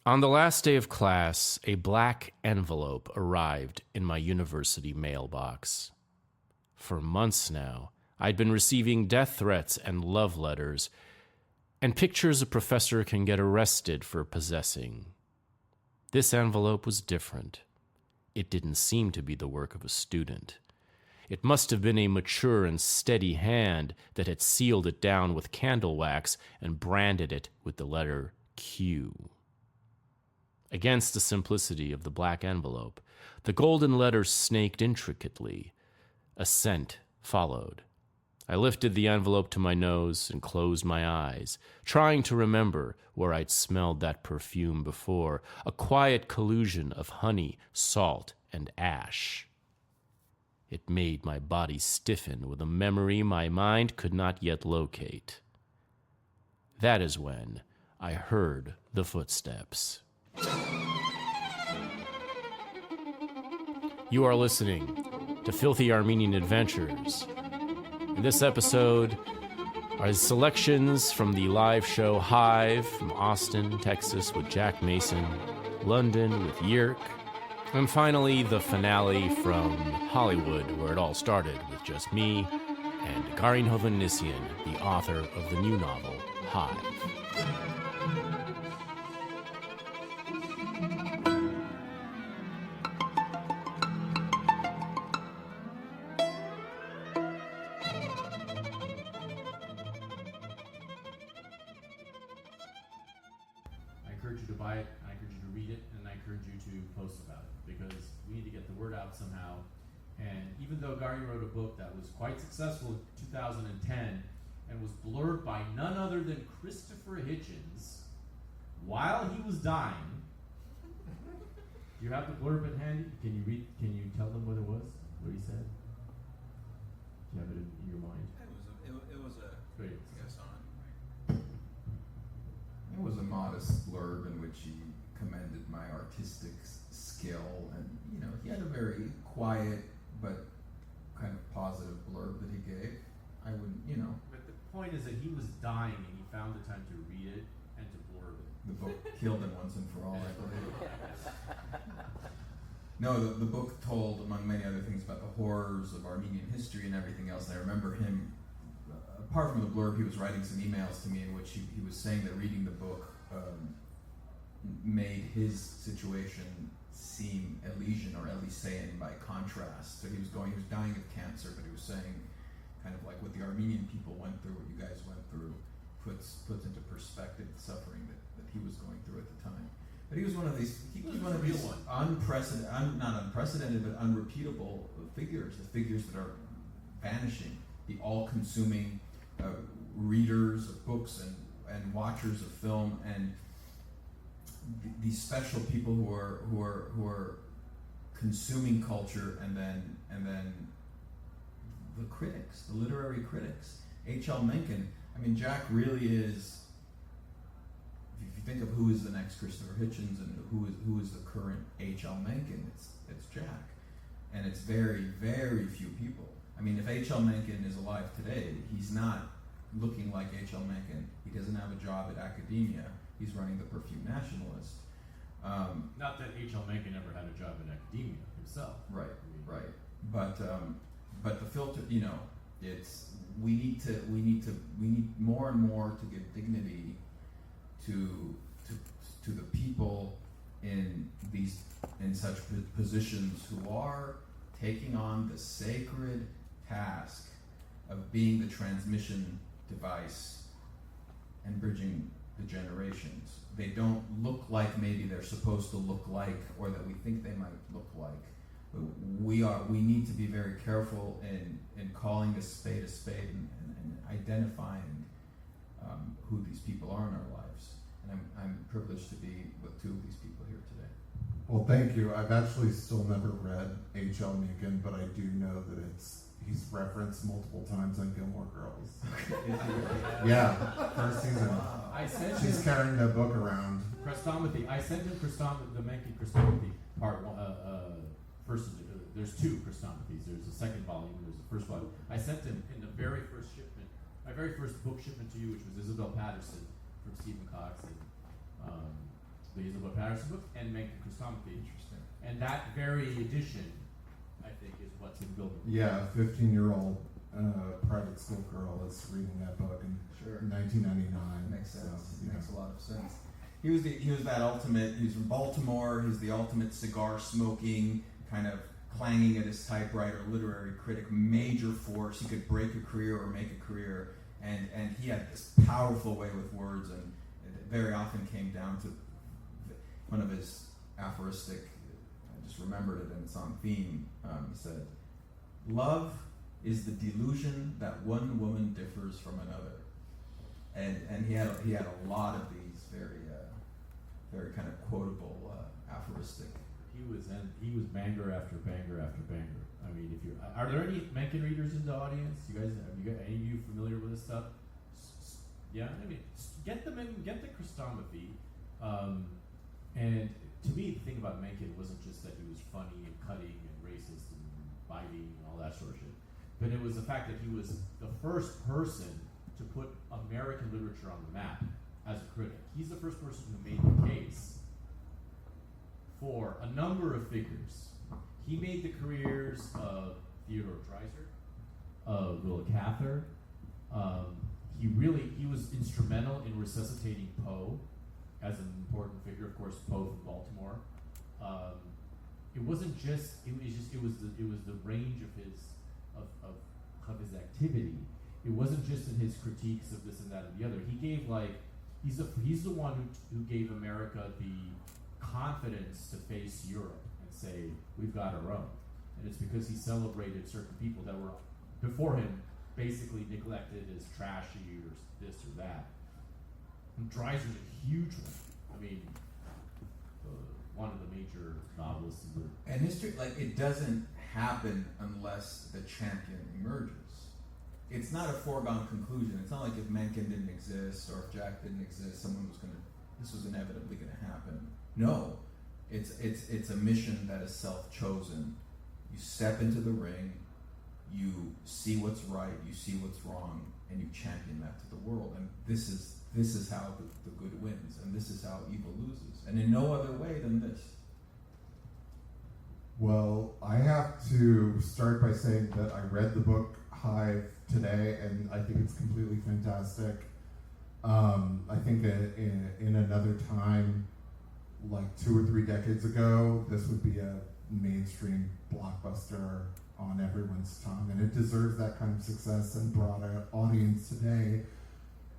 On the last day of class, a black envelope arrived in my university mailbox. For months now, I'd been receiving death threats and love letters, and pictures a professor can get arrested for possessing. This envelope was different. It didn't seem to be the work of a student. It must have been a mature and steady hand that had sealed it down with candle wax and branded it with the letter Q. Against the simplicity of the black envelope, the golden letters snaked intricately. A scent followed. I lifted the envelope to my nose and closed my eyes, trying to remember where I'd smelled that perfume before, a quiet collusion of honey, salt, and ash. It made my body stiffen with a memory my mind could not yet locate. That is when I heard the footsteps. You are listening to Filthy Armenian Adventures. In this episode are selections from the live show Hive from Austin, Texas with Jack Mason, London with Yeerk, and finally the finale from Hollywood, where it all started with just me and Garin Hovannisian, the author of the new novel Hive. Somehow, and even though Garin wrote a book that was quite successful in 2010 and was blurred by none other than Christopher Hitchens while he was dying. Do you have the blurb in hand? Can you tell them what it was? What he said? Do you have it in your mind? It was a great. Yes, on. It was a modest blurb in which he commended my artistic skill, and he had a very quiet but kind of positive blurb that he gave. I wouldn't, But the point is that he was dying and he found the time to read it and to blurb it. The book killed him once and for all, I believe. No, the book told, among many other things, about the horrors of Armenian history and everything else. And I remember him, apart from the blurb, he was writing some emails to me in which he was saying that reading the book made his situation seem Elysian or Elysean by contrast. So he was dying of cancer, but he was saying kind of like what the Armenian people went through, what you guys went through, puts into perspective the suffering that he was going through at the time. But he was one of these not unprecedented, but unrepeatable figures, the figures that are vanishing, the all-consuming readers of books and watchers of film, and these special people who are consuming culture, and then the critics, the literary critics. H.L. Mencken. I mean, Jack really is. If you think of who is the next Christopher Hitchens and who is the current H.L. Mencken, it's Jack, and it's very, very few people. I mean, if H.L. Mencken is alive today, he's not looking like H.L. Mencken. He doesn't have a job at academia. He's running the Perfume Nationalist. Not that H.L. Mencken ever had a job in academia himself. Right. But the filter, it's we need more and more to give dignity to the people in such positions who are taking on the sacred task of being the transmission device and bridging the generations. They don't look like maybe they're supposed to look like, or that we think they might look like. But we need to be very careful in calling a spade and identifying who these people are in our lives. And I'm privileged to be with two of these people here today. Well, thank you. I've actually still never read H.L. Mencken, but I do know that he's referenced multiple times on Gilmore Girls. Yeah, first season. She's carrying the book around. Chrestomathy. I sent him the Mencken Chrestomathy part one. First, there's two Chrestomathies. There's a second volume. There's the first volume. I sent him in the very first shipment, my very first book shipment to you, which was Isabel Patterson from Stephen Cox, and the Hazelwood Patterson book, and Mencken Christomathy. Interesting. And that very edition, I think, is what's in building. Yeah, a 15-year-old private school girl is reading that book in Sure. 1999. Makes sense. So, yeah. Makes a lot of sense. He was that ultimate. He was from Baltimore. He's the ultimate cigar smoking, kind of clanging at his typewriter, literary critic, major force. He could break a career or make a career, and he had this powerful way with words, and it very often came down to one of his aphoristic. I just remembered it, and it's on theme. He said, "Love is the delusion that one woman differs from another," and he had a lot of these very kind of quotable aphoristic. He was banger after banger after banger. I mean, if you are there any Mencken readers in the audience? You guys, any of you familiar with this stuff? Yeah, I mean, get the Christomathy. And to me, the thing about Mencken wasn't just that he was funny and cutting and racist and biting and all that sort of shit, but it was the fact that he was the first person to put American literature on the map as a critic. He's the first person who made the case for a number of figures. He made the careers of Theodore Dreiser, of Willa Cather. He was instrumental in resuscitating Poe as an important figure. Of course, Poe from Baltimore. It was the range of his activity. It wasn't just in his critiques of this and that and the other. He gave he's the one who gave America the confidence to face Europe and say, we've got our own. And it's because he celebrated certain people that were before him basically neglected as trashy or this or that. And Dreiser's a huge one. I mean, one of the major novelists in the... And history, it doesn't happen unless the champion emerges. It's not a foregone conclusion. It's not like if Mencken didn't exist or if Jack didn't exist, this was inevitably going to happen. No, it's a mission that is self-chosen. You step into the ring, you see what's right, you see what's wrong, and you champion that to the world. And this is how the good wins, and this is how evil loses, and in no other way than this. Well, I have to start by saying that I read the book Hive today, and I think it's completely fantastic. I think that in another time, like 2 or 3 decades ago, this would be a mainstream blockbuster on everyone's tongue, and it deserves that kind of success and broad audience today.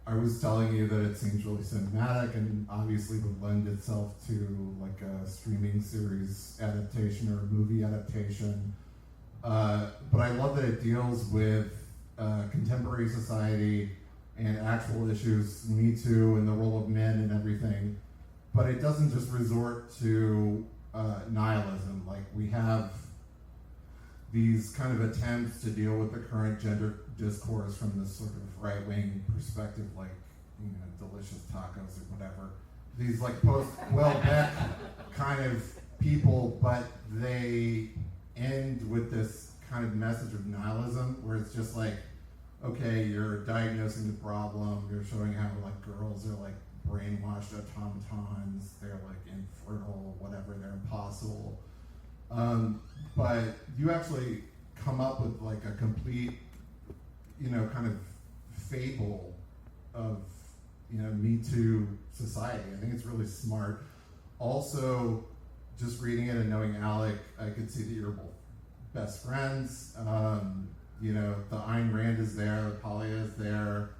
I was telling you that it seems really cinematic and obviously would lend itself to like a streaming series adaptation or a movie adaptation. But I love that it deals with contemporary society and actual issues, Me Too and the role of men and everything. But it doesn't just resort to nihilism. Like, we have these kind of attempts to deal with the current gender discourse from this sort of right-wing perspective, like, delicious tacos or whatever. These like post-Welbeck kind of people, but they end with this kind of message of nihilism, where it's just like, okay, you're diagnosing the problem, you're showing how like girls are like brainwashed automatons, they're like infertile, whatever, they're impossible. But you actually come up with like a complete, kind of fable of, Me Too society. I think it's really smart. Also, just reading it and knowing Alec, I could see that you're both best friends. The Ayn Rand is there, Polya is there,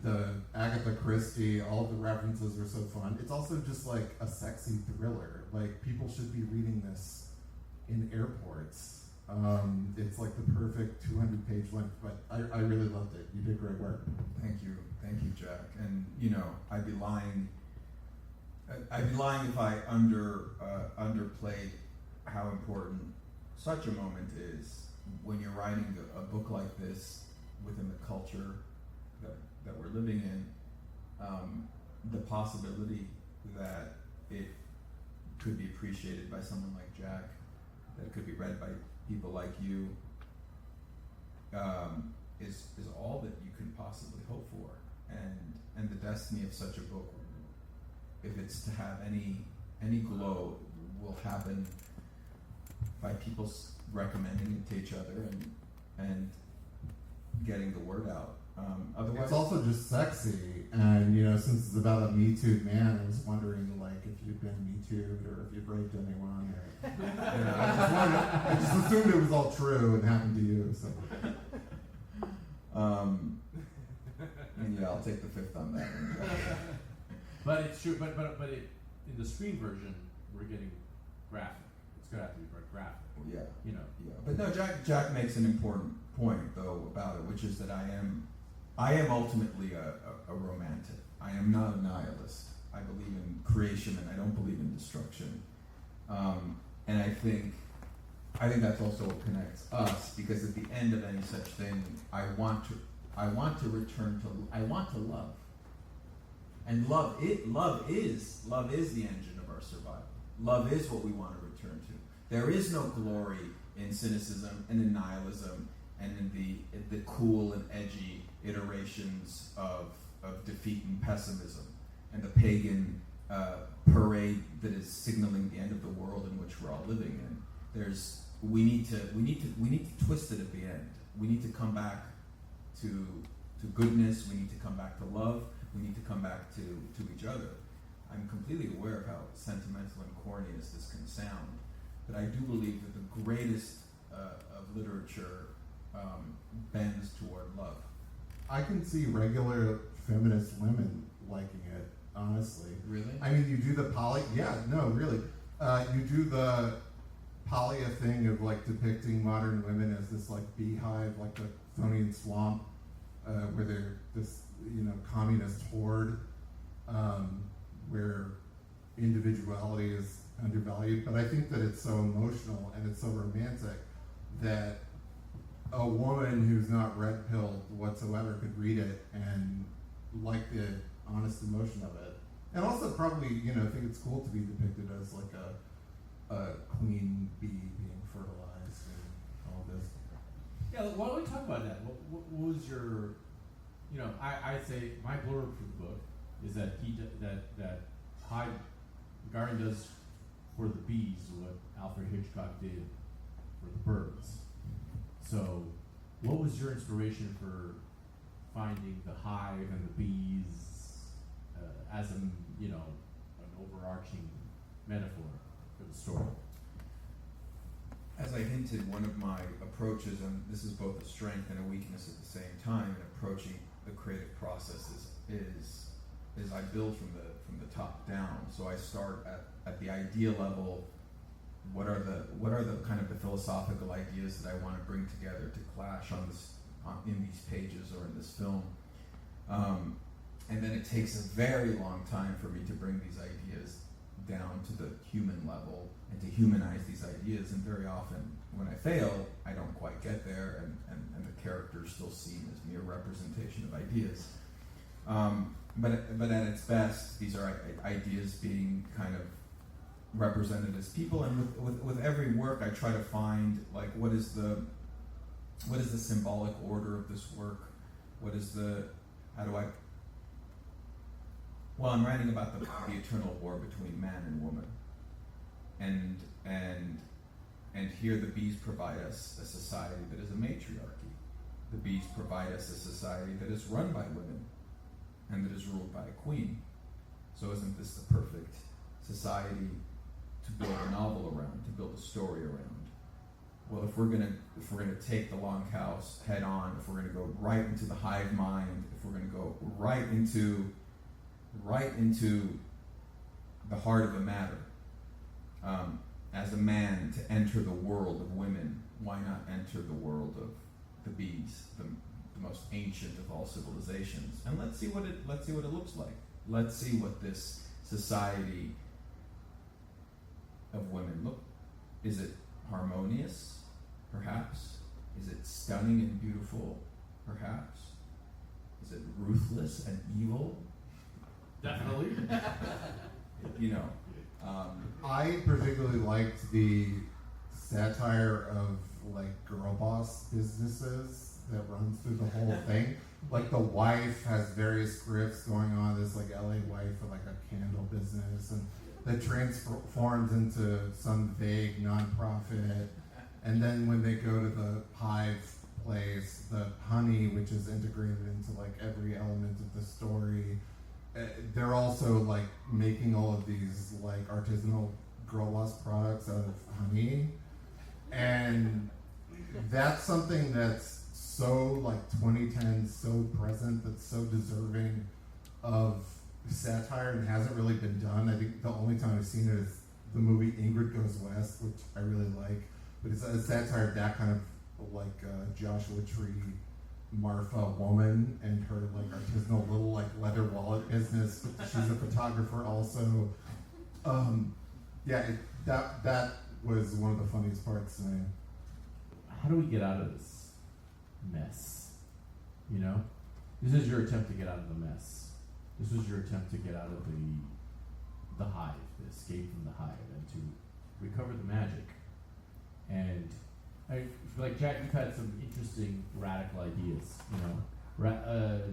the Agatha Christie, all of the references are so fun. It's also just like a sexy thriller. Like, people should be reading this in airports. It's like the perfect 200-page length, but I really loved it. You did great work. Thank you, Jack. And I'd be lying if I underplayed how important such a moment is when you're writing a book like this within the culture that we're living in. The possibility that it could be appreciated by someone like Jack, that it could be read by people like you, is all that you can possibly hope for, and the destiny of such a book if it's to have any glow, will happen by people recommending it to each other and getting the word out. Otherwise, It's also just sexy, and you know, since it's about a Me Too man, I was wondering like if you'd been Me Too'd or if you'd raped anyone. Or, you know, I just assumed it was all true and happened to you. So. And yeah, I'll take the fifth on that one. But it's true. But it, in the screen version, we're getting graphic. It's gonna have to be very graphic. Yeah. You know. Yeah, but no, Jack makes an important point though about it, which is that I am ultimately a romantic. I am not a nihilist. I believe in creation and I don't believe in destruction. And I think that's also what connects us, because at the end of any such thing, I want to return to. I want to love. And love is the engine of our survival. Love is what we want to return to. There is no glory in cynicism and in nihilism and in the cool and edgy iterations of defeat and pessimism and the pagan parade that is signaling the end of the world in which we're all living in. We need to twist it at the end. We need to come back to goodness. We need to come back to love. We need to come back to each other. I'm completely aware of how sentimental and corny as this can sound, but I do believe that the greatest of literature bends toward love. I can see regular feminist women liking it, honestly. Really? I mean, you do the really. You do the Polya thing of like depicting modern women as this like beehive, like the Thonian swamp, where they're this, you know, communist horde, where individuality is undervalued. But I think that it's so emotional and it's so romantic that a woman who's not red-pilled whatsoever could read it and like the honest emotion of it. And also probably, you know, think it's cool to be depicted as like a queen bee being fertilized and all this. Yeah, why don't we talk about that? What was your, you know, I'd say my blurb for the book is that that Hive, Garin does for the bees what Alfred Hitchcock did for the birds. So, what was your inspiration for finding the hive and the bees as an overarching metaphor for the story? As I hinted, one of my approaches, and this is both a strength and a weakness at the same time, in approaching the creative process is I build from the top down. So I start at the idea level. What are the kind of the philosophical ideas that I want to bring together to clash in these pages or in this film? And then it takes a very long time for me to bring these ideas down to the human level and to humanize these ideas. And very often, when I fail, I don't quite get there, and the characters still seen as mere representation of ideas. But at its best, these are ideas being kind of represented as people, and with every work I try to find like what is the symbolic order of this work, I'm writing about the eternal war between man and woman, and here the bees provide us a society that is a matriarchy. The bees provide us a society that is run by women and that is ruled by a queen. So isn't this the perfect society to build a novel around, to build a story around? Well, if we're gonna take the Longhouse head on, if we're gonna go right into the hive mind, if we're gonna go right into the heart of the matter, as a man to enter the world of women, why not enter the world of the bees, the most ancient of all civilizations? And let's see what it looks like. Let's see what this society of women look. Is it harmonious? Perhaps. Is it stunning and beautiful? Perhaps. Is it ruthless and evil? Definitely. I particularly liked the satire of like girl boss businesses that runs through the whole thing. Like the wife has various grifts going on. This like LA wife for like a candle business that transforms into some vague nonprofit. And then when they go to the Hive place, the honey, which is integrated into like every element of the story, they're also like making all of these like artisanal girl boss products out of honey. And that's something that's so like 2010, so present, that's so deserving of satire and hasn't really been done. I think the only time I've seen it is the movie Ingrid Goes West, which I really like. But it's a satire of that kind of like Joshua Tree, Marfa woman and her like artisanal little like leather wallet business. But she's a photographer also. That was one of the funniest parts to me. How do we get out of this mess? You know, this is your attempt to get out of the mess. This was your attempt to get out of the hive, the escape from the hive, and to recover the magic. And I feel like Jack, you've had some interesting radical ideas. You know,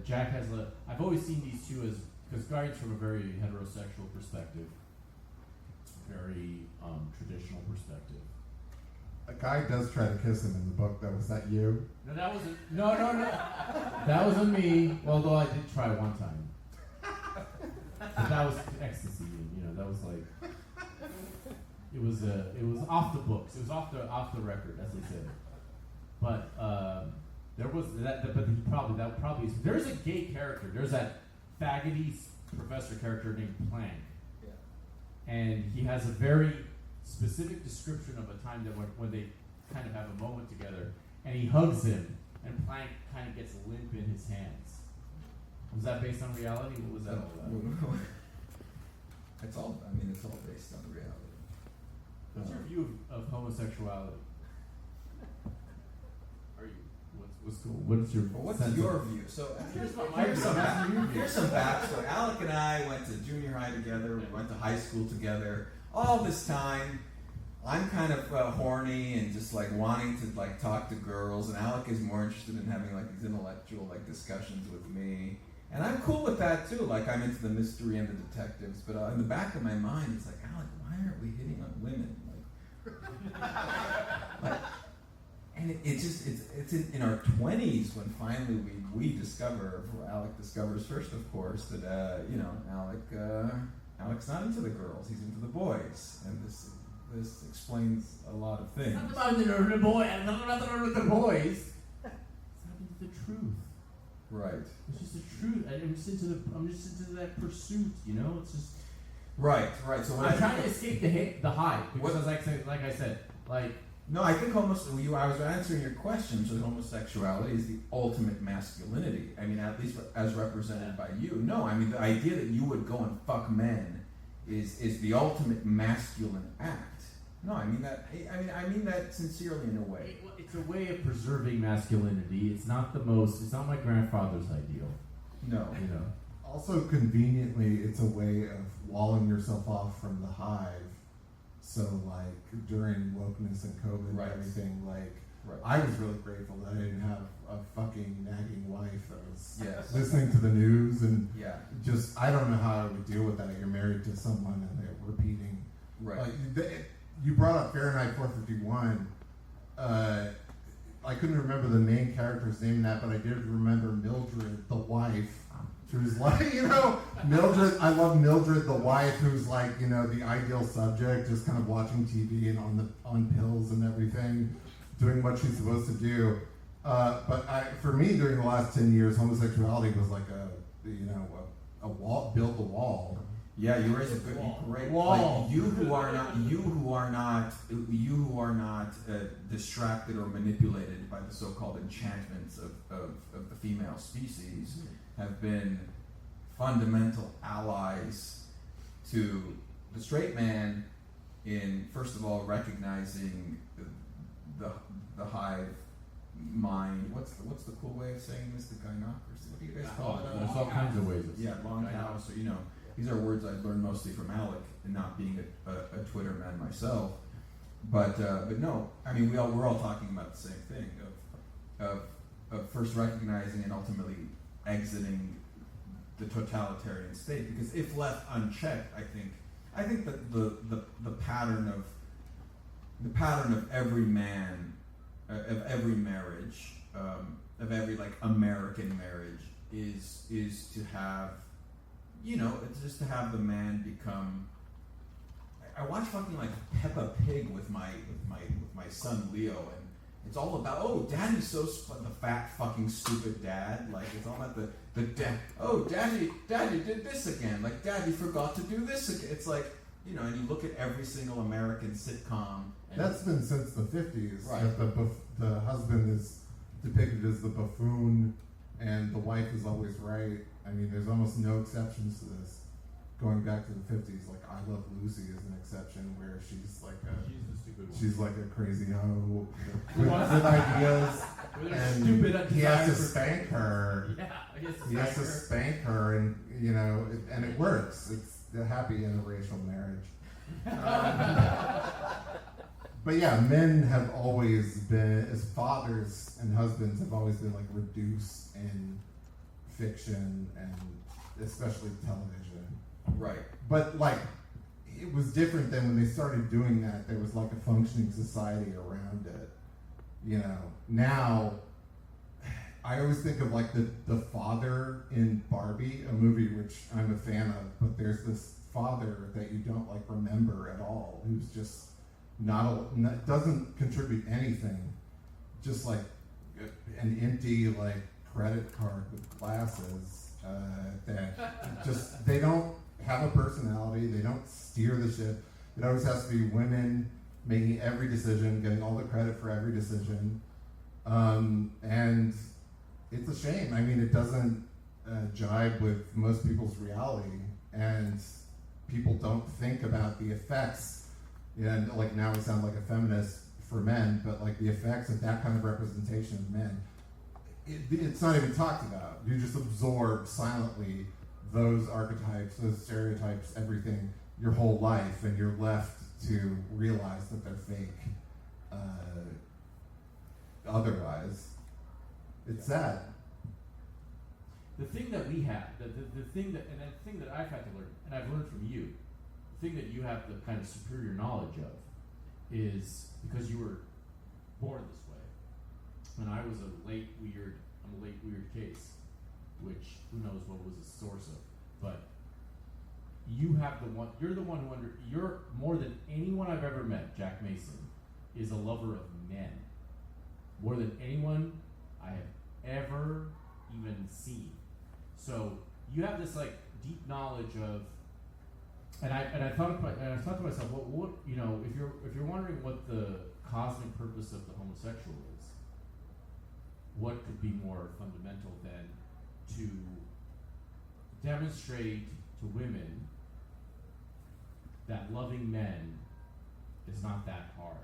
Jack has I've always seen these two as, because Garin's from a very heterosexual perspective, very traditional perspective. A guy does try to kiss him in the book, though. Was that you? No, that wasn't. No. That wasn't me. Although I did try one time. But that was ecstasy, and you know that was like. It was off the books. It was off the record, as they said. But there was that. But that probably is. There's a gay character. There's that faggoty professor character named Plank. Yeah. And he has a very specific description of a time that when they kind of have a moment together, and he hugs him, and Plank kind of gets limp in his hands. Was that based on reality? What was that all about? It's all based on reality. What's your view of homosexuality? What's cool? What's your view? So here's some backstory. Alec and I went to junior high together. We went to high school together. All this time, I'm kind of horny and just like wanting to like talk to girls, and Alec is more interested in having like these intellectual like discussions with me, and I'm cool with that too. Like I'm into the mystery and the detectives, but in the back of my mind, it's like, Alec, why aren't we hitting on women? Like, and it's in our 20s when finally we discover, Alec discovers first, of course, that Alec's not into the girls, he's into the boys, and this explains a lot of things. It's not about the boy. I'm not about the boys. It's not the truth. Right. It's just the truth. I'm just into that pursuit. You know, it's just. Right. So I'm trying to escape the hive because, like I said, No, I think I was answering your question. So homosexuality is the ultimate masculinity. I mean, at least as represented by you. No, I mean the idea that you would go and fuck men is the ultimate masculine act. No, I mean that. I mean that sincerely in a way. It's a way of preserving masculinity. It's not It's not my grandfather's ideal. No, you know. Also, conveniently, it's a way of walling yourself off from the hive. So, like, during wokeness and COVID and everything, I was really grateful that I didn't have a fucking nagging wife that was listening to the news and just, I don't know how I would deal with that. You're married to someone and they're repeating. Right. Like, you brought up Fahrenheit 451. I couldn't remember the main character's name in that, but I did remember Mildred, the wife. She was like, Mildred, I love Mildred, the wife, who's like, the ideal subject, just kind of watching TV and on pills and everything, doing what she's supposed to do. For me, during the last 10 years, homosexuality was like a wall, build the wall. Yeah, you raise a great wall. Like, you who are not distracted or manipulated by the so-called enchantments of the female species have been fundamental allies to the straight man in, first of all, recognizing the hive mind. What's the cool way of saying this? The gynocracy. What do you guys call it? There's all kinds of ways. Longhouse. Or these are words I've learned mostly from Alec, and not being a Twitter man myself. But no, I mean we're all talking about the same thing of first recognizing and ultimately exiting the totalitarian state, because if left unchecked, I I think that the pattern of every man, of every marriage, of every like American marriage is to have, it's just to have the man become. I watch fucking like Peppa Pig with my son Leo, and it's all about, oh, daddy's so the fat fucking stupid dad. Like it's all about the dad. Oh, daddy did this again. Like daddy forgot to do this again. It's like, and you look at every single American sitcom. And that's been since the 50s. Right. That the husband is depicted as the buffoon, and the wife is always right. I mean, there's almost no exceptions to this. Going back to the 50s, like I Love Lucy is an exception where she's like a crazy hoe with ideas, and stupid he has to desire for- spank her. Yeah, He has to spank her, and and it works. It's a happy interracial marriage. But yeah, men have always been, as fathers and husbands, have always been like reduced in fiction and especially television. Right. But like, it was different than when they started doing that. There was like a functioning society around it. Now I always think of like the father in Barbie, a movie which I'm a fan of, but there's this father that you don't like remember at all, who's just doesn't contribute anything, just like an empty like credit card with glasses that just they don't have a personality, they don't steer the ship. It always has to be women making every decision, getting all the credit for every decision, and it's a shame. I mean, it doesn't jibe with most people's reality, and people don't think about the effects. And like now I sound like a feminist for men, but like the effects of that kind of representation of men, it's not even talked about. You just absorb silently those archetypes, those stereotypes, everything, your whole life, and you're left to realize that they're fake. Otherwise, it's sad. The thing that we have, the thing that I've had to learn, and I've learned from you, the thing that you have the kind of superior knowledge of is because you were born this way. And I was I'm a late weird case, which who knows what was the source of. But you're the one you're more than anyone I've ever met, Jack Mason, is a lover of men. More than anyone I have ever even seen. So you have this like deep knowledge of, and I thought to myself, what if you're wondering what the cosmic purpose of the homosexual is, what could be more fundamental than to demonstrate to women that loving men is not that hard.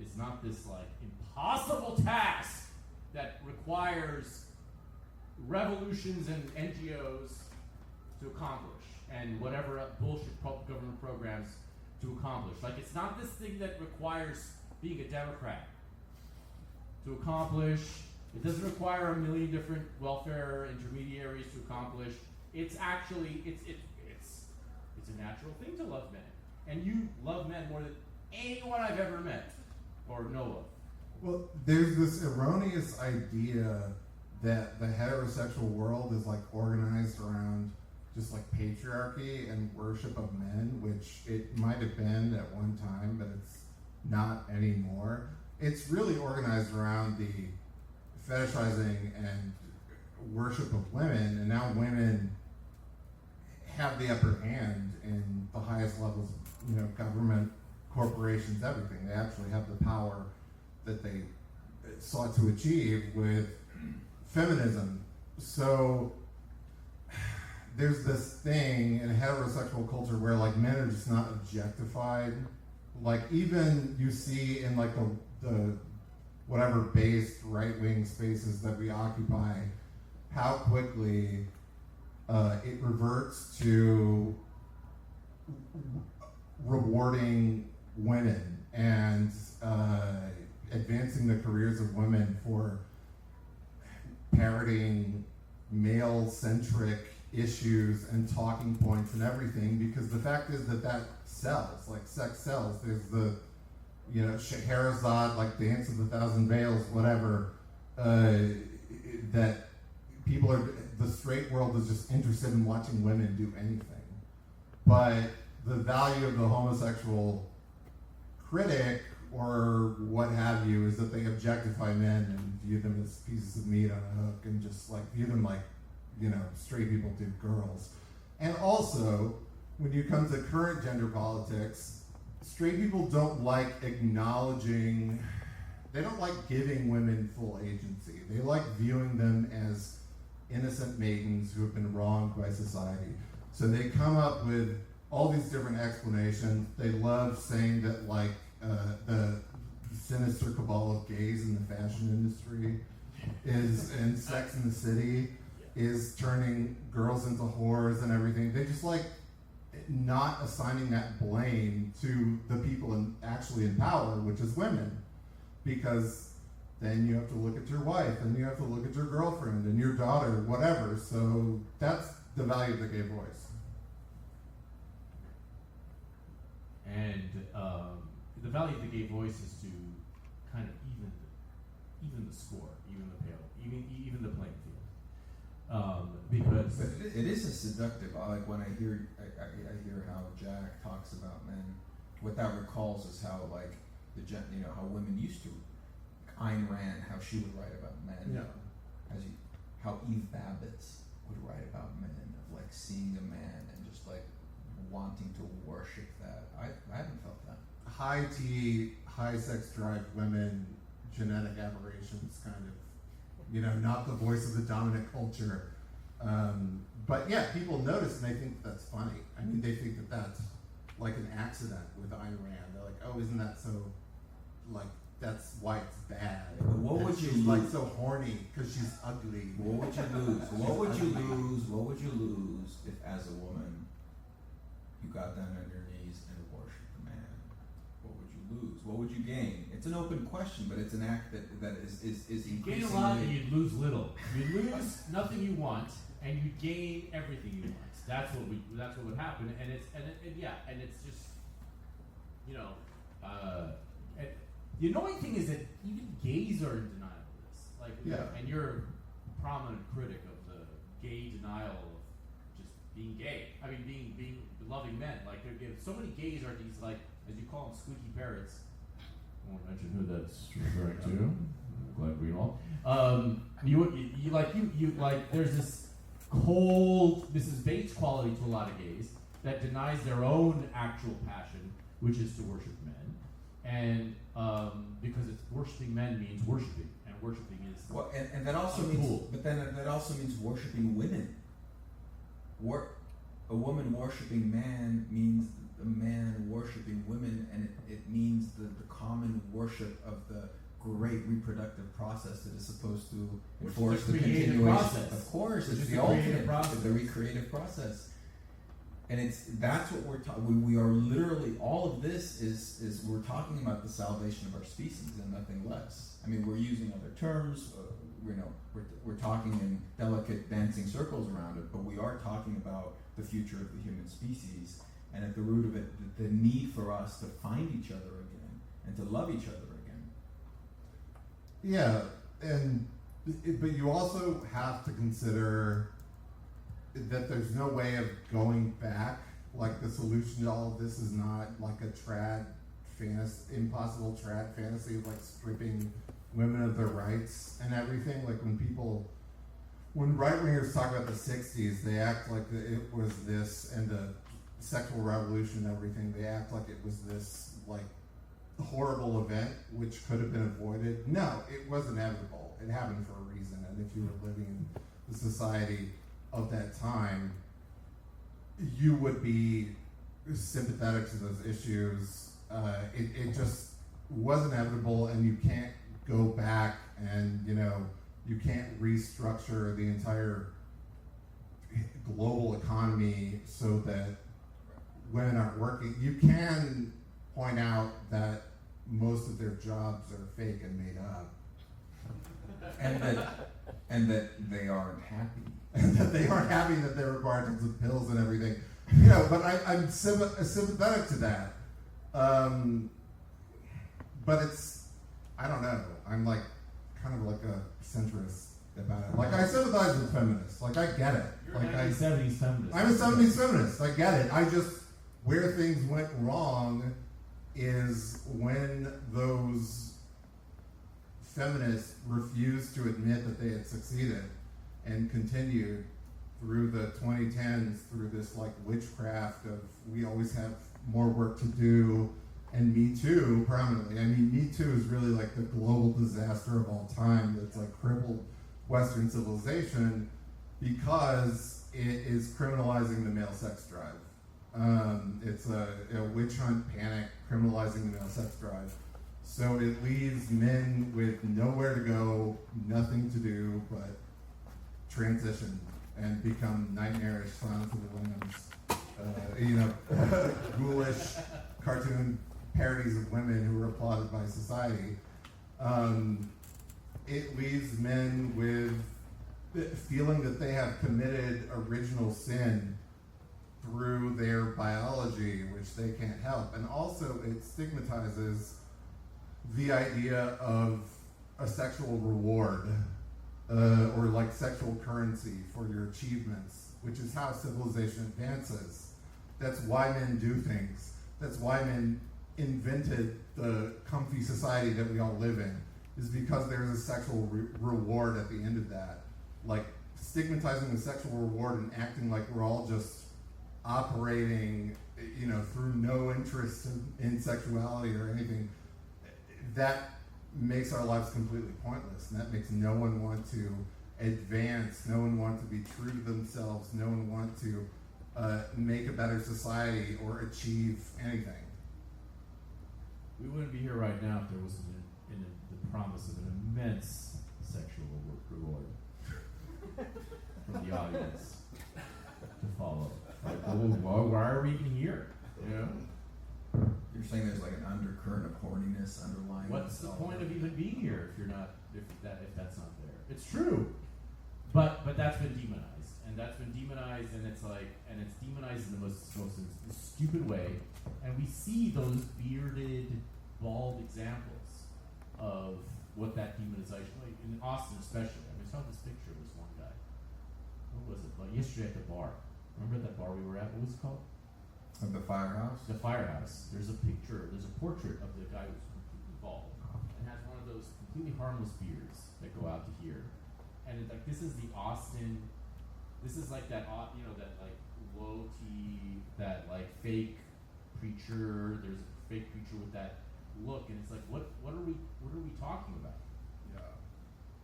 It's not this like impossible task that requires revolutions and NGOs to accomplish and whatever bullshit government programs to accomplish. Like it's not this thing that requires being a Democrat to accomplish. It doesn't require a million different welfare intermediaries to accomplish. It's actually it's a natural thing to love men, and you love men more than anyone I've ever met or know of. Well, there's this erroneous idea that the heterosexual world is like organized around just like patriarchy and worship of men, which it might have been at one time, but it's not anymore. It's really organized around the fetishizing and worship of women, and now women have the upper hand in the highest levels of, government, corporations, everything. They actually have the power that they sought to achieve with feminism. So there's this thing in heterosexual culture where like men are just not objectified. Like even you see in like the whatever based right-wing spaces that we occupy, how quickly it reverts to rewarding women and advancing the careers of women for parroting male-centric issues and talking points and everything, because the fact is that sells, like sex sells. There's the, Scheherazade, like Dance of the Thousand Veils, whatever, that the straight world is just interested in watching women do anything. But the value of the homosexual critic or what have you is that they objectify men and view them as pieces of meat on a hook and just like view them like, straight people do girls. And also, when you come to current gender politics, straight people don't like acknowledging, they don't like giving women full agency. They like viewing them as innocent maidens who have been wronged by society. So they come up with all these different explanations. They love saying that like the sinister cabal of gays in the fashion industry and Sex in the City is turning girls into whores and everything. They just like not assigning that blame to the people actually in power, which is women, because then you have to look at your wife and you have to look at your girlfriend and your daughter, whatever. So that's the value of the gay voice. And the value of the gay voice is to kind of even the score, even the playing field. Because but it is a seductive. Like when I hear how Jack talks about men, what that recalls is how like how women used to. Ayn Rand, how she would write about men. Yeah. How Eve Babbitts would write about men, of like seeing a man and just like wanting to worship that. I haven't felt that. High T, high sex drive women, genetic aberrations, kind of, not the voice of the dominant culture. But yeah, people notice and they think that's funny. I mean, they think that that's like an accident with Ayn Rand. They're like, oh, isn't that so, like, that's why it's bad. What would you she's lose? Like so horny because she's ugly. What would you lose? What would you lose if, as a woman, you got down on your knees and worshipped a man? What would you lose? What would you gain? It's an open question, but it's an act that is you increasingly. gain a lot and you'd lose little. You lose nothing you want, and you gain everything you want. That's what would happen, and it's just, and the annoying thing is that even gays are in denial of this. Like, and you're a prominent critic of the gay denial of just being gay. I mean, being loving men. Like, so many gays are these, like, as you call them, squeaky parrots. I won't mention who that's referring to. Glad we all. There's this cold, this is Bates quality to a lot of gays that denies their own actual passion, which is to worship men. And because it's worshiping men means worshiping, and worshiping is and that also means, but then that also means worshiping women. A woman worshiping man means a man worshiping women, and it means the common worship of the great reproductive process that is supposed to enforce the continuation. Process. Of course, it's Which is the the ultimate creative process. the recreative process. And that's what we're talking. We are literally, all of this is we're talking about the salvation of our species and nothing less. I mean, we're using other terms. We're talking in delicate dancing circles around it, but we are talking about the future of the human species, and at the root of it, the need for us to find each other again and to love each other again. Yeah, but you also have to consider that there's no way of going back. Like, the solution to all of this is not like a impossible trad fantasy of like stripping women of their rights and everything. Like when right-wingers talk about the 60s, they act like it was this, and the sexual revolution and everything, they act like it was this like horrible event which could have been avoided. No, it was inevitable. It happened for a reason, and if you were living in the society of that time, you would be sympathetic to those issues. It just was inevitable, and you can't go back and, you can't restructure the entire global economy so that women aren't working. You can point out that most of their jobs are fake and made up. And that they aren't happy. and that they aren't happy that they're required tons of pills and everything. You know, but I'm sympathetic to that. But it's, I don't know, I'm like, kind of like a centrist about it. Like, I sympathize with feminists. Like, I get it. You're like, a 1970s feminist. I'm a 70s feminist. I get it. I just, where things went wrong is when those feminists refused to admit that they had succeeded and continued through the 2010s through this like witchcraft of we always have more work to do, and Me Too prominently. I mean, Me Too is really like the global disaster of all time that's like crippled Western civilization because it is criminalizing the male sex drive. It's a witch hunt panic criminalizing the male sex drive. So it leaves men with nowhere to go, nothing to do but transition and become nightmarish Silence of the Lambs, ghoulish cartoon parodies of women who are applauded by society. It leaves men with the feeling that they have committed original sin through their biology, which they can't help. And also it stigmatizes the idea of a sexual reward or like sexual currency for your achievements, which is how civilization advances. That's why men do things. That's why men invented the comfy society that we all live in, is because there's a sexual reward at the end of that. Like stigmatizing the sexual reward and acting like we're all just operating, through no interest in sexuality or anything, that makes our lives completely pointless, and that makes no one want to advance, no one want to be true to themselves, no one want to make a better society or achieve anything. We wouldn't be here right now if there wasn't the promise of an immense sexual reward from the audience to follow. Like, why are we even here? You're saying there's like an undercurrent of horniness underlying. What's the point of even being here if that's not there? It's true, but that's been demonized, and it's demonized in the most stupid way, and we see those bearded, bald examples of what that demonization, like in Austin especially. I saw this picture of this one guy. What was it? Like yesterday at the bar. Remember that bar we were at? What was it called? Of the firehouse? The firehouse. There's a portrait of the guy who's completely bald and has one of those completely harmless beards that go out to here. And this is the Austin. This is like that, that like low T, that like fake preacher. There's a fake preacher with that look, and it's like, what are we talking about? Yeah.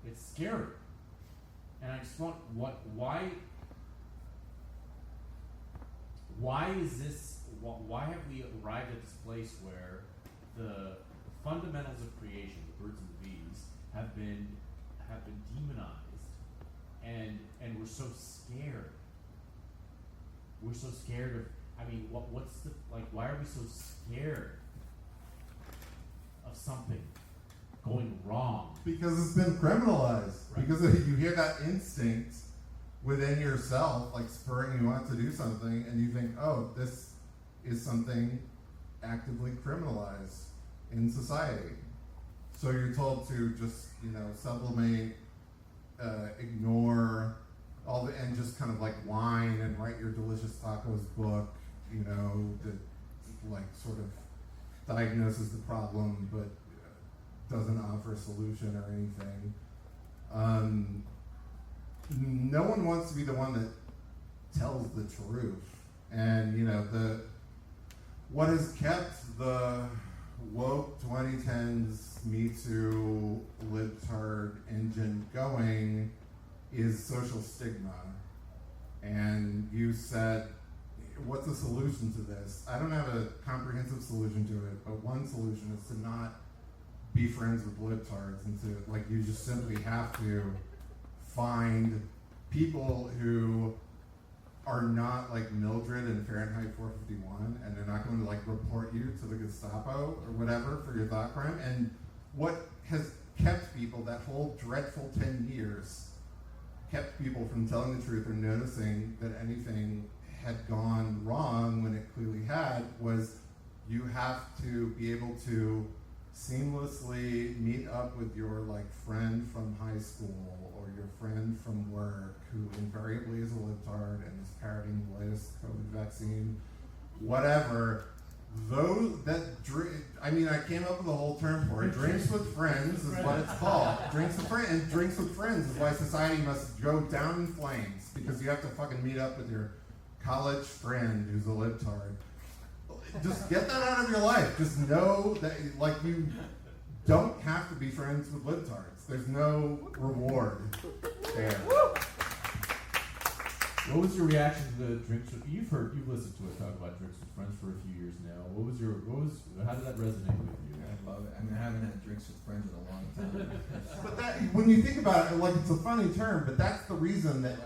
It's scary. And I just want why is this? Why have we arrived at this place where the fundamentals of creation, the birds and the bees, have been demonized, and we're so scared. We're so scared of. I mean, what's the like? Why are we so scared of something going wrong? Because it's been criminalized. Right. Because you hear that instinct within yourself, like spurring you on to do something, and you think, oh, this is something actively criminalized in society. So you're told to just, sublimate, ignore all and just kind of like whine and write your delicious tacos book, that like sort of diagnoses the problem but doesn't offer a solution or anything. No one wants to be the one that tells the truth. And, what has kept the woke 2010s Me Too libtard engine going is social stigma. And you said, what's the solution to this? I don't have a comprehensive solution to it, but one solution is to not be friends with libtards, and to, you just simply have to find people who are not like Mildred in Fahrenheit 451, and they're not going to report you to the Gestapo or whatever for your thought crime. And what has kept people that whole dreadful 10 years kept people from telling the truth or noticing that anything had gone wrong when it clearly had was you have to be able to seamlessly meet up with your like friend from high school or your friend from work who invariably is a libtard and is parroting the latest COVID vaccine, whatever. I came up with a whole term for it. Drinks with friends is what it's called. Drinks with friends is why society must go down in flames because you have to fucking meet up with your college friend who's a libtard. Just get that out of your life. Just know that, like, you don't have to be friends with libtards. There's no reward there. What was your reaction to the drinks? You've listened to us talk about drinks with friends for a few years now. How did that resonate with you? I love it. I mean, I haven't had drinks with friends in a long time. But that, when you think about it, like, it's a funny term, but that's the reason that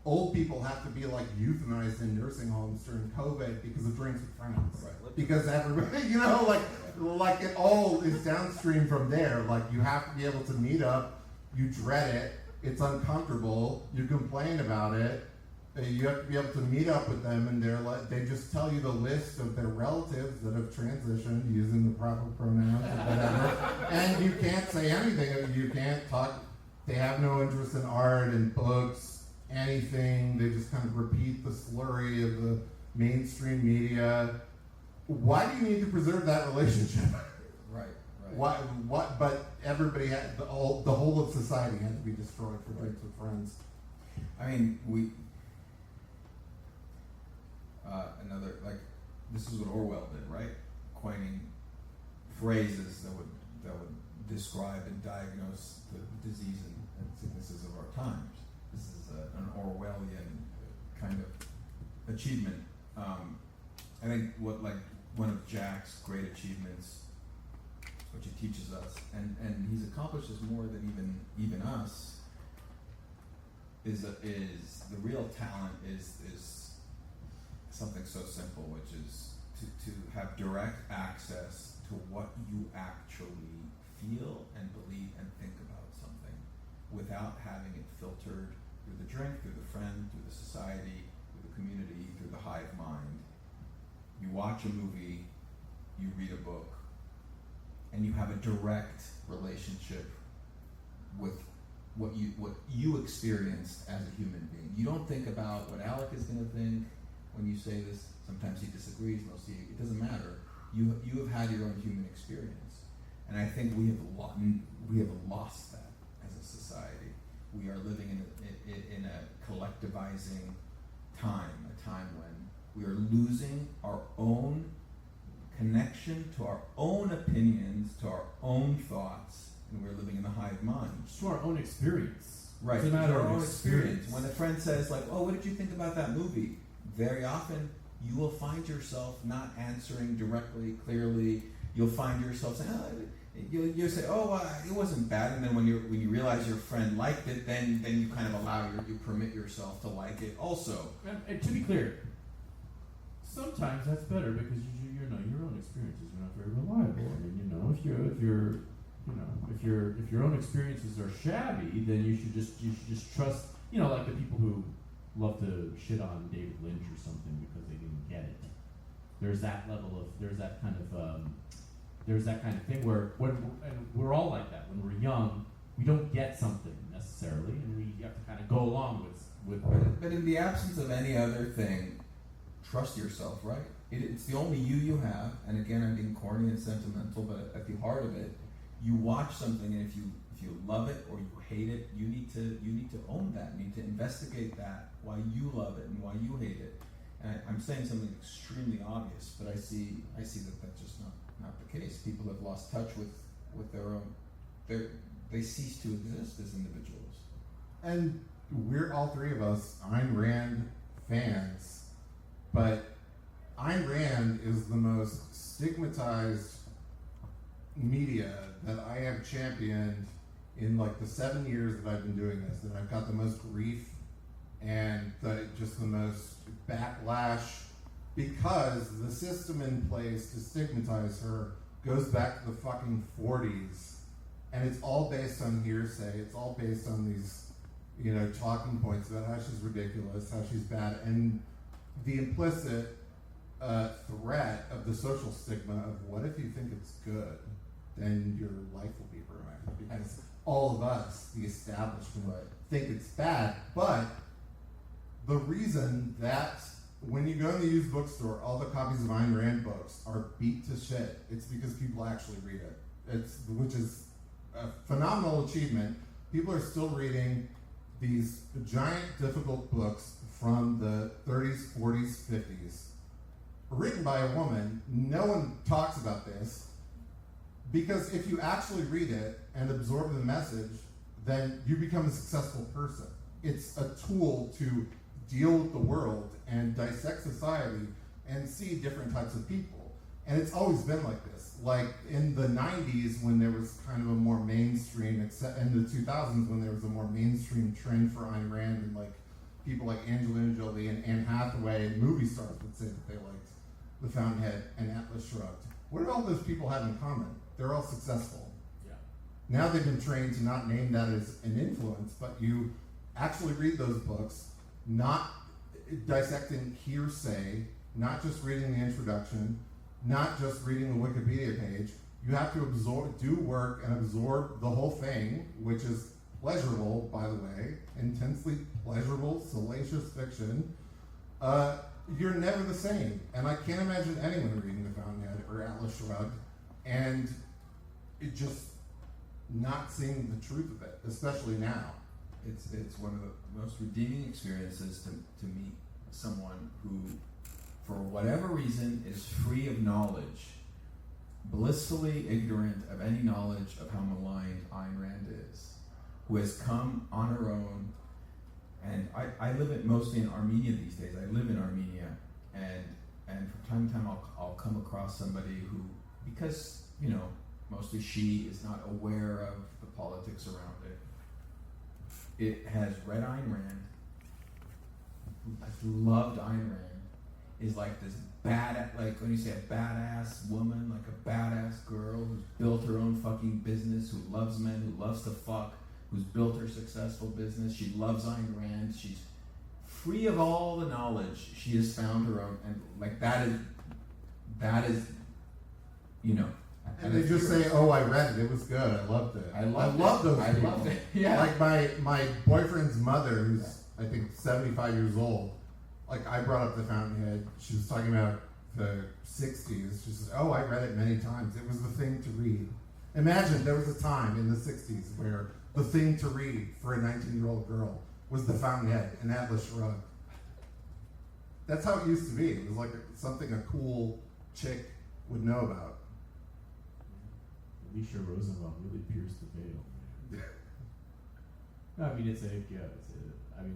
old people have to be like euthanized in nursing homes during COVID because of drinks with friends. Right. Because everybody, like it all is downstream from there. Like, you have to be able to meet up. You dread it. It's uncomfortable. You complain about it. You have to be able to meet up with them, and they just tell you the list of their relatives that have transitioned using the proper pronouns or whatever. And you can't say anything. You can't talk. They have no interest in art and books, anything. They just kind of repeat the slurry of the mainstream media. Why do you need to preserve that relationship? Right. What? But everybody had the whole of society had to be destroyed for drinks with friends. I mean, this is what Orwell did, right? Coining phrases that would describe and diagnose the disease and sicknesses of our times. This is an Orwellian kind of achievement. I think one of Jack's great achievements, which he teaches us, and he's accomplished this more than even us, is the real talent is something so simple, which is to have direct access to what you actually feel and believe and think about something without having it filtered through the drink, through the friend, through the society, through the community, through the hive mind. You watch a movie, you read a book, and you have a direct relationship with what you experienced as a human being. You don't think about what Alec is going to think when you say this. Sometimes he disagrees, mostly it doesn't matter. You have had your own human experience, and I think we have lost that as a society. We are living in a collectivizing time, a time when we are losing our own connection to our own opinions, to our own thoughts, and we're living in the hive mind. Just to our own experience. Right, It's a matter our of own experience. When a friend says, like, oh, what did you think about that movie? Very often, you will find yourself not answering directly, clearly. You'll find yourself saying, you'll say, it wasn't bad. And then when you realize your friend liked it, then you kind of you permit yourself to like it also. And to be clear, sometimes that's better because your own experiences are not very reliable. I mean, if your own experiences are shabby, then you should just trust. Like the people who love to shit on David Lynch or something because they didn't get it. There's that kind of thing where and we're all like that. When we're young, we don't get something necessarily, and we have to kind of go along with. But in the absence of any other thing, trust yourself, right? It's the only you have. And again, I'm being corny and sentimental, but at the heart of it, you watch something, and if you love it or you hate it, you need to own that. You need to investigate that, why you love it and why you hate it. And I'm saying something extremely obvious, but I see that that's just not the case. People have lost touch with their own. They cease to exist as individuals. And we're all three of us Ayn Rand fans, but Ayn Rand is the most stigmatized media that I have championed in like the 7 years that I've been doing this, and I've got the most grief and just the most backlash because the system in place to stigmatize her goes back to the fucking 40s And it's all based on hearsay. It's all based on these, talking points about how she's ridiculous, how she's bad, and the implicit threat of the social stigma of what if you think it's good, then your life will be ruined. Because all of us, the establishment, think it's bad. But the reason that when you go in the used bookstore, all the copies of Ayn Rand books are beat to shit, it's because people actually read it. Which is a phenomenal achievement. People are still reading these giant, difficult books from the 30s, 40s, 50s, written by a woman. No one talks about this, because if you actually read it and absorb the message, then you become a successful person. It's a tool to deal with the world and dissect society and see different types of people. And it's always been like this. Like in the 90s, when there was kind of a more mainstream, except in the 2000s when there was a more mainstream trend for Ayn Rand, and like people like Angelina Jolie and Anne Hathaway and movie stars would say that they liked The Fountainhead and Atlas Shrugged. What do all those people have in common? They're all successful. Yeah. Now they've been trained to not name that as an influence, but you actually read those books, not dissecting hearsay, not just reading the introduction, not just reading the Wikipedia page. You have to do work and absorb the whole thing, which is pleasurable, by the way, intensely pleasurable, salacious fiction. You're never the same. And I can't imagine anyone reading The Fountainhead or Atlas Shrugged and it just not seeing the truth of it, especially now. It's one of the most redeeming experiences to meet someone who, for whatever reason, is free of knowledge, blissfully ignorant of any knowledge of how maligned Ayn Rand is, who has come on her own. And I live mostly in Armenia these days. I live in Armenia, and from time to time I'll come across somebody who, because mostly she is not aware of the politics around it, has read Ayn Rand, has loved Ayn Rand, is like this like when you say a badass woman, like a badass girl who's built her own fucking business, who loves men, who loves to fuck, who's built her successful business. She loves Ayn Rand. She's free of all the knowledge. She has found her own, and like that is, And they just say, "Oh, I read it. It was good. I loved it. I love those people." I loved it. Yeah. Like my boyfriend's mother, who's I think 75 years old. Like I brought up The Fountainhead. She was talking about the 60s. She says, "Oh, I read it many times. It was the thing to read." Imagine there was a time in the 60s where the thing to read for a 19-year-old girl was The Fountainhead and Atlas Shrugged. That's how it used to be. It was like something a cool chick would know about. Alicia Rosenbaum really pierced the veil. No, I mean,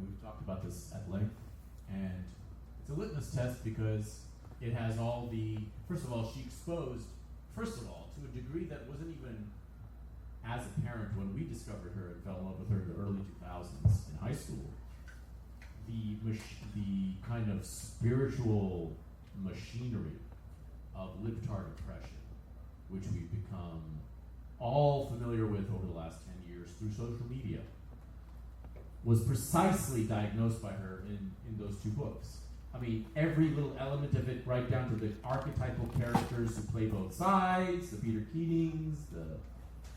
we've talked about this at length, and it's a litmus test because it has all the, first of all, she exposed, to a degree that wasn't even as apparent when we discovered her and fell in love with her in the early 2000s in high school, the kind of spiritual machinery of libtard oppression, which we've become all familiar with over the last 10 years through social media, was precisely diagnosed by her in those two books. I mean, every little element of it, right down to the archetypal characters who play both sides, the Peter Keatings,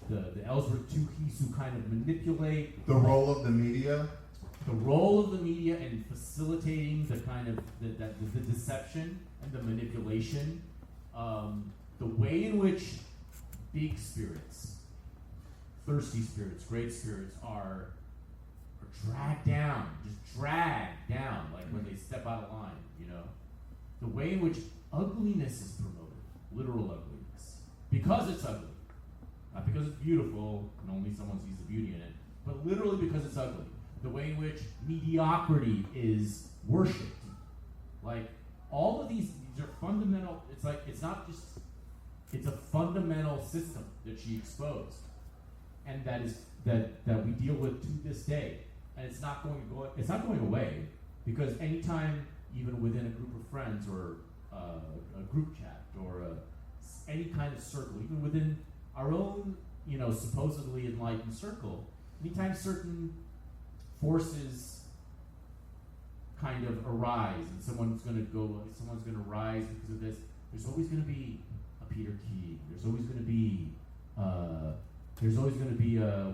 the Ellsworth Tooheys who kind of manipulate. The role of the media? The role of the media in facilitating the kind of the deception and the manipulation. The way in which big spirits, thirsty spirits, great spirits are dragged down, like when they step out of line, The way in which ugliness is promoted, literal ugliness, because it's ugly. Not because it's beautiful and only someone sees the beauty in it, but literally because it's ugly. The way in which mediocrity is worshipped. Like, all of these are fundamental, it's a fundamental system that she exposed, and that we deal with to this day. And it's not going away, because anytime, even within a group of friends or a group chat or any kind of circle, even within our own supposedly enlightened circle, anytime certain forces kind of arise and someone's going to rise because of this, there's always going to be a Peter Key. There's always going to be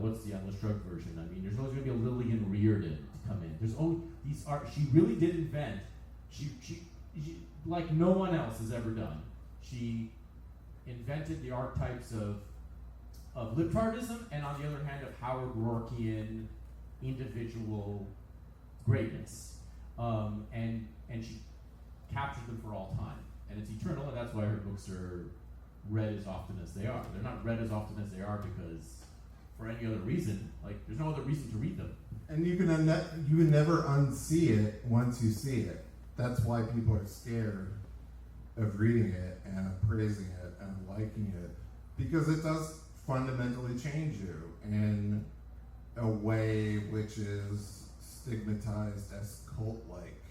what's the Atlas Shrugged version? I mean, there's always going to be a Lillian Riordan to come in. There's always these art. She really did invent. She like no one else has ever done. She invented the archetypes of libtardism, and on the other hand, of Howard Rorkean individual greatness. And she captured them for all time. And it's eternal, and that's why her books are read as often as they are. They're not read as often as they are because, for any other reason, like, there's no other reason to read them. And you can never unsee it once you see it. That's why people are scared of reading it and of praising it and liking it, because it does fundamentally change you in a way which is stigmatized as cult-like.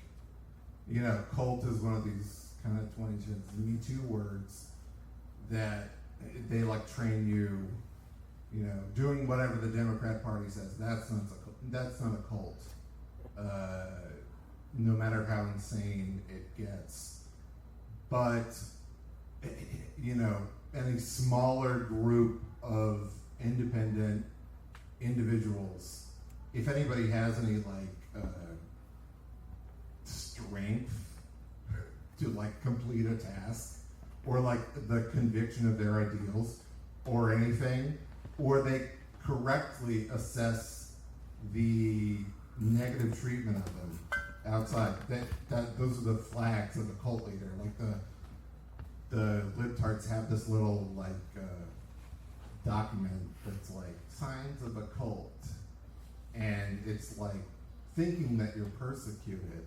Cult is one of these kind of 2010s Me Too words that they like train you, doing whatever the Democrat Party says. That's not a cult. No matter how insane it gets. But, any smaller group of independent individuals, if anybody has any strength to complete a task, or the conviction of their ideals, or anything, or they correctly assess the negative treatment of them outside, that those are the flags of the cult leader. The libtards have this little document that's signs of a cult, and it's thinking that you're persecuted.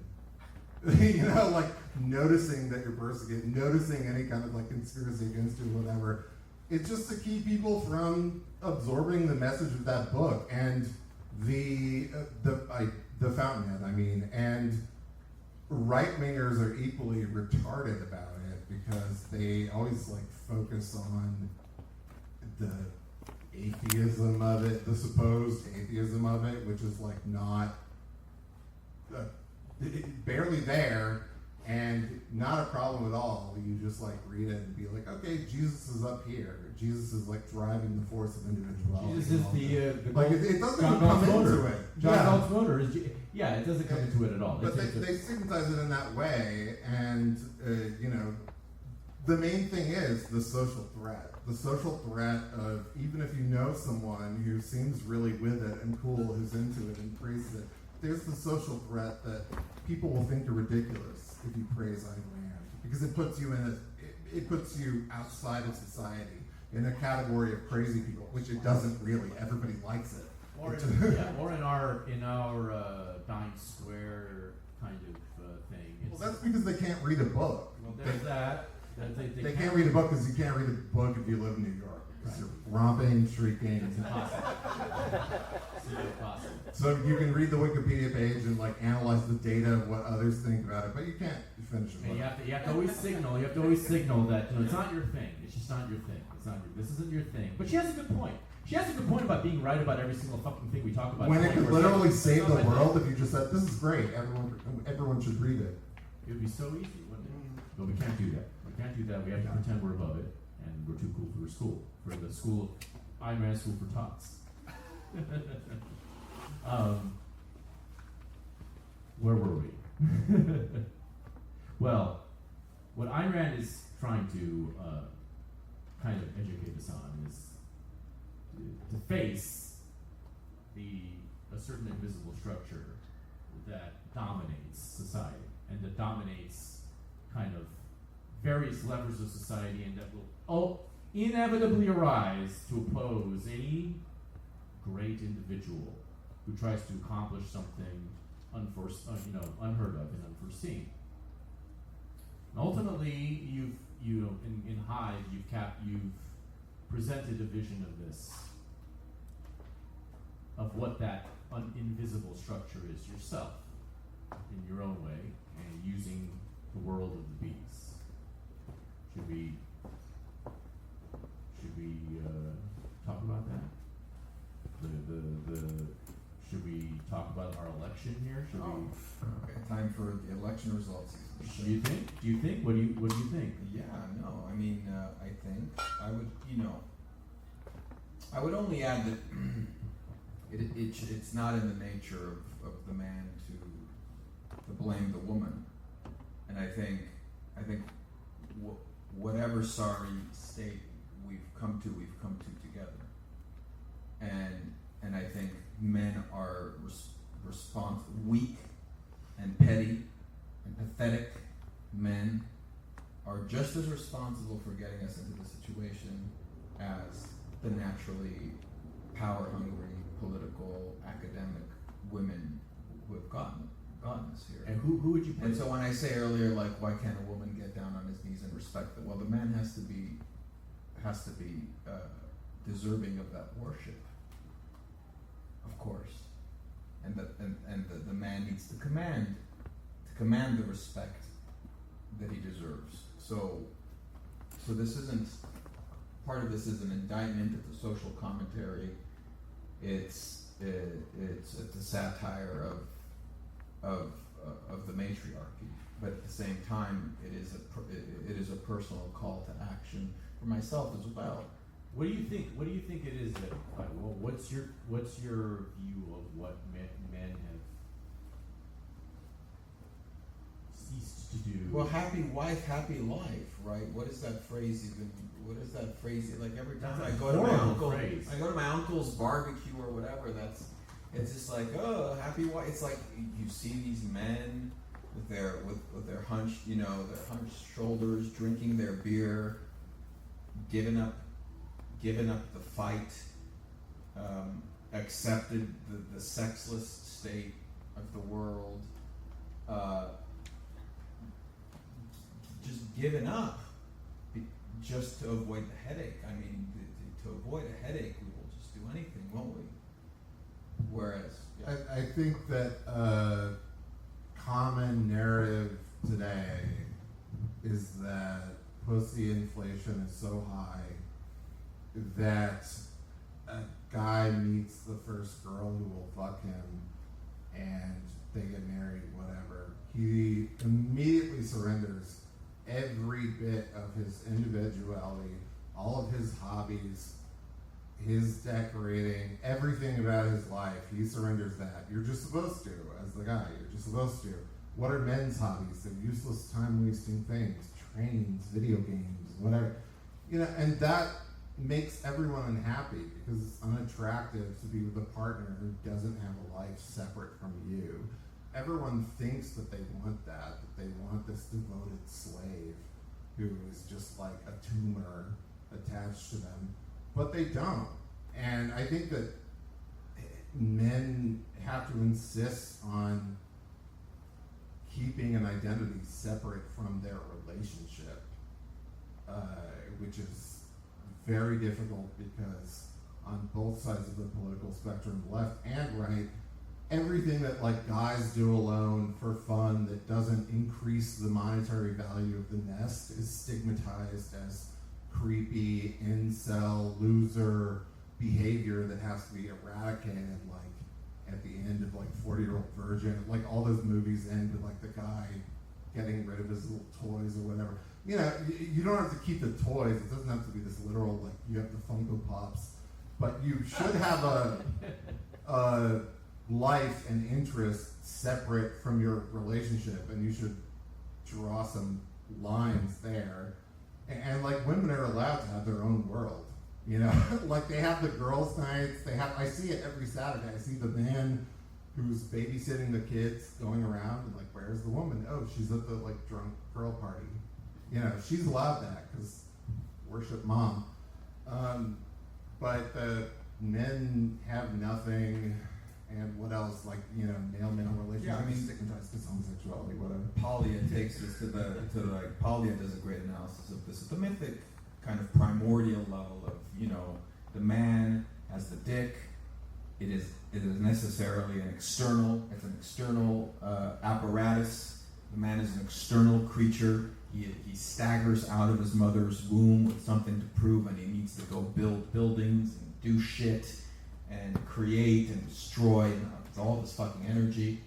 Noticing that you're persecuted, noticing any kind of conspiracy against you, whatever. It's just to keep people from absorbing the message of that book and the Fountainhead. And right-wingers are equally retarded about it because they always focus on the atheism of it, the supposed atheism of it, which is not barely there and not a problem at all. You just read it and be okay, Jesus is up here. Jesus is driving the force of individuality. Jesus is it doesn't come into it. John Galt's motor is it doesn't come into it at all. But they stigmatize it in that way, and the main thing is the social threat. The social threat of, even if you know someone who seems really with it and cool, who's into it and praises it, there's the social threat that people will think you're ridiculous if you praise Ayn Rand, because it puts you outside of society in a category of crazy people, which it doesn't really. Everybody likes it. Or in our Dying Square kind of thing. Well, that's because they can't read a book. Well, there's that. They can't read a book because you can't read a book if you live in New York. Because you're romping, shrieking. It's impossible. It's impossible. So you can read the Wikipedia page and analyze the data of what others think about it, but you can't finish a book. You have to always signal. You have to always signal that it's not your thing. It's just not your thing. This isn't your thing. But she has a good point. She has a good point about being right about every single fucking thing we talk about. When it could literally save the world if you just said, "This is great. Everyone should read it." It would be so easy, wouldn't it? But we can't do that. We can't do that. We have to pretend we're above it, and we're too cool for the school, Ayn Rand School for Tots. Where were we? Well, what Ayn Rand is trying to kind of educate us on is to face a certain invisible structure that dominates society and that dominates kind of various levers of society, and that will inevitably arise to oppose any great individual who tries to accomplish something unheard of and unforeseen. And ultimately, in Hive, you've presented a vision of this, of what that invisible structure is yourself, in your own way, and using the world of the bees. Should we talk about that? Should Okay, time for the election results. we? Do you think? Do you think? What do you think? Yeah, no, I mean, I think I would, I would only add that it's not in the nature of the man to blame the woman, and I think whatever sorry state we've come to together, and I think men are weak and petty and pathetic men are just as responsible for getting us into the situation as the naturally power-hungry, political, academic women who have gotten us here. And who would you? And so when I say earlier, like, why can't a woman get down on his knees and respect them? Well, the man has to be deserving of that worship, of course, and the man needs to command the respect that he deserves. So this isn't part of this is an indictment. It's a social commentary. It's a satire of the matriarchy, but at the same time, it is a personal call to action for myself as well. What do you think? What do you think it is that? Well, what's your view of what men have ceased to do? Well, happy wife, happy life, right? What is that phrase even? What is that phrase? Like every time I go to my uncle's barbecue or whatever, it's just like, oh, happy wife. It's like you see these men with their hunched, their hunched shoulders, drinking their beer, giving up the fight, accepted the sexless state of the world, just giving up, just to avoid the headache. I mean, to avoid a headache, we will just do anything, won't we? Whereas, yeah. I think that common narrative today is that pussy inflation is so high that a guy meets the first girl who will fuck him and they get married, whatever. He immediately surrenders every bit of his individuality, all of his hobbies, his decorating, everything about his life. He surrenders that. You're just supposed to, as the guy, you're just supposed to. What are men's hobbies? They're useless, time-wasting things, trains, video games, whatever. And that makes everyone unhappy because it's unattractive to be with a partner who doesn't have a life separate from you. Everyone thinks that they want that they want this devoted slave who is just like a tumor attached to them, but they don't. And I think that men have to insist on keeping an identity separate from their relationship, which is very difficult because on both sides of the political spectrum, left and right, everything that like guys do alone for fun that doesn't increase the monetary value of the nest is stigmatized as creepy, incel, loser behavior that has to be eradicated, like at the end of like 40-Year-Old Virgin. Like all those movies end with like the guy getting rid of his little toys or whatever. You don't have to keep the toys. It doesn't have to be this literal, like you have the Funko Pops, but you should have a life and interest separate from your relationship, and you should draw some lines there. And like women are allowed to have their own world, like they have the girls' nights. I see it every Saturday. I see the man who's babysitting the kids going around and like, where's the woman? Oh, she's at the like drunk girl party. She's allowed that because worship mom. But the men have nothing. And what else? Like, male-male relationships. Yeah, I mean, stigmatized as homosexuality, whatever. Polya takes us to Polya does a great analysis of this at the mythic kind of primordial level of, the man has the dick. It is necessarily it's an external apparatus. The man is an external creature. He staggers out of his mother's womb with something to prove, and he needs to go build buildings and do shit and create and destroy, and all this fucking energy.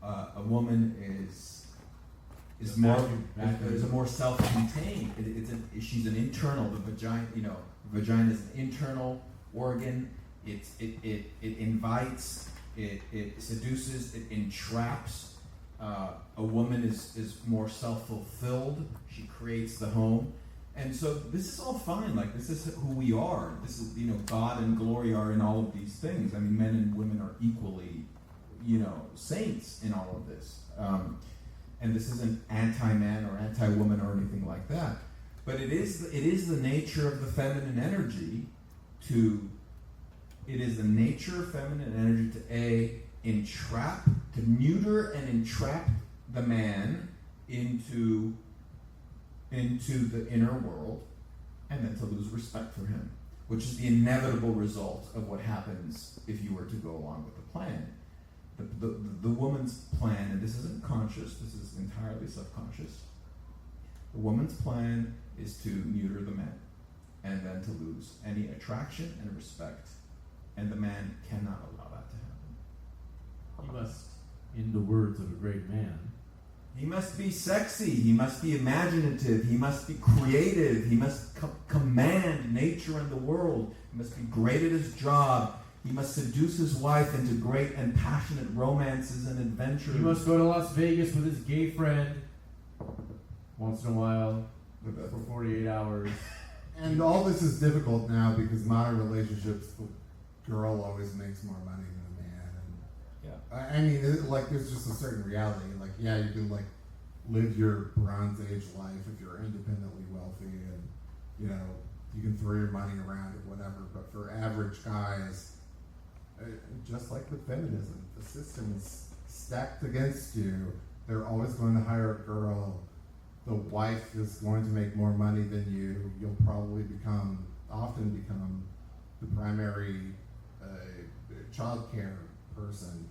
A woman is a more self-contained. She's an internal. The vagina, vagina is an internal organ. It invites. It seduces. It entraps. A woman is more self-fulfilled. She creates the home. And so this is all fine. Like, this is who we are. This is, God and glory are in all of these things. I mean, men and women are equally, saints in all of this. And this isn't anti-man or anti-woman or anything like that. But it is the nature of the feminine energy to entrap, to neuter and entrap the man into the inner world, and then to lose respect for him, which is the inevitable result of what happens if you were to go along with the plan. The woman's plan, and this isn't conscious, this is entirely subconscious. The woman's plan is to neuter the man, and then to lose any attraction and respect, and the man cannot allow that to happen. He must, in the words of a great man, he must be sexy, he must be imaginative, he must be creative, he must command nature and the world, he must be great at his job, he must seduce his wife into great and passionate romances and adventures. He must go to Las Vegas with his gay friend once in a while for 48 hours. And all this is difficult now because modern relationships, the girl always makes more money than the man. And I mean, there's just a certain reality. Like, yeah, you can live your Bronze Age life if you're independently wealthy, and you can throw your money around or whatever. But for average guys, just like with feminism, the system is stacked against you. They're always going to hire a girl. The wife is going to make more money than you. You'll probably often become the primary child care person.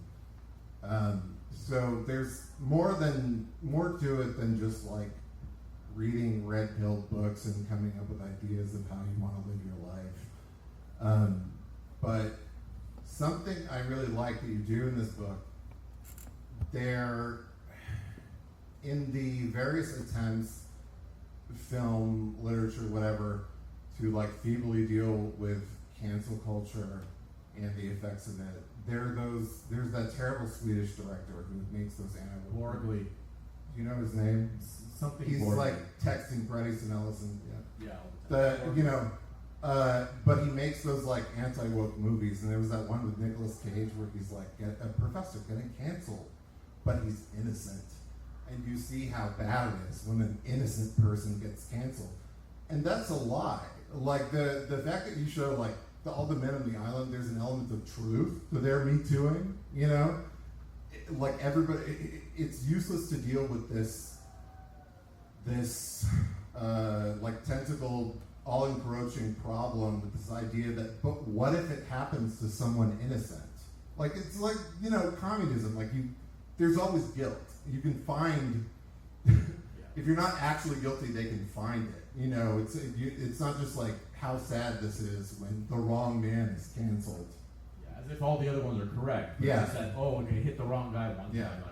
So there's more to it than just reading red-pilled books and coming up with ideas of how you want to live your life. But something I really like that you do in this book, in the various attempts, film, literature, whatever, to feebly deal with cancel culture and the effects of it. There's that terrible Swedish director who makes those animal. Borgli. Do you know his name? Something He's Borgli. texting Bret Easton Ellis. Yeah. But he makes those anti-woke movies, and there was that one with Nicolas Cage where he's a professor getting canceled, but he's innocent. And you see how bad it is when an innocent person gets canceled. And that's a lie. The fact that you show all the men on the island, there's an element of truth to their Me Tooing, everybody, it's useless to deal with this tentacled, all-encroaching problem with this idea that, but what if it happens to someone innocent? It's communism. There's always guilt. You can find, if you're not actually guilty, they can find it. It's not just how sad this is when the wrong man is canceled. Yeah, as if all the other ones are correct. But Yeah. Just that, we're going to hit the wrong guy one Yeah. time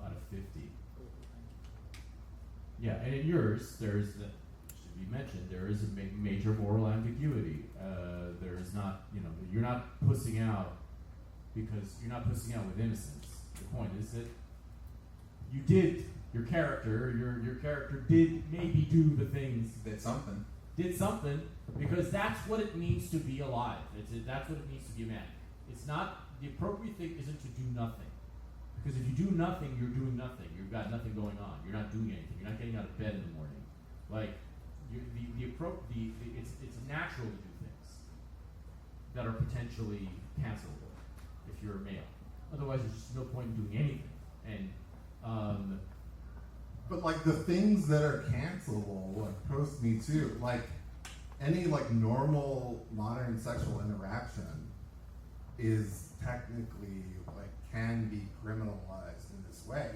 out of 50. Yeah, and in yours, should be mentioned, there is a major moral ambiguity. There is not, you're not pussing out because you're not pussing out with innocence. The point is that your character did maybe do the things. Did something because that's what it means to be alive. That's what it means to be a man. It's not, the appropriate thing isn't to do nothing. Because if you do nothing, you're doing nothing. You've got nothing going on. You're not doing anything. You're not getting out of bed in the morning. It's natural to do things that are potentially cancelable if you're a male. Otherwise, there's just no point in doing anything. And But the things that are cancelable, post Me Too, any normal modern sexual interaction is technically can be criminalized in this way.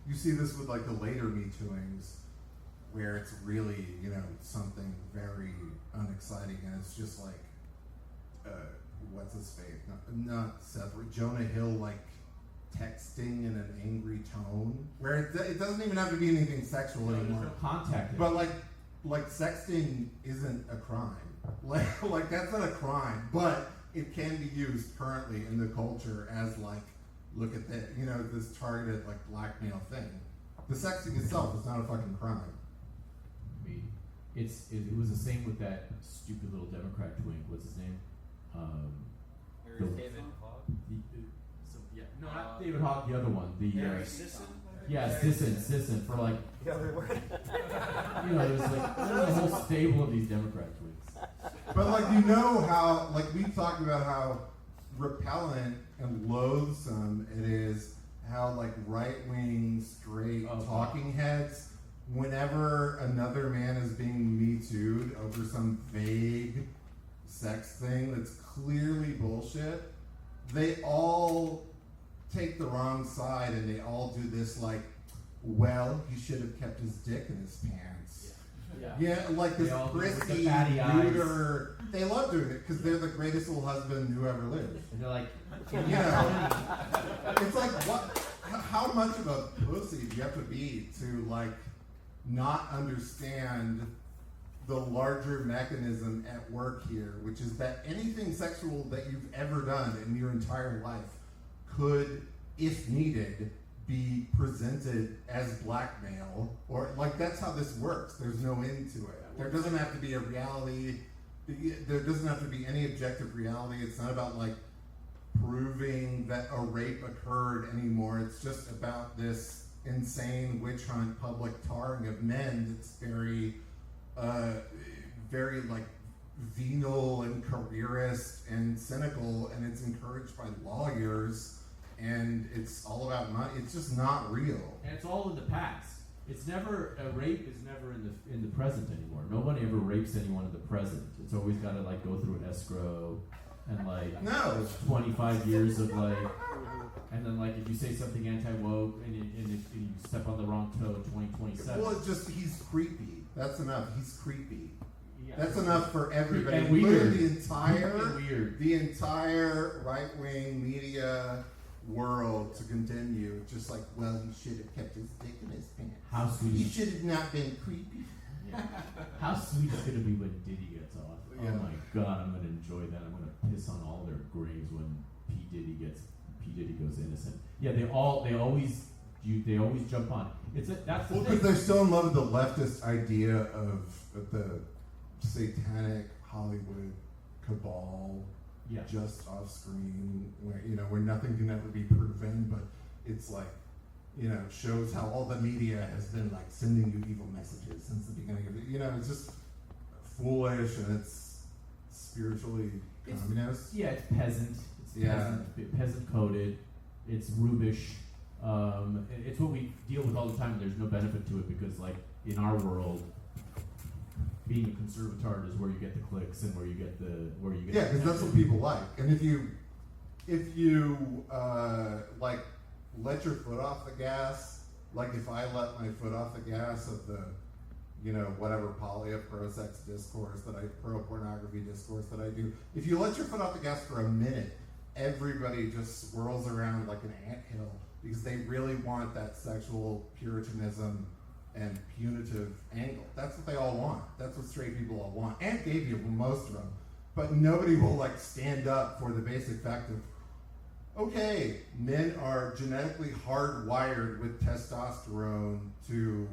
You see this with the later Me Tooings, where it's really something very unexciting, and it's just what's his face? Not Seth, Jonah Hill texting in an angry tone, where it doesn't even have to be anything sexual anymore. There's no contact. But like sexting isn't a crime. Like that's not a crime, but it can be used currently in the culture as like, look at that, you know, this targeted like blackmail thing. The sexting itself is not a fucking crime. I mean, it was the same with that stupid little Democrat twink. What's his name? David Hogg. No, not David Hogg. The other one. Sisson? Yeah, Sisson for like. Yeah, they were. You know, there's a whole stable of these Democrat twinks. But like, you know how, like we talked about how repellent and loathsome it is, how like right-wing straight talking heads, whenever another man is being Me Too'd over some vague sex thing that's clearly bullshit, they all take the wrong side and they all do this like, well, he should have kept his dick in his pants. Yeah, like this prissy, neuter. They love doing it because they're the greatest little husband who ever lived. And they're like, You know, it's like, what? How much of a pussy do you have to be to like not understand the larger mechanism at work here, which is that anything sexual that you've ever done in your entire life could, if needed, be presented as blackmail, or like that's how this works. There's no end to it. There doesn't have to be a reality. There doesn't have to be any objective reality. It's not about like proving that a rape occurred anymore. It's just about this insane witch hunt, public tarring of men that's very, very like venal and careerist and cynical, and it's encouraged by lawyers. And it's all about money. It's just not real. And it's all in the past. It's never a rape is never in the present anymore. Nobody ever rapes anyone in the present. It's always got to like go through an escrow and like 25 years of like, and then like if you say something anti-woke and if you step on the wrong toe, 2027. Well, it's just he's creepy. That's enough. He's creepy. Yeah. That's enough for everybody. And weird. The entire right-wing media world to continue, just like, well, he should have kept his dick in his pants. How sweet. He should have not been creepy. Yeah. How sweet it's gonna be when Diddy gets off. Yeah. Oh my God, I'm gonna enjoy that. I'm gonna piss on all their graves when P Diddy goes innocent. Yeah, they always jump on. That's the thing. Because they're still in love with the leftist idea of the satanic Hollywood cabal. Yeah. Just off screen, where nothing can ever be proven, but it's like, shows how all the media has been like sending you evil messages since the beginning of it. It's just foolish and it's spiritually communist. Yeah, it's peasant. It's peasant coded. It's rubish. It's what we deal with all the time. There's no benefit to it because, like, in our world, being a conservatard is where you get the clicks and where you get Yeah, because that's what people like. And if you like let your foot off the gas, like if I let my foot off the gas of the whatever poly of pro-sex discourse pro-pornography discourse that I do, if you let your foot off the gas for a minute, everybody just swirls around like an anthill because they really want that sexual puritanism and punitive angle. That's what they all want. That's what straight people all want. And gay people, most of them. But nobody will like stand up for the basic fact of, okay, men are genetically hardwired with testosterone to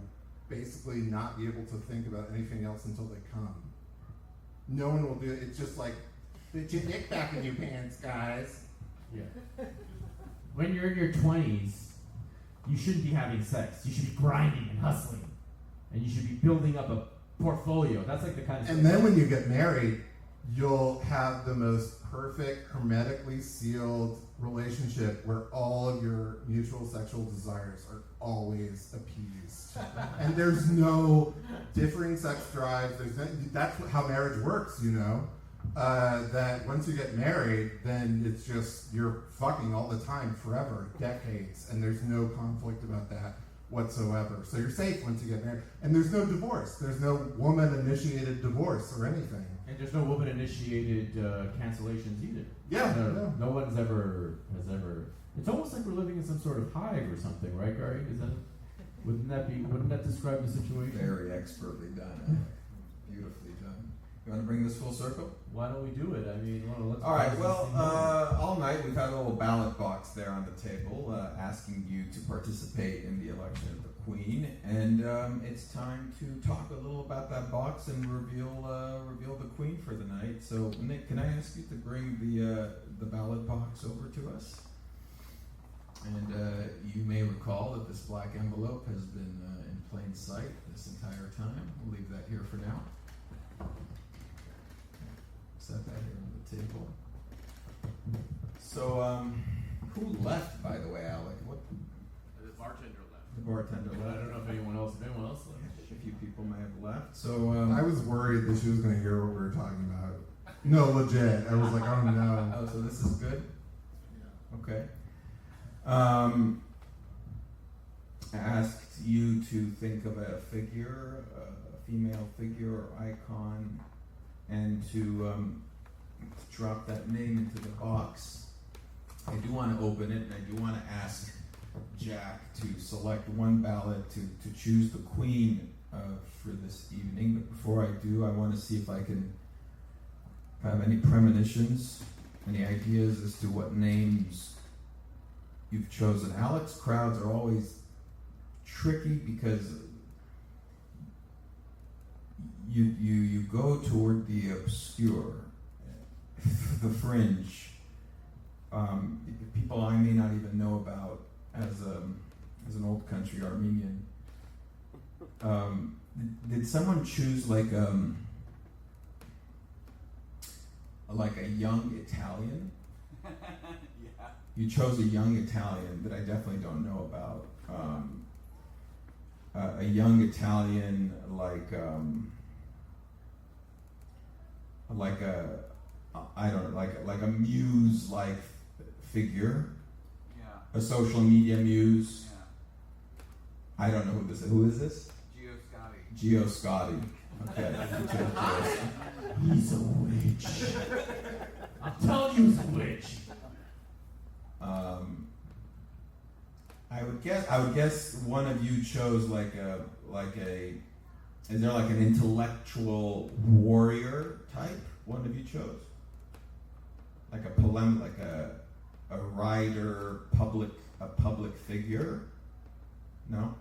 basically not be able to think about anything else until they come. No one will do it. It's just like, put your dick back in your pants, guys. Yeah. When you're in your 20s, you shouldn't be having sex. You should be grinding and hustling. And you should be building up a portfolio. That's like the kind of And then when you get married, you'll have the most perfect, hermetically sealed relationship where all of your mutual sexual desires are always appeased. And there's no differing sex drives. That's how marriage works, that once you get married, then it's just, you're fucking all the time forever, decades, and there's no conflict about that. whatsoever. So you're safe once you get married. And there's no divorce. There's no woman-initiated divorce or anything. And there's no woman-initiated cancellations either. Yeah. No one's has ever. It's almost like we're living in some sort of hive or something, right, Gary? Wouldn't that describe the situation? Very expertly done. Beautifully done. You want to bring this full circle? Why don't we do it? I mean, let's. All right. Well, all night we've had a little ballot box there on the table, asking you to participate in the election of the Queen, and it's time to talk a little about that box and reveal the Queen for the night. So, Nick, can I ask you to bring the ballot box over to us? And you may recall that this black envelope has been in plain sight this entire time. We'll leave that here for now. Set that here on the table. So, who left, by the way, Alec? What? The bartender left. The bartender But I left. don't know if anyone else left. A few people may have left. So, I was worried that she was going to hear what we were talking about. No, legit. I was like, oh no. oh, so this is good? Yeah. Okay. I asked you to think of a figure, a female figure or icon, and to drop that name into the box. I do want to open it, and I do want to ask Jack to select one ballot to choose the Queen for this evening. But before I do, I want to see if I can have any premonitions, any ideas as to what names you've chosen. Alex crowds are always tricky because you go toward the obscure, the fringe, people I may not even know about as an old country Armenian. Did someone choose like a young Italian? Yeah. You chose a young Italian that I definitely don't know about. A young Italian, like a muse-like figure, Yeah. a social media muse. Yeah. I don't know who this is. Who is this? Gio Scotti. Gio Scotti. Okay. He's a witch. I'm telling you, he's a witch. I would guess one of you chose is there like an intellectual warrior type? One of you chose? Like a writer, a public figure? No?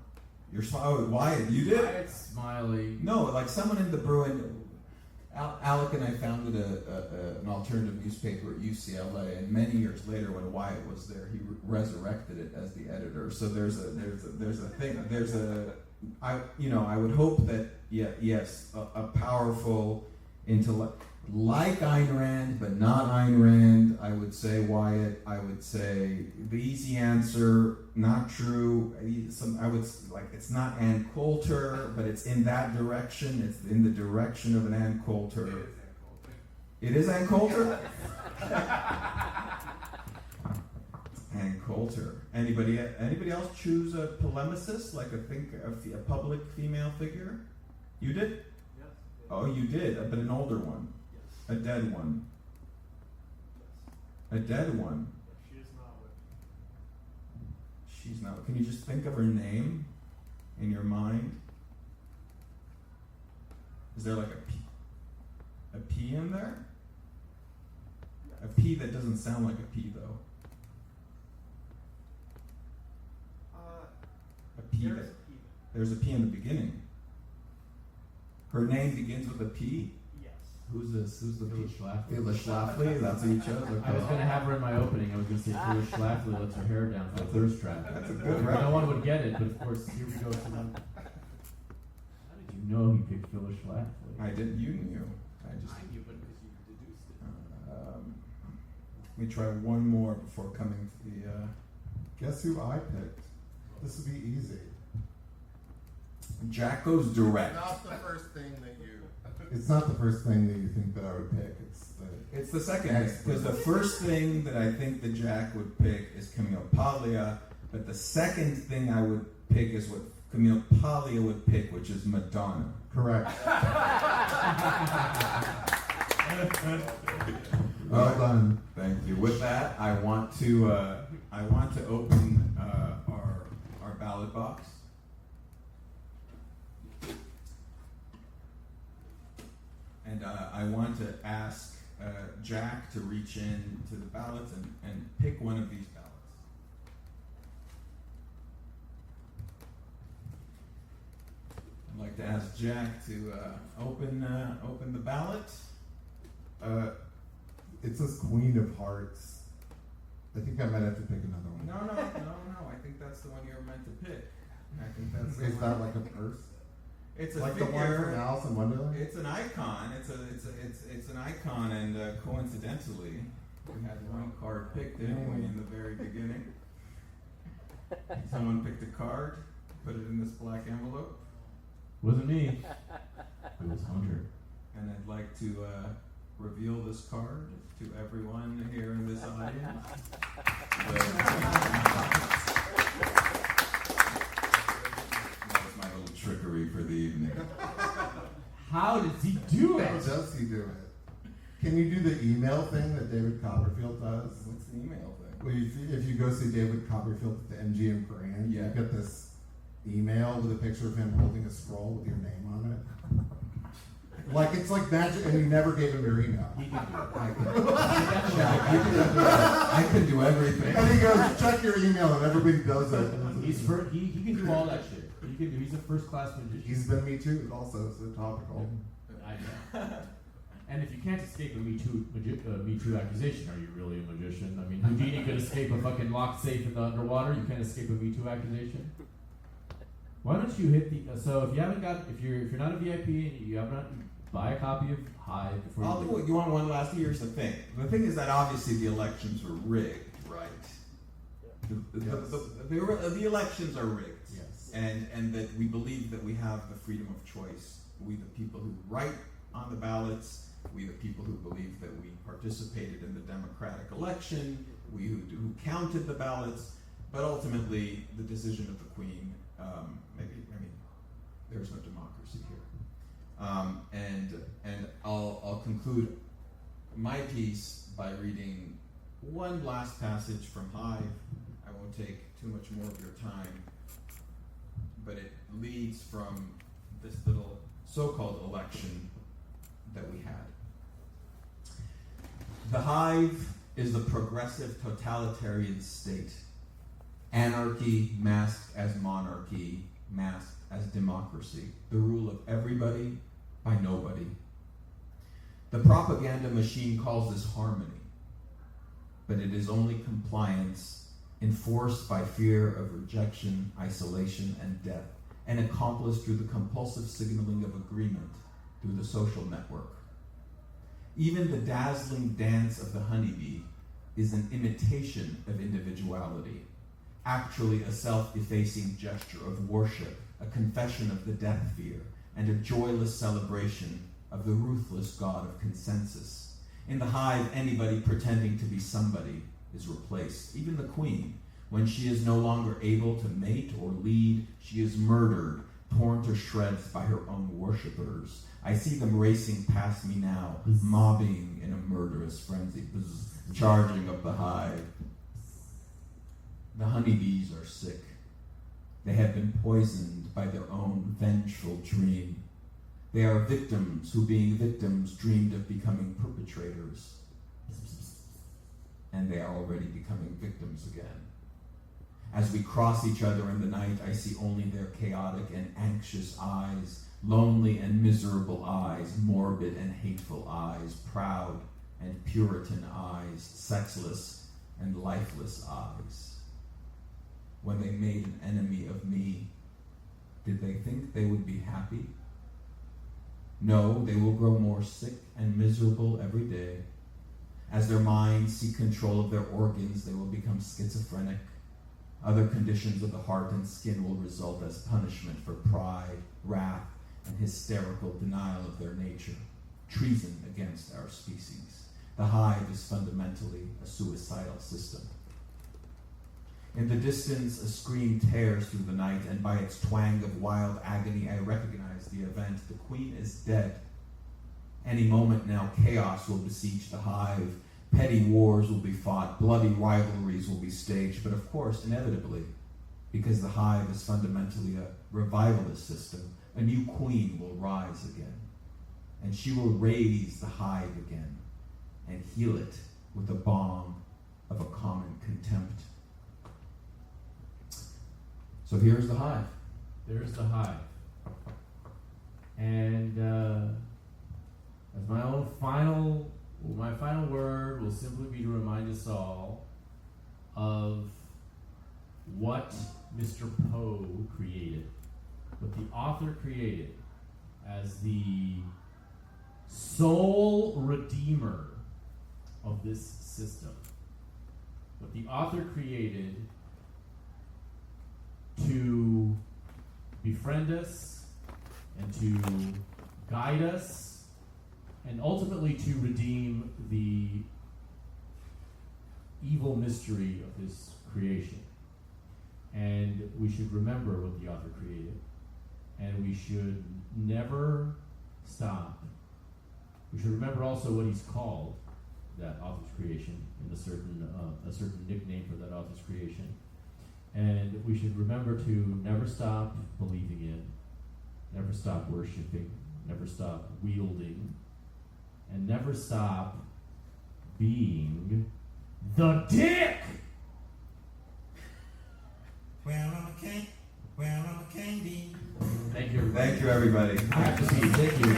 You're smiling. Wyatt, you did? Wyatt's Smiley. No, like someone in the Bruin. Alec and I founded an alternative newspaper at UCLA, and many years later, when Wyatt was there, he resurrected it as the editor. So there's a thing. I would hope that yes, a powerful intellect like Ayn Rand, but not Ayn Rand. I would say Wyatt. I would say the easy answer, not true. It's not Ann Coulter, but it's in that direction. It's in the direction of an Ann Coulter. It is Ann Coulter. Ann Coulter. Anybody else choose a polemicist, like a public female figure? You did? Yes. Oh, you did, but an older one. Yes. A dead one. Yes. A dead one. She is not with me. She's not. Can you just think of her name in your mind? Is there like a P in there? A P that doesn't sound like a P though. A P. There's a P. There's a P in the beginning. Her name begins with a P. Yes. Who's this? Who's the Phyllis P? Schlafly. Phyllis Schlafly. That's who you chose. I was going to have her in my opening. I was going to say Phyllis Schlafly lets her hair down for a thirst trap. That's a good No right. one would get it, but of course, here we go. How did you know he picked Phyllis Schlafly? I didn't. You knew. I just. I knew, but because you deduced it. Let me try one more before coming to the. Guess who I picked? This would be easy. Jack goes direct. Not the first thing that you. It's not the first thing that you think that I would pick. It's the second thing, because the first thing that I think that Jack would pick is Camille Paglia, but the second thing I would pick is what Camille Paglia would pick, which is Madonna. Correct. Well done. Thank you. With that, I want to open our ballot box. And I want to ask Jack to reach in to the ballots and pick one of these ballots. I'd like to ask Jack to open the ballot. It says Queen of Hearts. I think I might have to pick another one. No. I think that's the one you're meant to pick. I think that's. Is that like a purse? It's a Like figure. the one from Alice in Wonderland? It's an icon. It's an icon, and coincidentally, we had one card picked, didn't we, in the very beginning? Someone picked a card, put it in this black envelope, Wasn't me. It was Hunter. and I'd like to reveal this card to everyone here in this audience. That was my little trickery for the evening. How does he do How it? does he do it? Can you do the email thing that David Copperfield does? What's the email thing? Well, if you go see David Copperfield at the MGM Grand, Yeah. you get this email with a picture of him holding a scroll with your name on it. Like it's like magic, and you never gave him your email. He can do it. I can do everything. And he goes, check your email, and everybody does it. He can do all that shit. He's a first class magician. He's been Me Too also, so topical. I know. And if you can't escape a Me Too accusation, are you really a magician? I mean, Houdini could escape a fucking locked safe in the underwater. You can't escape a Me Too accusation. Why don't you hit the? So if you haven't got, if you're not a VIP and you have not, buy a copy of Hive before I'll you do it. You want one last? Here's the thing. The thing is that obviously the elections were rigged, right? The elections are rigged. Yes. And that we believe that we have the freedom of choice. We, the people who write on the ballots, we, the people who believe that we participated in the democratic election, we who counted the ballots, but ultimately the decision of the Queen, there's no democracy here. And I'll conclude my piece by reading one last passage from Hive. I won't take too much more of your time, but it leads from this little so-called election that we had. The Hive is the progressive totalitarian state. Anarchy masked as monarchy, masked as democracy. The rule of everybody by nobody. The propaganda machine calls this harmony, but it is only compliance enforced by fear of rejection, isolation, and death, and accomplished through the compulsive signaling of agreement through the social network. Even the dazzling dance of the honeybee is an imitation of individuality, actually a self-effacing gesture of worship, a confession of the death fear, and a joyless celebration of the ruthless god of consensus. In the Hive, anybody pretending to be somebody is replaced. Even the Queen, when she is no longer able to mate or lead, she is murdered, torn to shreds by her own worshippers. I see them racing past me now, mobbing in a murderous frenzy, charging up the Hive. The honeybees are sick. They have been poisoned by their own vengeful dream. They are victims who, being victims, dreamed of becoming perpetrators. And they are already becoming victims again. As we cross each other in the night, I see only their chaotic and anxious eyes, lonely and miserable eyes, morbid and hateful eyes, proud and Puritan eyes, sexless and lifeless eyes. When they made an enemy of me, did they think they would be happy? No, they will grow more sick and miserable every day. As their minds seek control of their organs, they will become schizophrenic. Other conditions of the heart and skin will result as punishment for pride, wrath, and hysterical denial of their nature, treason against our species. The Hive is fundamentally a suicidal system. In the distance, a scream tears through the night, and by its twang of wild agony, I recognize the event. The queen is dead. Any moment now, chaos will besiege the hive. Petty wars will be fought. Bloody rivalries will be staged. But of course, inevitably, because the hive is fundamentally a revivalist system, a new queen will rise again. And she will raise the hive again and heal it with a balm of a common contempt. So here's the hive. There's the hive. And as my final word will simply be to remind us all of what Mr. Poe created, what the author created as the sole redeemer of this system. What the author created to befriend us and to guide us and ultimately to redeem the evil mystery of his creation. And we should remember what the author created, and we should never stop. We should remember also what he's called that author's creation, and a certain nickname for that author's creation. And we should remember to never stop believing in, never stop worshiping, never stop wielding, and never stop being the dick! Well, I'm a candy. Thank you, everybody. Thank you, everybody. I have to see. Thank you.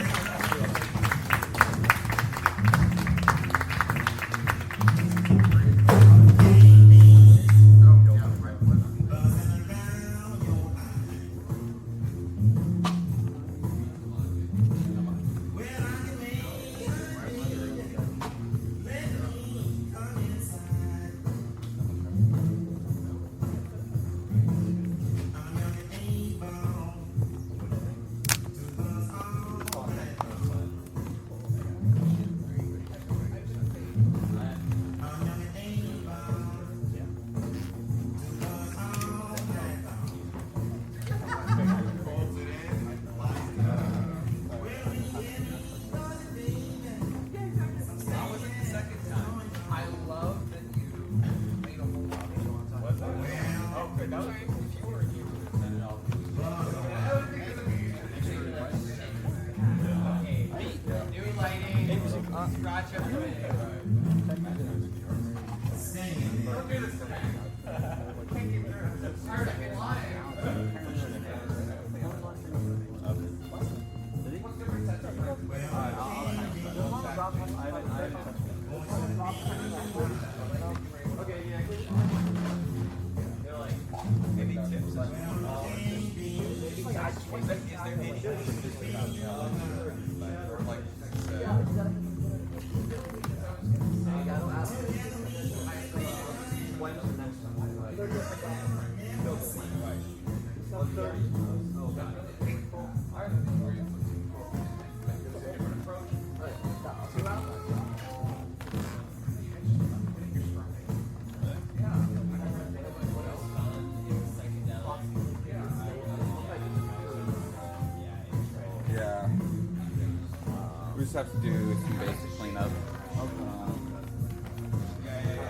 Have to do some basic cleanup.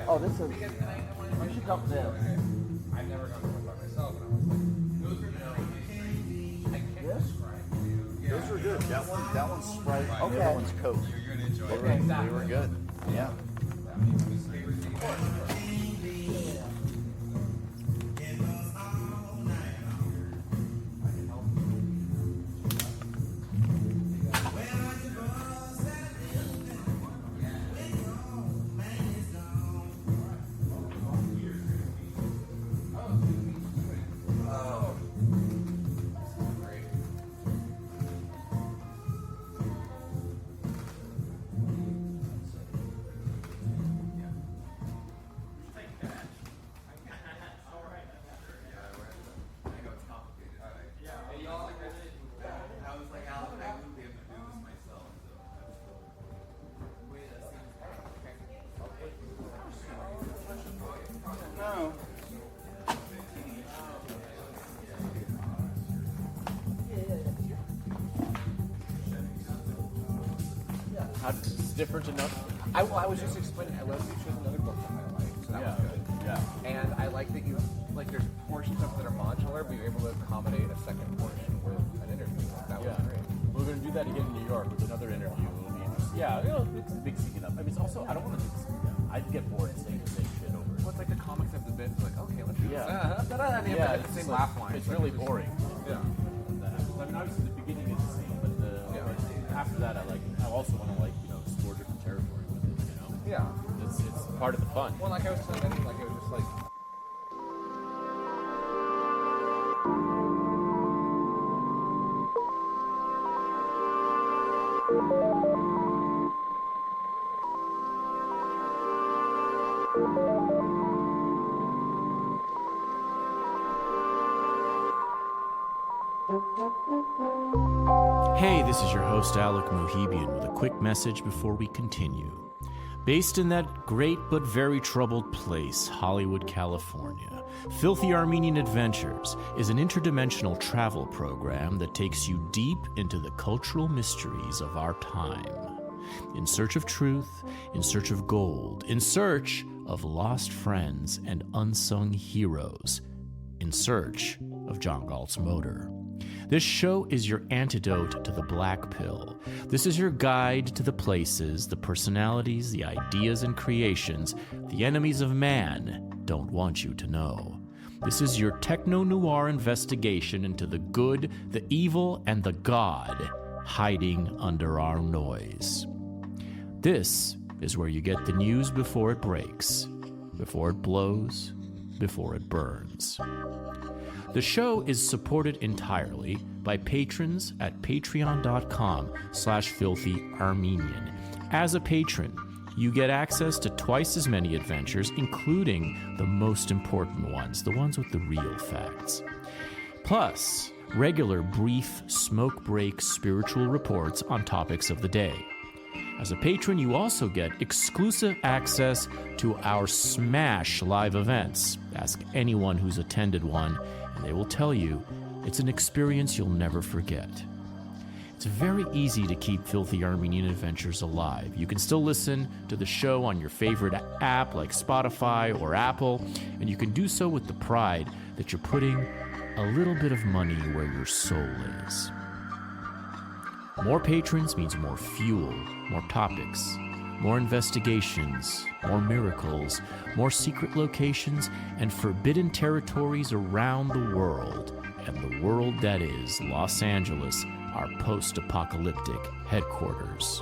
Oh, this is. You should come this. I've never gone to one by myself. This? Those are good. That one's Sprite. Okay. The other one's Coke. You're gonna enjoy it. They were good. Yeah. It's different enough. I was just explaining. I chose another book that I like, so that was good. Yeah. And I like that you like. There's portions of it that are modular, but you're able to accommodate a second portion with an interview. That was great. We're going to do that again in New York with another interview. It'll be interesting. Yeah, it's a big scene up. I mean, it's also, I don't want to do this. I'd get bored saying the same shit over. Well, it's like the comics have the bit. It's like, okay, let's do this. And you have the same like, laugh line. It's really boring. Yeah. I mean, obviously the beginning is the same, but after that, I also want to explore different territory with it. You know. Yeah. It's part of the fun. Well, like I was saying, it was just like. Hey, this is your host, Alec Mohibian, with a quick message before we continue. Based in that great but very troubled place, Hollywood, California, Filthy Armenian Adventures is an interdimensional travel program that takes you deep into the cultural mysteries of our time. In search of truth, in search of gold, in search of lost friends and unsung heroes, in search of John Galt's motor. This show is your antidote to the black pill. This is your guide to the places, the personalities, the ideas and creations the enemies of man don't want you to know. This is your techno-noir investigation into the good, the evil, and the God hiding under our noise. This is where you get the news before it breaks, before it blows, before it burns. The show is supported entirely by patrons at patreon.com/filthyarmenian. As a patron, you get access to twice as many adventures, including the most important ones, the ones with the real facts. Plus, regular brief smoke break spiritual reports on topics of the day. As a patron, you also get exclusive access to our Smash live events. Ask anyone who's attended one, and they will tell you it's an experience you'll never forget. It's very easy to keep Filthy Armenian Adventures alive. You can still listen to the show on your favorite app like Spotify or Apple, and you can do so with the pride that you're putting a little bit of money where your soul is. More patrons means more fuel, more topics, more investigations, more miracles, more secret locations, and forbidden territories around the world, and the world that is Los Angeles, our post-apocalyptic headquarters.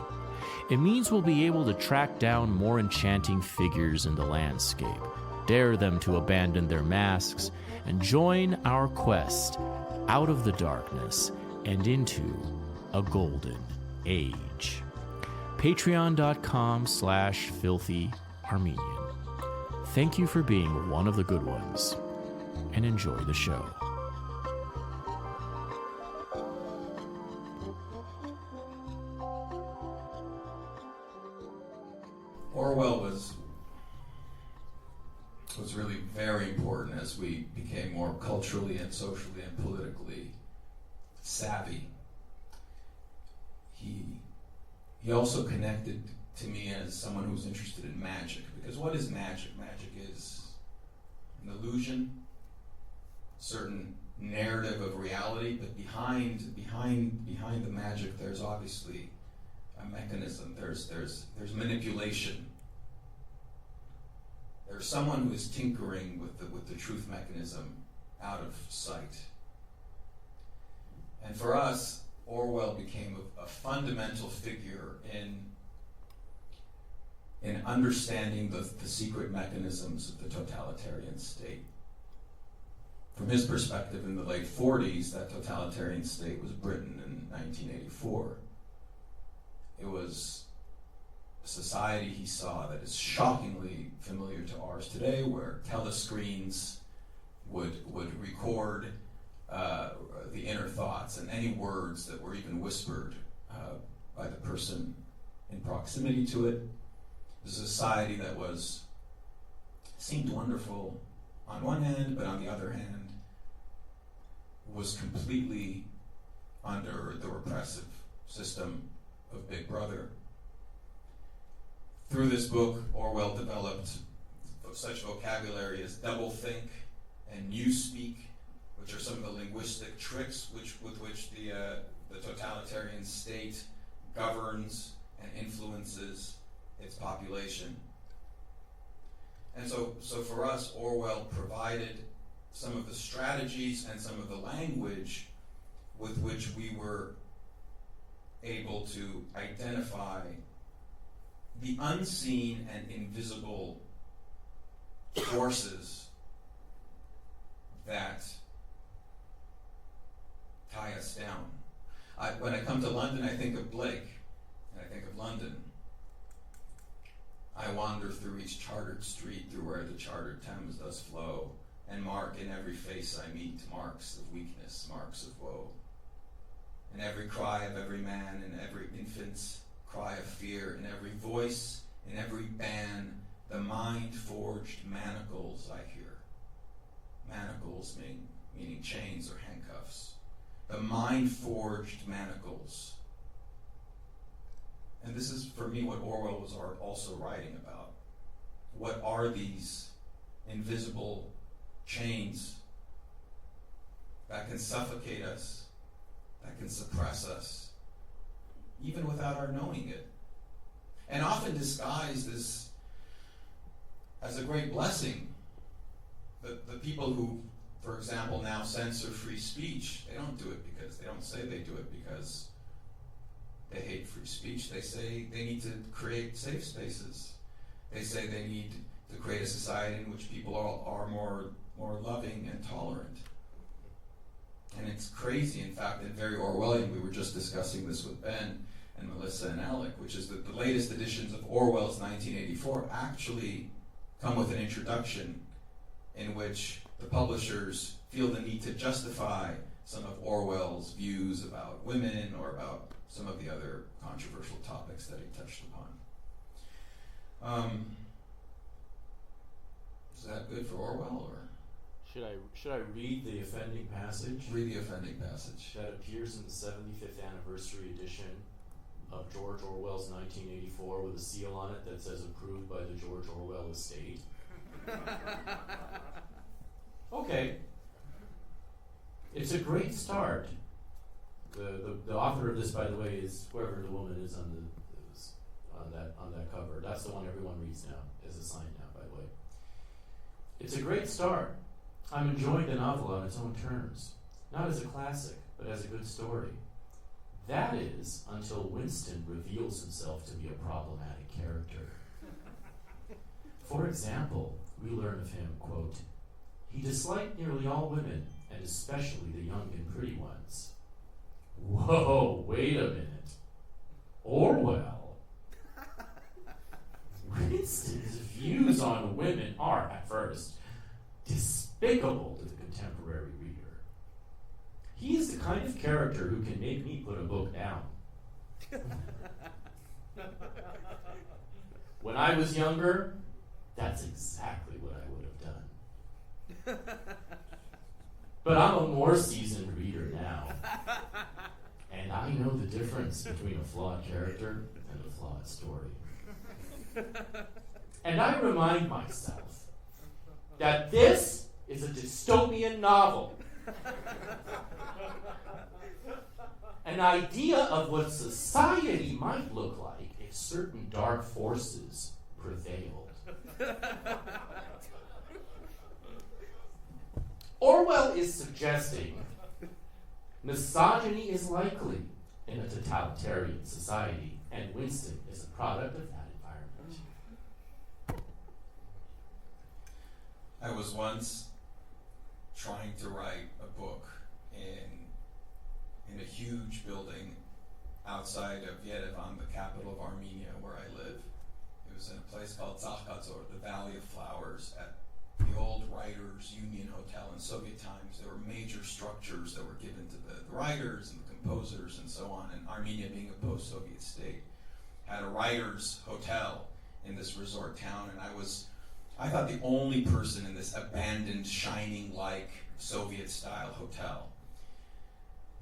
It means we'll be able to track down more enchanting figures in the landscape, dare them to abandon their masks, and join our quest out of the darkness and into a golden age. Patreon.com/filthyarmenian. Thank you for being one of the good ones, and enjoy the show. Orwell was really very important as we became more culturally and socially and politically savvy. He also connected to me as someone who's interested in magic, because what is magic? Magic is an illusion, certain narrative of reality, but behind the magic there's obviously a mechanism, there's manipulation. There's someone who is tinkering with the truth mechanism out of sight. And for us, Orwell became a fundamental figure in understanding the secret mechanisms of the totalitarian state. From his perspective, in the late 40s, that totalitarian state was Britain in 1984. It was a society he saw that is shockingly familiar to ours today, where telescreens would record the inner thoughts and any words that were even whispered by the person in proximity to it. It was a society that seemed wonderful on one hand, but on the other hand was completely under the repressive system of Big Brother. Through this book, Orwell developed such vocabulary as doublethink and newspeak, which are some of the linguistic tricks with which the totalitarian state governs and influences its population. And so for us, Orwell provided some of the strategies and some of the language with which we were able to identify the unseen and invisible forces that tie us down. When I come to London, I think of Blake, and I think of London. I wander through each chartered street, through where the chartered Thames does flow, and mark in every face I meet marks of weakness, marks of woe. In every cry of every man, in every infant's cry of fear, in every voice, in every ban, the mind-forged manacles I hear. Manacles meaning chains or handcuffs. The mind-forged manacles. And this is, for me, what Orwell was also writing about. What are these invisible chains that can suffocate us, that can suppress us, even without our knowing it? And often disguised as a great blessing. The people who, for example, now censor free speech, they don't say they do it because they hate free speech. They say they need to create safe spaces. They say they need to create a society in which people are more loving and tolerant. And it's crazy, in fact, and very Orwellian. We were just discussing this with Ben and Melissa and Alec, which is that the latest editions of Orwell's 1984 actually come with an introduction in which the publishers feel the need to justify some of Orwell's views about women or about some of the other controversial topics that he touched upon. Is that good for Orwell, or? Should I read the offending passage? Read the offending passage. That appears in the 75th anniversary edition of George Orwell's 1984 with a seal on it that says approved by the George Orwell estate. Okay. It's a great start. The author of this, by the way, is whoever the woman is on that cover. That's the one everyone reads now, as a sign now, by the way. It's a great start. I'm enjoying the novel on its own terms, not as a classic, but as a good story. That is, until Winston reveals himself to be a problematic character. For example, we learn of him, quote, he disliked nearly all women, and especially the young and pretty ones. Whoa, wait a minute. Orwell. Winston's views on women are, at first, despicable to the contemporary reader. He is the kind of character who can make me put a book down. When I was younger, that's exactly what I would have done. But I'm a more seasoned reader now. And I know the difference between a flawed character and a flawed story. And I remind myself that this is a dystopian novel. An idea of what society might look like if certain dark forces prevailed. Orwell is suggesting misogyny is likely in a totalitarian society, and Winston is a product of that environment. I was once trying to write a book in a huge building outside of Yerevan, the capital of Armenia, where I live. It was in a place called Zakhazor, the Valley of Flowers, at the old Writers' Union Hotel. In Soviet times, there were major structures that were given to the writers and the composers and so on, and Armenia, being a post-Soviet state, had a writers' hotel in this resort town, and I thought the only person in this abandoned, shining-like Soviet-style hotel.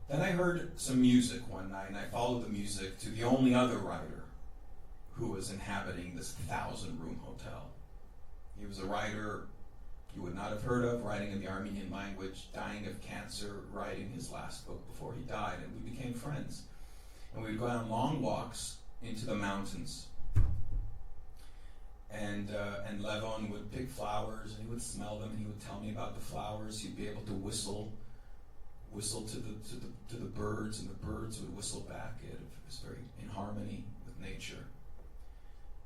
Then I heard some music one night, and I followed the music to the only other writer who was inhabiting this 1,000-room hotel. He was a writer you would not have heard of, writing in the Armenian language, dying of cancer, writing his last book before he died, and we became friends. And we would go on long walks into the mountains. And Levon would pick flowers, and he would smell them, and he would tell me about the flowers. He'd be able to whistle to the birds, and the birds would whistle back. It was very in harmony with nature.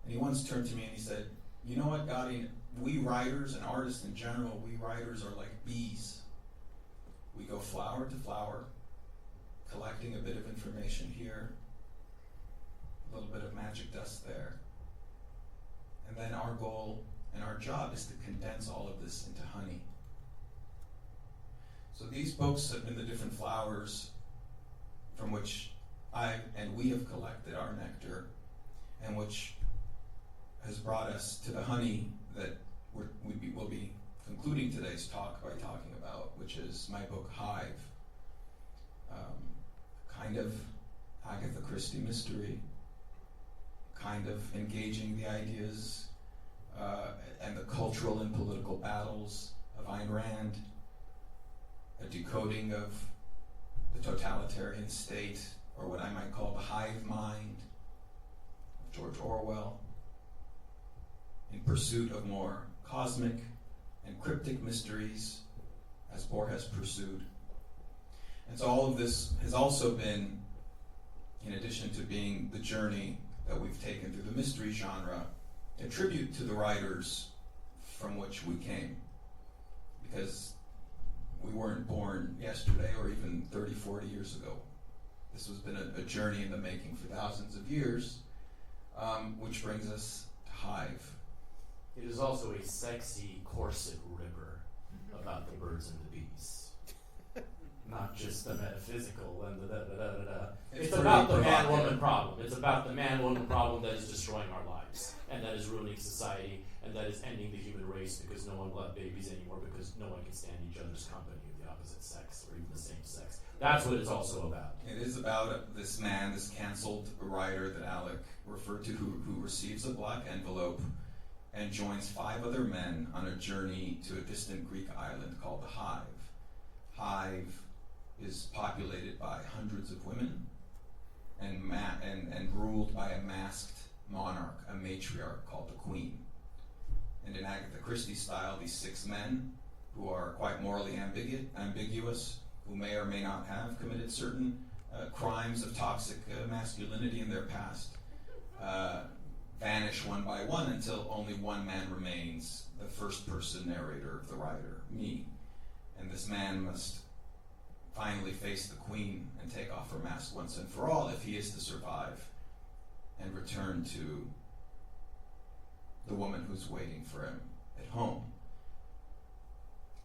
And he once turned to me and he said, "You know what, Garin? We writers and artists in general, we writers are like bees. We go flower to flower, collecting a bit of information here, a little bit of magic dust there. And then our goal and our job is to condense all of this into honey." So these books have been the different flowers from which I and we have collected our nectar, and which has brought us to the honey that we'll be concluding today's talk by talking about, which is my book Hive. Kind of Agatha Christie mystery, kind of engaging the ideas and the cultural and political battles of Ayn Rand, a decoding of the totalitarian state, or what I might call the hive mind of George Orwell, in pursuit of more cosmic and cryptic mysteries as Borges pursued. And so all of this has also been, in addition to being the journey that we've taken through the mystery genre, a tribute to the writers from which we came. Because we weren't born yesterday or even 30, 40 years ago. This has been a journey in the making for thousands of years, which brings us to Hive. It is also a sexy corset ripper about the birds and the bees. Not just the metaphysical and the da-da-da-da-da. It's about the man-woman problem. It's about the man-woman problem that is destroying our lives, and that is ruining society, and that is ending the human race because no one will have babies anymore because no one can stand each other's company of the opposite sex or even the same sex. That's what it's also about. It is about this man, this canceled writer that Alec referred to, who receives a black envelope and joins 5 other men on a journey to a distant Greek island called the Hive. Hive is populated by hundreds of women and ruled by a masked monarch, a matriarch called the Queen. And in Agatha Christie style, these 6 men, who are quite morally ambiguous, who may or may not have committed certain crimes of toxic masculinity in their past, vanish one by one until only one man remains, the first person narrator of the writer, me. And this man must finally face the Queen and take off her mask once and for all if he is to survive and return to the woman who's waiting for him at home.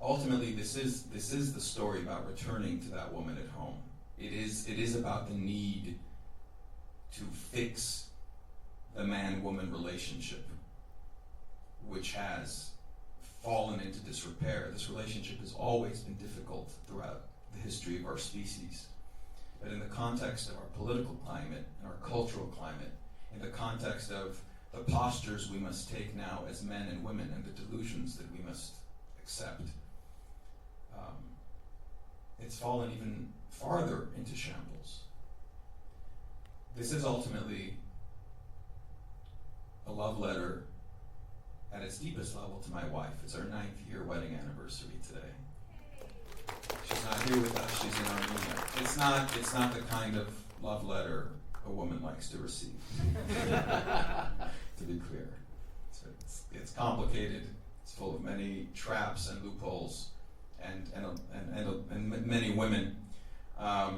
Ultimately, this is the story about returning to that woman at home. It is about the need to fix the man-woman relationship, which has fallen into disrepair. This relationship has always been difficult throughout the history of our species. But in the context of our political climate and our cultural climate, in the context of the postures we must take now as men and women and the delusions that we must accept, it's fallen even farther into shambles. This is ultimately a love letter at its deepest level to my wife. It's our 9th-year wedding anniversary today. She's not here with us, she's in Armenia. It's not the kind of love letter a woman likes to receive. To be clear. It's complicated, it's full of many traps and loopholes and many women. But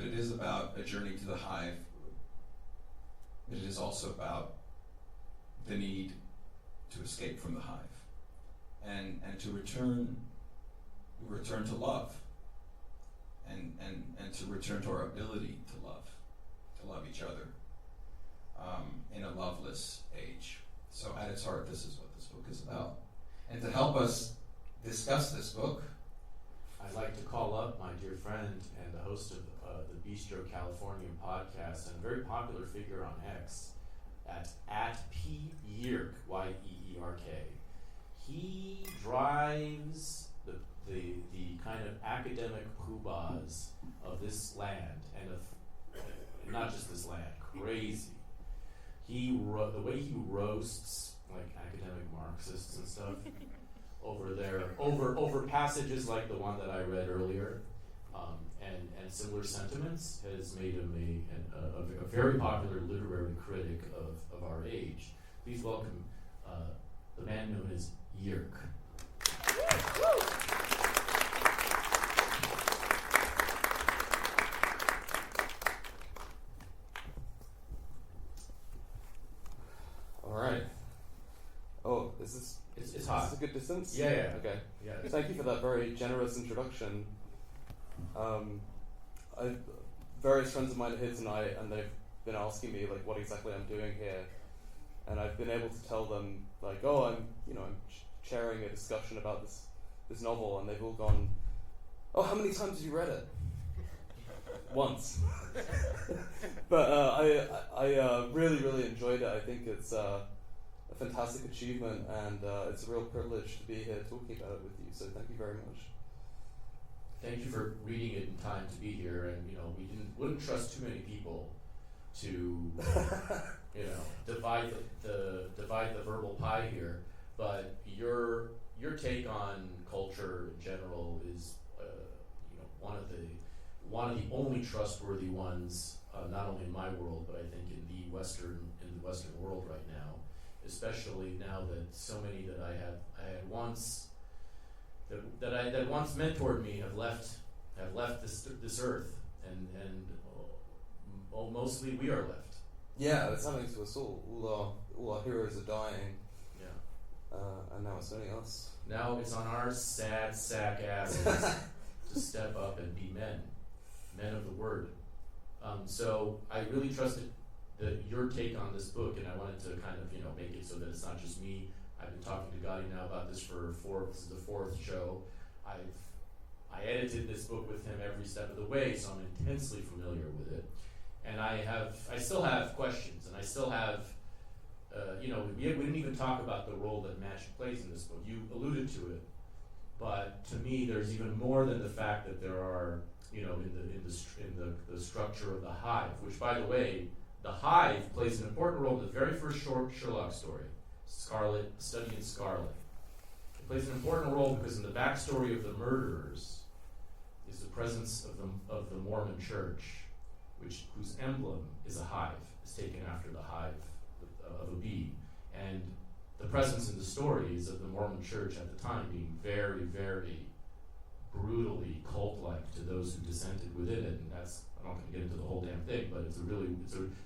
it is about a journey to the Hive. It is also about the need to escape from the Hive and to return to love and to return to our ability to love each other in a loveless age. So at its heart, this is what this book is about. And to help us discuss this book, I'd like to call up my dear friend and the host of the Bistro Californium podcast and a very popular figure on X at P Yeerk, Yeerk. He drives the kind of academic poobahs of this land and of not just this land, crazy. The way he roasts like academic Marxists and stuff over passages like the one that I read earlier, and similar sentiments has made him a very popular literary critic of our age. Please welcome the man known as Yeerk. All right. Oh, it's hot. Is this a good distance? Yeah. Okay. Yeah. Thank you for that very generous introduction. Various friends of mine are here tonight, and they've been asking me like what exactly I'm doing here, and I've been able to tell them like, oh, I'm chairing a discussion about this novel, and they've all gone, oh, how many times have you read it? Once. But I really enjoyed it. I think it's a fantastic achievement, and it's a real privilege to be here talking about it with you. So thank you very much. Thank you for reading it in time to be here, and we wouldn't trust too many people to divide the verbal pie here. But your take on culture in general is one of the only trustworthy ones, not only in my world, but I think in the Western world right now, especially now that so many that I had once that once mentored me have left this earth, and mostly we are left. Yeah, it's happening to us all. All our heroes are dying. Yeah. And now it's only us. Now it's on our sad sack asses to step up and be men of the word. So I really trusted your take on this book, and I wanted to kind of make it so that it's not just me. I've been talking to Garin now about this this is the fourth show. I edited this book with him every step of the way, so I'm intensely familiar with it. And I still have questions, and I still have, we didn't even talk about the role that magic plays in this book. You alluded to it, but to me, there's even more than the fact that there are, in the structure of the Hive, which, by the way, the Hive plays an important role in the very first Sherlock story, Scarlet, Study in Scarlet. It plays an important role because in the backstory of the murderers is the presence of the Mormon Church, whose emblem is a hive, is taken after the hive of a bee. And the presence in the story is of the Mormon Church at the time being very, very brutally cult-like to those who dissented within it. And I'm not going to get into the whole damn thing, but it's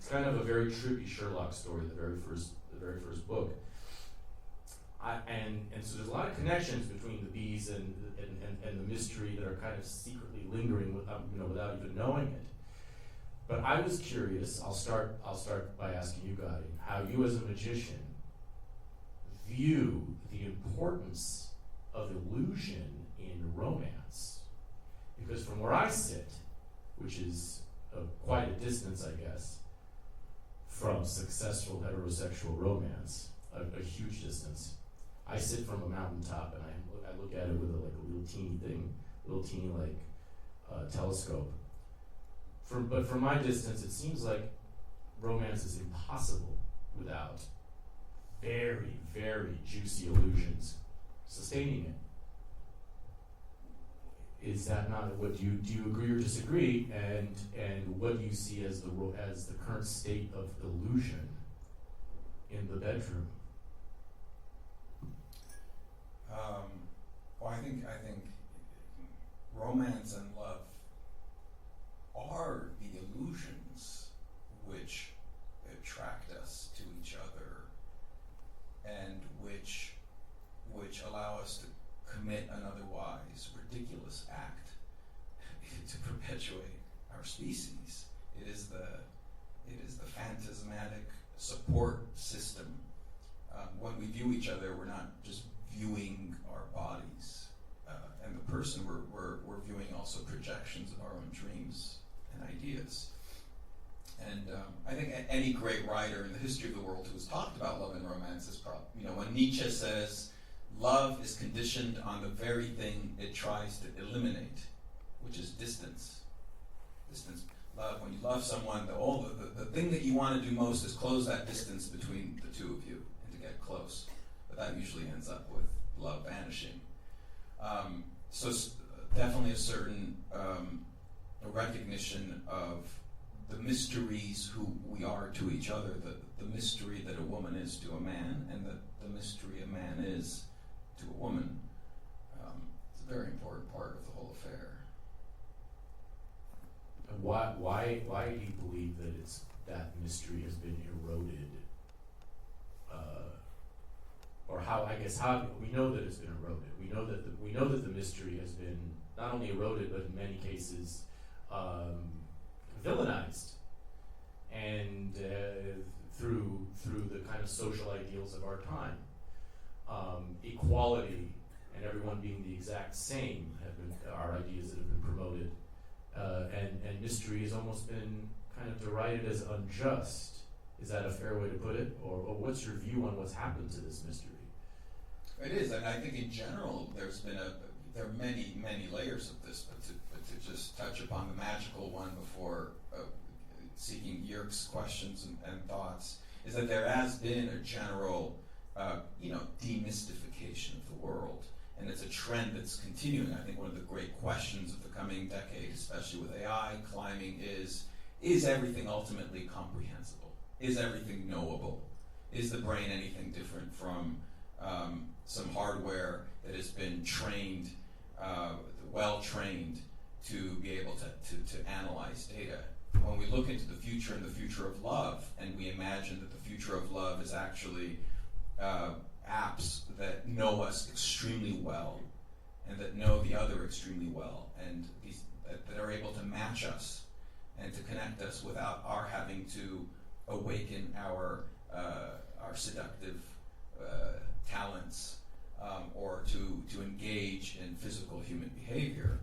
kind of a very trippy Sherlock story, the very first book. And so there's a lot of connections between the bees and the mystery that are kind of secretly lingering without even knowing it. But I was curious. I'll start by asking you, Garin, how you as a magician view the importance of illusion in romance. Because from where I sit, which is quite a distance, I guess, from successful heterosexual romance, a huge distance, I sit from a mountaintop and I look at it with a little teeny telescope. But from my distance, it seems like romance is impossible without very, very juicy illusions sustaining it. Is that not what do you agree or disagree? And what do you see as the current state of illusion in the bedroom? Well, I think romance and love are the illusions which attract us to each other, and which allow us to commit an otherwise ridiculous act to perpetuate our species. It is the phantasmatic support system. When we view each other, we're not just viewing our bodies and the person we're And I think any great writer in the history of the world who has talked about love and romance is probably, when Nietzsche says, love is conditioned on the very thing it tries to eliminate, which is distance. Distance. Love, when you love someone, the thing that you want to do most is close that distance between the two of you and to get close. But that usually ends up with love vanishing. So definitely a certain a recognition of the mysteries who we are to each other, the mystery that a woman is to a man, and the mystery a man is to a woman. It's a very important part of the whole affair. And why do you believe that mystery has been eroded? Or how we know that it's been eroded. We know that the mystery has been not only eroded, but in many cases villainized, and through the kind of social ideals of our time, equality and everyone being the exact same are ideas that have been promoted, and mystery has almost been kind of derided as unjust. Is that a fair way to put it, or what's your view on what's happened to this mystery? It is, and I think in general there are many layers of this, but to just touch upon the magical one before seeking Yeerk's questions and thoughts, is that there has been a general, demystification of the world, and it's a trend that's continuing. I think one of the great questions of the coming decade, especially with AI climbing, is everything ultimately comprehensible? Is everything knowable? Is the brain anything different from some hardware that has been trained, well trained to be able to analyze data? When we look into the future and the future of love, and we imagine that the future of love is actually apps that know us extremely well, and that know the other extremely well, and that are able to match us and to connect us without our having to awaken our seductive talents, or to engage in physical human behavior.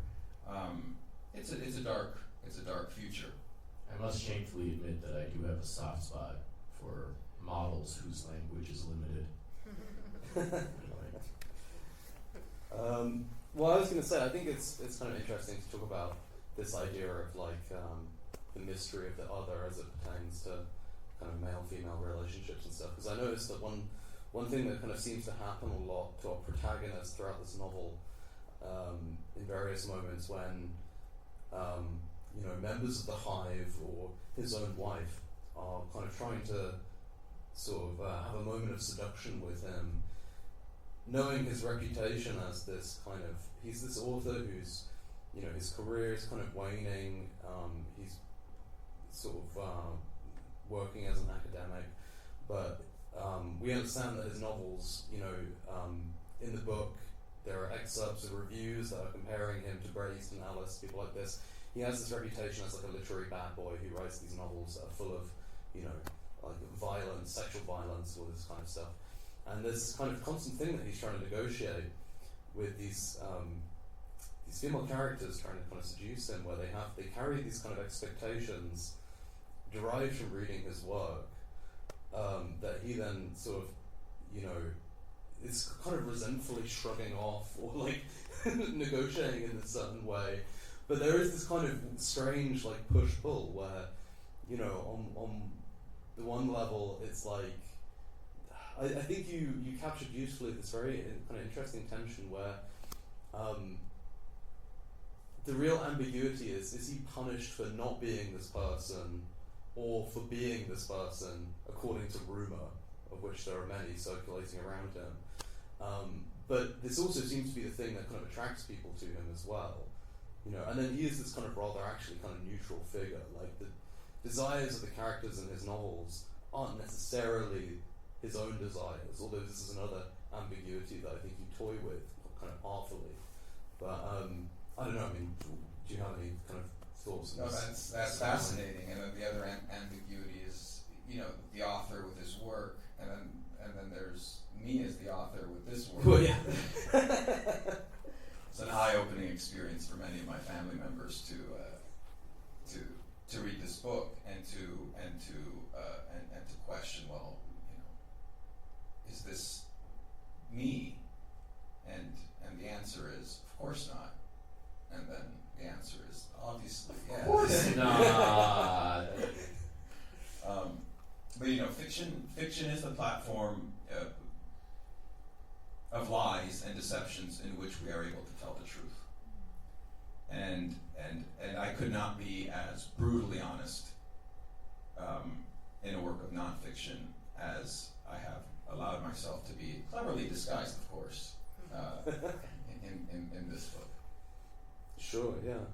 It's a dark future. I must shamefully admit that I do have a soft spot for models whose language is limited. Well, I was going to say, I think it's kind of interesting to talk about this idea of the mystery of the other as it pertains to kind of male-female relationships and stuff. Because I noticed that one thing that kind of seems to happen a lot to our protagonist throughout this novel, in various moments when members of the Hive or his own wife are kind of trying to sort of have a moment of seduction with him, knowing his reputation as this kind of, he's this author who's, his career is kind of waning, he's sort of working as an academic, but we understand that his novels, in the book, there are excerpts of reviews that are comparing him to Bret Easton Ellis, people like this. He has this reputation as like a literary bad boy who writes these novels that are full of, like violence, sexual violence, all this kind of stuff. And there's this kind of constant thing that he's trying to negotiate with these female characters trying to kind of seduce him, where they carry these kind of expectations derived from reading his work, that he then sort of, is kind of resentfully shrugging off or like negotiating in a certain way. But there is this kind of strange like push-pull where, on the one level it's like, I think you captured beautifully this very kind of interesting tension where the real ambiguity is he punished for not being this person or for being this person according to rumour, of which there are many circulating around him. But this also seems to be the thing that kind of attracts people to him as well. And then he is this kind of rather actually kind of neutral figure. Like the desires of the characters in his novels aren't necessarily his own desires, although this is another ambiguity that I think you toy with kind of artfully. But I don't know, do you have any kind of thoughts on this? That's fascinating. And then the other ambiguity is, the author with his work, and then there's me as the author with this work. Well, yeah. It's an eye-opening experience for many of my family members to read this book and But fiction is the platform of lies and deceptions in which we are able to tell the truth. And I could not be as brutally honest in a work of nonfiction as I have allowed myself to be, cleverly disguised, of course, in this book. Sure, yeah.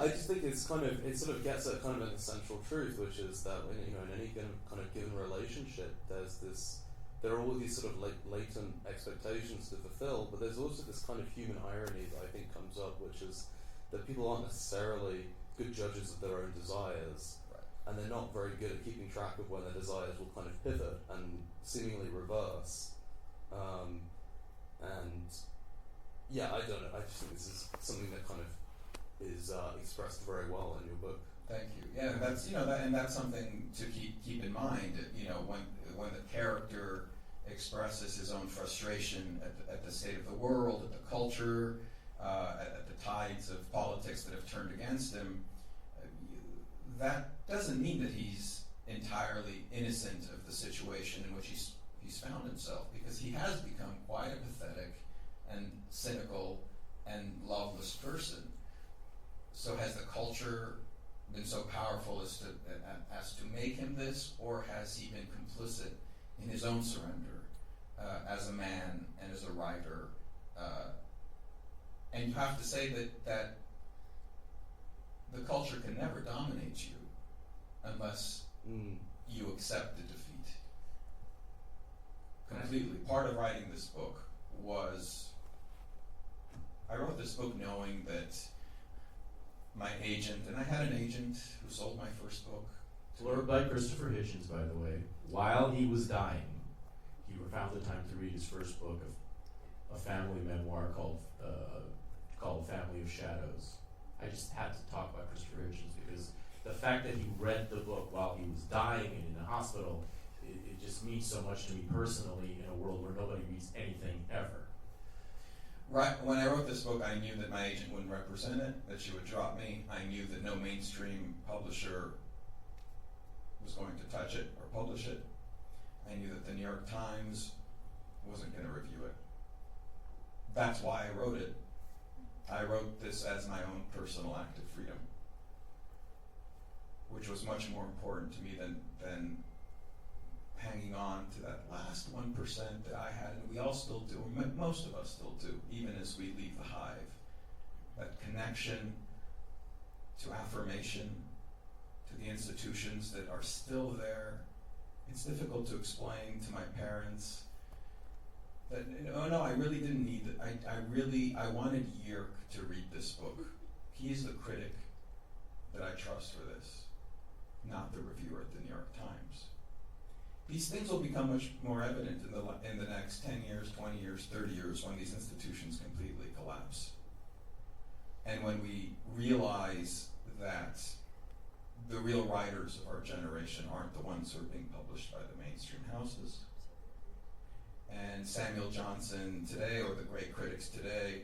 I just think it sort of gets at kind of an essential truth, which is that in any kind of given relationship, there are all these sort of latent expectations to fulfill, but there's also this kind of human irony that I think comes up, which is that people aren't necessarily good judges of their own desires, and they're not very good at keeping track of when their desires will kind of pivot and seemingly reverse. I don't know. I just think this is something that kind of is expressed very well in your book. Thank you. Yeah, that's that's something to keep in mind. When the character expresses his own frustration at the state of the world, at the culture, at the tides of politics that have turned against him, that doesn't mean that he's entirely innocent of the situation in which he's found himself, because he has become quite a pathetic and cynical and loveless person. So has the culture been so powerful as to make him this, or has he been complicit in his own surrender as a man and as a writer? And you have to say that the culture can never dominate you unless you accept the defeat completely. Part of writing this book was, I wrote this book knowing that my agent, and I had an agent who sold my first book. Blurred by Christopher Hitchens, by the way. While he was dying, he found the time to read his first book of a family memoir called Family of Shadows. I just had to talk about Christopher Hitchens because the fact that he read the book while he was dying and in the hospital, it just means so much to me personally in a world where nobody reads anything ever. Right, when I wrote this book, I knew that my agent wouldn't represent it, that she would drop me. I knew that no mainstream publisher was going to touch it or publish it. I knew that the New York Times wasn't going to review it. That's why I wrote it. I wrote this as my own personal act of freedom, which was much more important to me than hanging on to that last 1% that I had, and we all still do, most of us still do, even as we leave the Hive. That connection to affirmation, to the institutions that are still there. It's difficult to explain to my parents that, I really didn't need it. I wanted Yeerk to read this book. He is the critic that I trust for this, not the reviewer at the New York Times. These things will become much more evident in the next 10 years, 20 years, 30 years, when these institutions completely collapse. And when we realize that the real writers of our generation aren't the ones who are being published by the mainstream houses. And Samuel Johnson today, or the great critics today,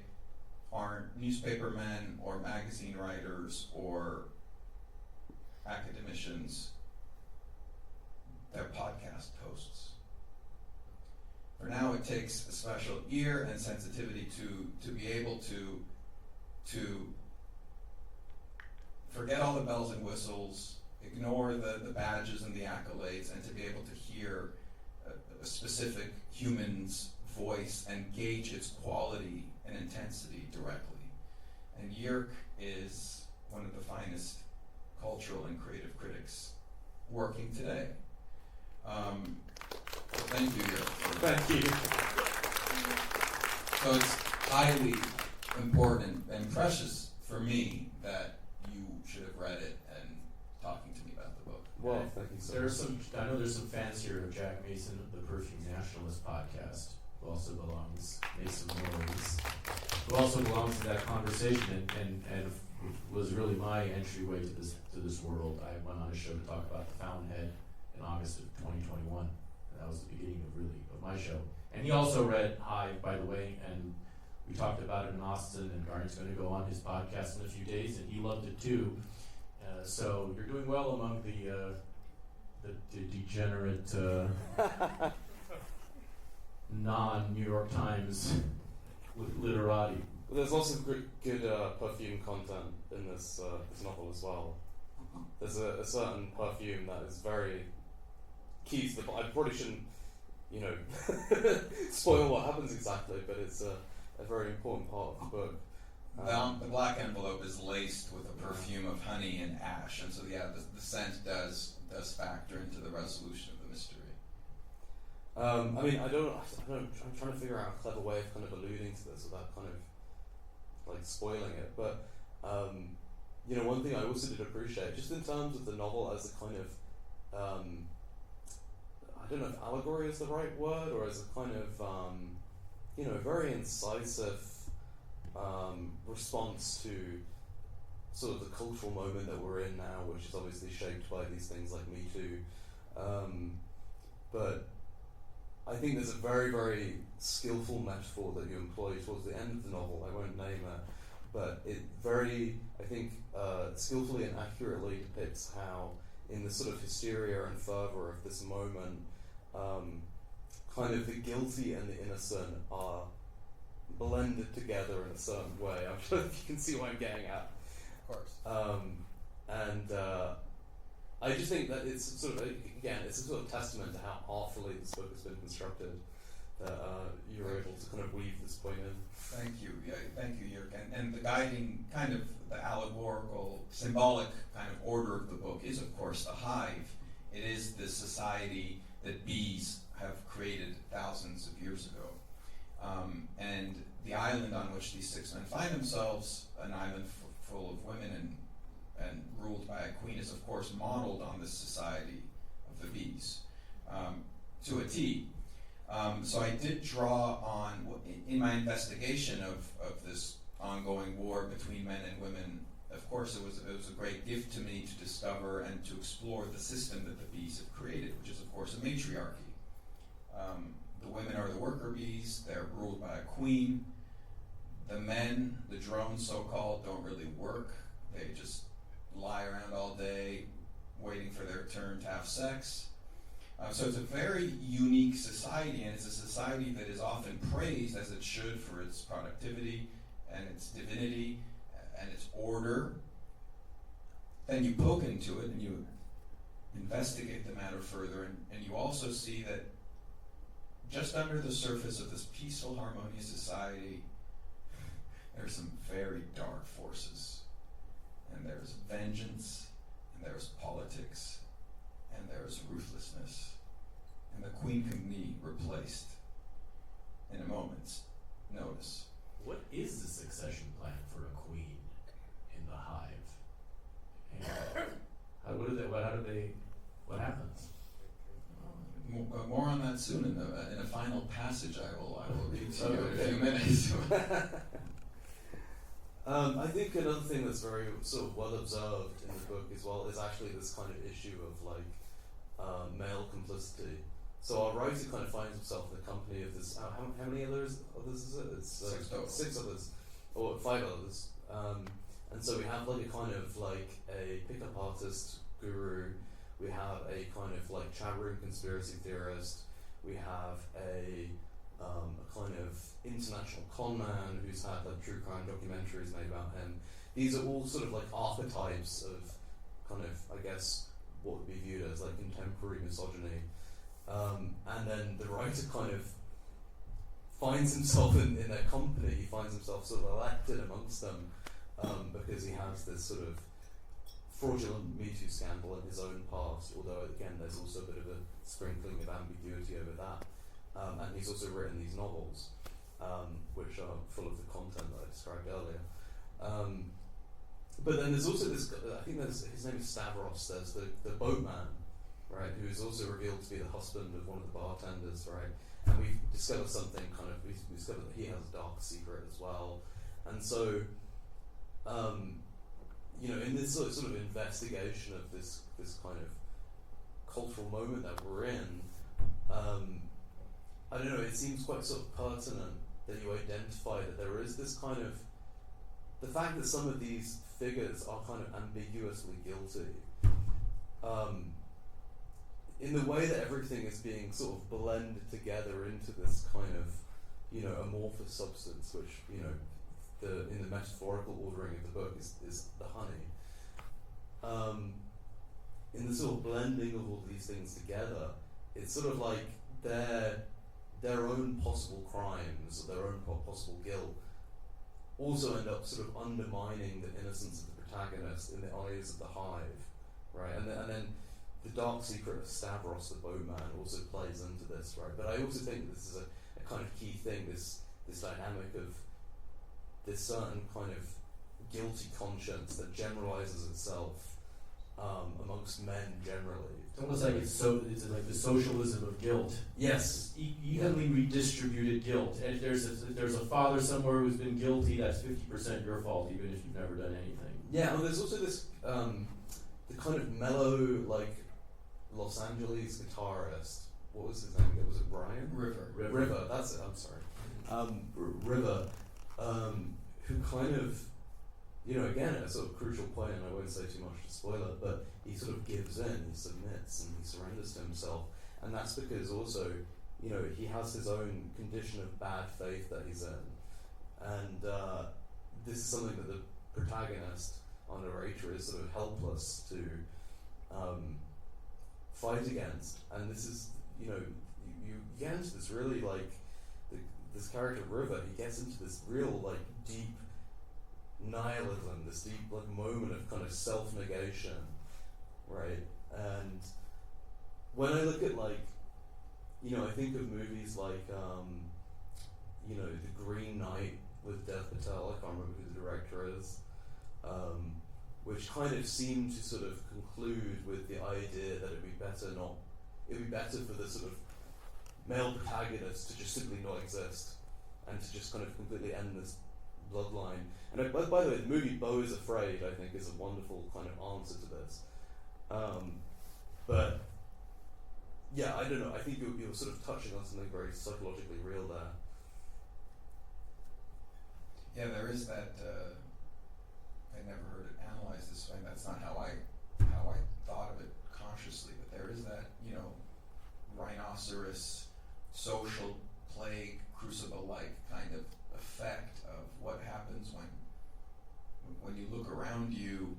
aren't newspaper men or magazine writers or academicians. They're podcast hosts. For now, it takes a special ear and sensitivity to be able to forget all the bells and whistles, ignore the badges and the accolades, and to be able to hear a specific human's voice and gauge its quality and intensity directly. And Yeerk is one of the finest cultural and creative critics working today. Thank you, Yeerk. Thank you. So it's highly important and precious for me that you should have read it and talking to me about the book. Well, thank you so much. I know there's some fans here of Jack Mason of the Perfume Nationalist podcast, who also belongs, Mason Noise, who also belongs to that conversation and was really my entryway to this world. I went on a show to talk about the Fountainhead in August of 2021. And that was the beginning of my show. And he also read Hive, by the way, and we talked about it in Austin, and Garin's going to go on his podcast in a few days, and he loved it too. So you're doing well among the degenerate non-New York Times literati. Well, there's lots of good perfume content in this novel as well. There's a certain perfume that is very key to the book. I probably shouldn't, spoil what happens exactly, but it's a very important part of the book. The black envelope is laced with a perfume of honey and ash, and so the scent does factor into the resolution of the mystery. I'm trying to figure out a clever way of kind of alluding to this without kind of like spoiling it. But one thing I also did appreciate, just in terms of the novel as a kind of I don't know if allegory is the right word, or as a kind of very incisive response to sort of the cultural moment that we're in now, which is obviously shaped by these things like Me Too. But I think there's a very, very skillful metaphor that you employ towards the end of the novel. I won't name it, but it very, I think, skillfully and accurately depicts how, in the sort of hysteria and fervor of this moment, kind of the guilty and the innocent are blended together in a certain way. I'm sure if you can see what I'm getting at. Of course. I just think that it's sort of, again, it's a sort of testament to how artfully this book has been constructed, that you were able to kind of weave this point in. Thank you, Yeerk. And the guiding kind of the allegorical, symbolic kind of order of the book is, of course, the hive. It is the society that bees have created thousands of years ago. And the island on which these 6 men find themselves, an island full of women and ruled by a queen, is of course modeled on this society of the bees to a T. So I did draw on, in my investigation of this ongoing war between men and women, of course it was a great gift to me to discover and to explore the system that the bees have created, which is of course a matriarchy. The women are the worker bees, they're ruled by a queen. The men, the drones so-called, don't really work. They just lie around all day waiting for their turn to have sex. So it's a very unique society, and it's a society that is often praised, as it should, for its productivity and its divinity and its order. Then you poke into it and you investigate the matter further, and you also see that just under the surface of this peaceful, harmonious society, there's some very dark forces. And there's vengeance, and there's politics, and there's ruthlessness. And the queen can be replaced in a moment's notice. What is the succession plan for a queen in the hive? And what happens? More on that soon in a final passage I will read to you in a few minutes. I think another thing that's very sort of well observed in the book as well is actually this kind of issue of like male complicity. So our writer kind of finds himself in the company of this. How many others is it? It's 6 total. 6 others, or 5 others. And so we have like a kind of like a pickup artist guru. We have a kind of like chat room conspiracy theorist. We have a kind of international con man who's had like true crime documentaries made about him. These are all sort of like archetypes of kind of, I guess, what would be viewed as like contemporary misogyny. And then the writer kind of finds himself in their company. He finds himself sort of elected amongst them because he has this sort of fraudulent Me Too scandal in his own past, although again there's also a bit of a sprinkling of ambiguity over that. And he's also written these novels, which are full of the content that I described earlier. But then there's also this, I think his name is Stavros, there's the boatman, right, who is also revealed to be the husband of one of the bartenders, right? And we've discovered something we discovered that he has a dark secret as well. And so, in this sort of investigation of this kind of cultural moment that we're in, I don't know, it seems quite sort of pertinent that you identify that there is this kind of the fact that some of these figures are kind of ambiguously guilty, in the way that everything is being sort of blended together into this kind of, you know, amorphous substance, which, you know, in the metaphorical ordering of the book is the honey. In the sort of blending of all these things together, it's sort of like their own possible crimes, or their own possible guilt, also end up sort of undermining the innocence of the protagonist in the eyes of the Hive, right? And then the dark secret of Stavros the boatman also plays into this, right? But I also think this is a kind of key thing, this dynamic of this certain kind of guilty conscience that generalizes itself amongst men generally. It's almost like it's like the socialism of guilt. Yes. Evenly redistributed guilt. And if there's a father somewhere who's been guilty, that's 50% your fault, even if you've never done anything. Yeah, well, there's also this the kind of mellow, like, Los Angeles guitarist. What was his name? Was it Brian? River. That's it. I'm sorry. River, who kind of, you know, again at a sort of crucial point, and I won't say too much to spoil it, but he sort of gives in, he submits, and he surrenders to himself, and that's because also, you know, he has his own condition of bad faith that he's in, and this is something that the protagonist, our narrator, is sort of helpless to fight against, and this is, you know, you get into this really, like, this character River, he gets into this real, like, deep nihilism, this deep, like, moment of kind of self-negation, right? And when I look at, like, you know, I think of movies like, you know, The Green Knight with Dev Patel, I can't remember who the director is, which kind of seem to sort of conclude with the idea that it'd be better for the sort of male protagonist to just simply not exist and to just kind of completely end this bloodline. And by the way, the movie Beau is Afraid, I think, is a wonderful kind of answer to this. But yeah, I don't know. I think you're sort of touching on something very psychologically real there. Yeah, there is that. I never heard it analyzed this way. That's not how I thought of it consciously. But there is that, you know, rhinoceros social plague crucible-like kind of effect of what happens when you look around you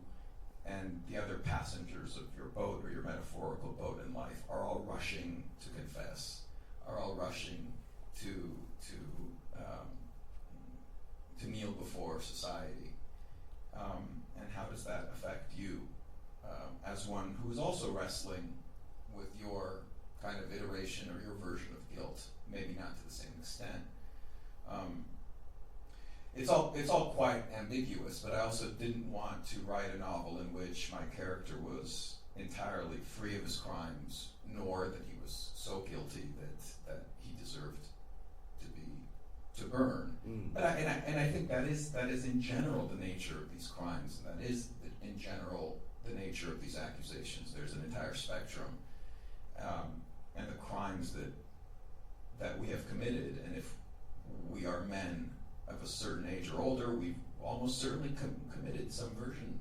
and the other passengers of your boat or your metaphorical boat in life are all rushing to confess, are all rushing to kneel before society. And how does that affect you as one who is also wrestling with your kind of iteration or your version of guilt, maybe not to the same extent. It's all quite ambiguous, but I also didn't want to write a novel in which my character was entirely free of his crimes, nor that he was so guilty that he deserved to burn. But I think that is in general the nature of these crimes, and that is in general the nature of these accusations. There's an entire spectrum, and the crimes that we have committed, and if we are men of a certain age or older, we've almost certainly committed some version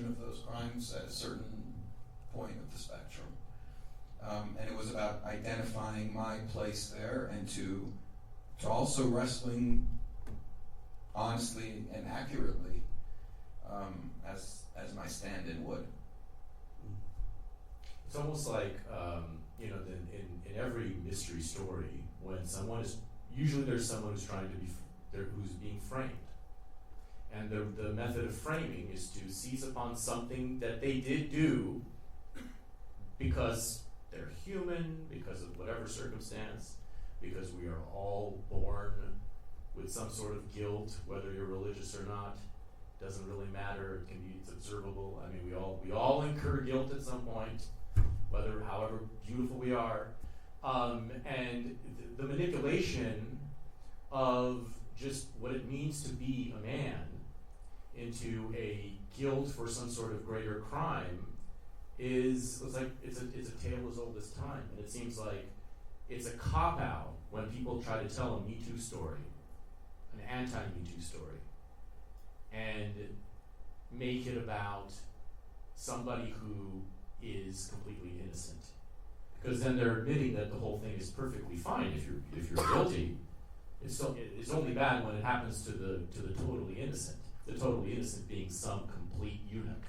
of those crimes at a certain point of the spectrum. And it was about identifying my place there, and to also wrestling honestly and accurately as my stand-in would. It's almost like, you know, in every mystery story, when someone is, usually there's someone who's trying to be, who's being framed. And the method of framing is to seize upon something that they did do because they're human, because of whatever circumstance, because we are all born with some sort of guilt, whether you're religious or not. Doesn't really matter. It's observable. I mean, we all incur guilt at some point, however beautiful we are. And the manipulation of just what it means to be a man into a guilt for some sort of greater crime it's a tale as old as time. And it seems like it's a cop-out when people try to tell a Me Too story, an anti-Me Too story. and make it about somebody who is completely innocent. Because then they're admitting that the whole thing is perfectly fine if you're guilty. It's only bad when it happens to the totally innocent. The totally innocent being some complete eunuch,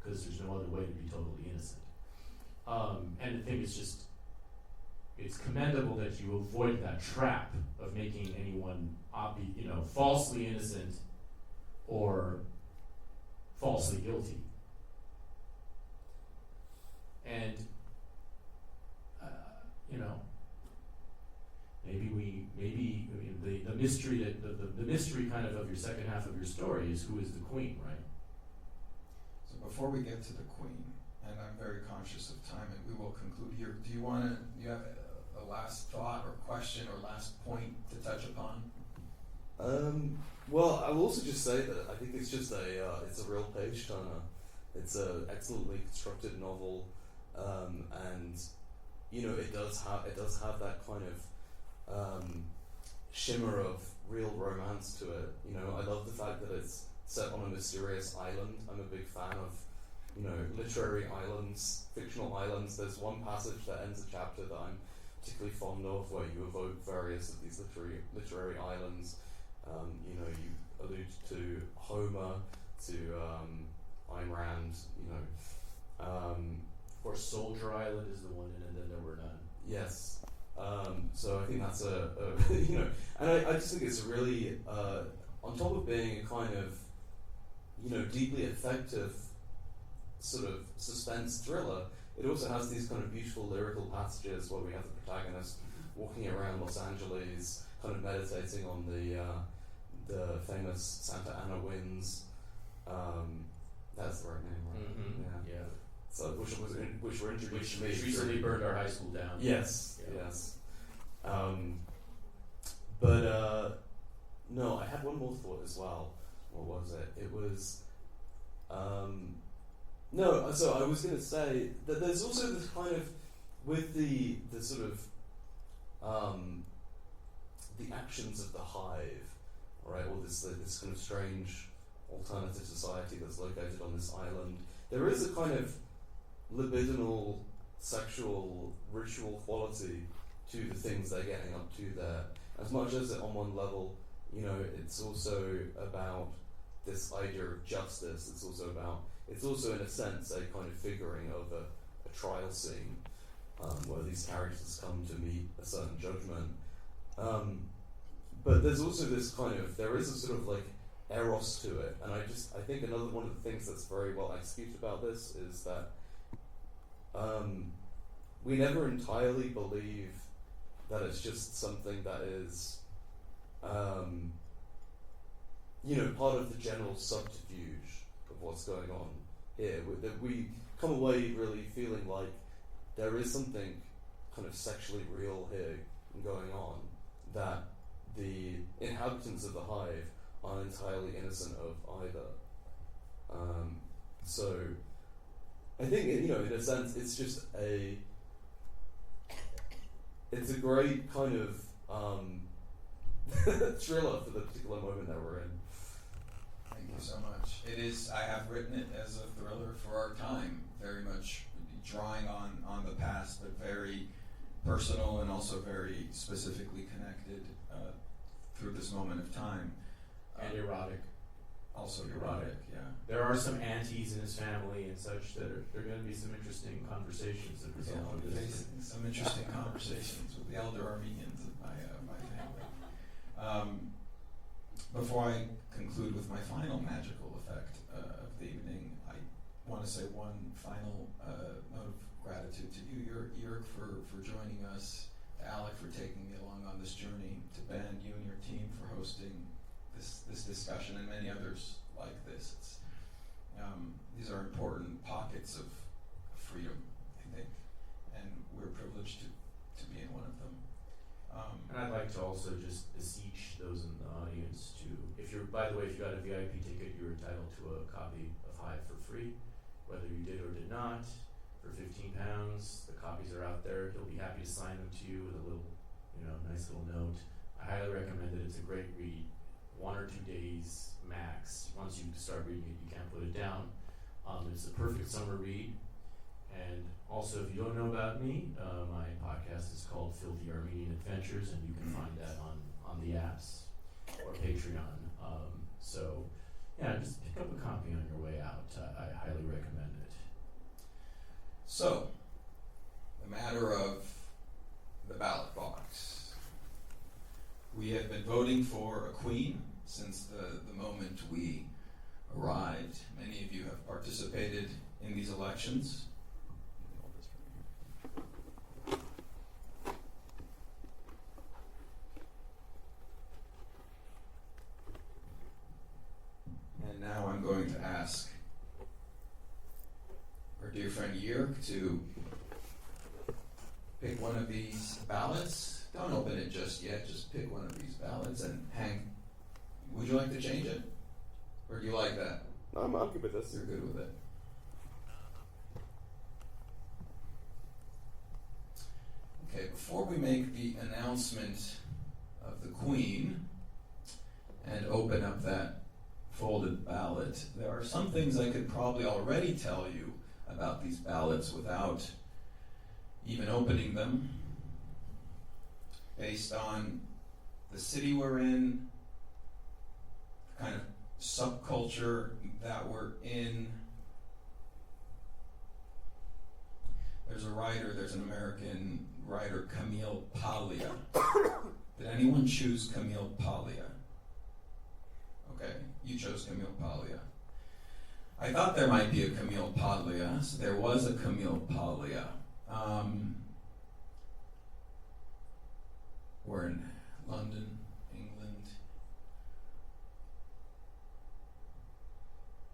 because there's no other way to be totally innocent. And the thing is just, it's commendable that you avoid that trap of making anyone falsely innocent or falsely guilty. And maybe the mystery the mystery kind of your second half of your story is who is the queen, right? So before we get to the queen, and I'm very conscious of time, and we will conclude here. Do you have a last thought or question or last point to touch upon? Well, I will also just say that I think it's just it's a real page turner. It's an excellently constructed novel, and it does have that kind of shimmer of real romance to it. I love the fact that it's set on a mysterious island. I'm a big fan of literary islands, fictional islands. There's one passage that ends a chapter that I'm particularly fond of, where you evoke various of these literary islands. You allude to Homer, to Ayn Rand. Of course, Soldier Island is the one, and then there were none. Yes. So I think that's and I just think it's really, on top of being a kind of, deeply effective sort of suspense thriller, it also has these kind of beautiful lyrical passages where we have the protagonist walking around Los Angeles, kind of meditating on the famous Santa Ana winds. That's the right name, right? Mm-hmm. Yeah. So which were introduced to me. Which recently burned our high school down. Yes, yeah. Yes. But no, I had one more thought as well. What was it? It was no. So I was going to say that there's also this kind of, with the sort of the actions of the Hive, right? Or this kind of strange alternative society that's located on this island. There is a kind of libidinal, sexual, ritual quality to the things they're getting up to there. As much as on one level, it's also about this idea of justice. It's also in a sense a kind of figuring of a trial scene where these characters come to meet a certain judgment. But there's also this kind of, there is a sort of like eros to it, and I think another one of the things that's very well executed about this is that we never entirely believe that it's just something that is part of the general subterfuge of what's going on here. That we come away really feeling like there is something kind of sexually real here going on, that the inhabitants of the Hive aren't entirely innocent of either. So I think, in a sense, it's just it's a great kind of thriller for the particular moment that we're in. Thank you so much. It is, I have written it as a thriller for our time, very much drawing on the past, but very personal and also very specifically connected through this moment of time. And erotic. Also erotic, yeah. There are some aunties in his family and such that there are going to be some interesting conversations that result from this. Some interesting conversations with the elder Armenians of my family. Before I conclude with my final magical effect of the evening, I want to say one final note of gratitude to you, Yeerk, for joining us, to Alec for taking me along on this journey, to Ben, you and your team for hosting this discussion and many others like this. These are important pockets of freedom, I think, and we're privileged to be in one of them. And I'd like to also just beseech those in the audience to, by the way, if you got a VIP ticket, you're entitled to a copy of Hive for free, whether you did or did not, for £15. The copies are out there. He'll be happy to sign them to you with a little, nice little note. I highly recommend it. It's a great read. 1 or 2 days max. Once you start reading it, you can't put it down. It's a perfect summer read. And also, if you don't know about me, my podcast is called Filthy Armenian Adventures, and you can find that on the apps or Patreon. So, yeah, just pick up a copy on your way out. I highly recommend it. So, the matter of the ballot box. We have been voting for a queen since the moment we arrived. Many of you have participated in these elections. And now I'm going to ask our dear friend Yeerk to pick one of these ballots. Don't open it just yet, just pick one of these ballots and hang. Would you like to change it? Or do you like that? No, I'm good with this. You're good with it. Okay, before we make the announcement of the Queen and open up that folded ballot, there are some things I could probably already tell you about these ballots without even opening them, based on the city we're in, the kind of subculture that we're in. There's an American writer, Camille Paglia. Did anyone choose Camille Paglia? Okay, you chose Camille Paglia. I thought there might be a Camille Paglia, so there was a Camille Paglia. We're in London, England.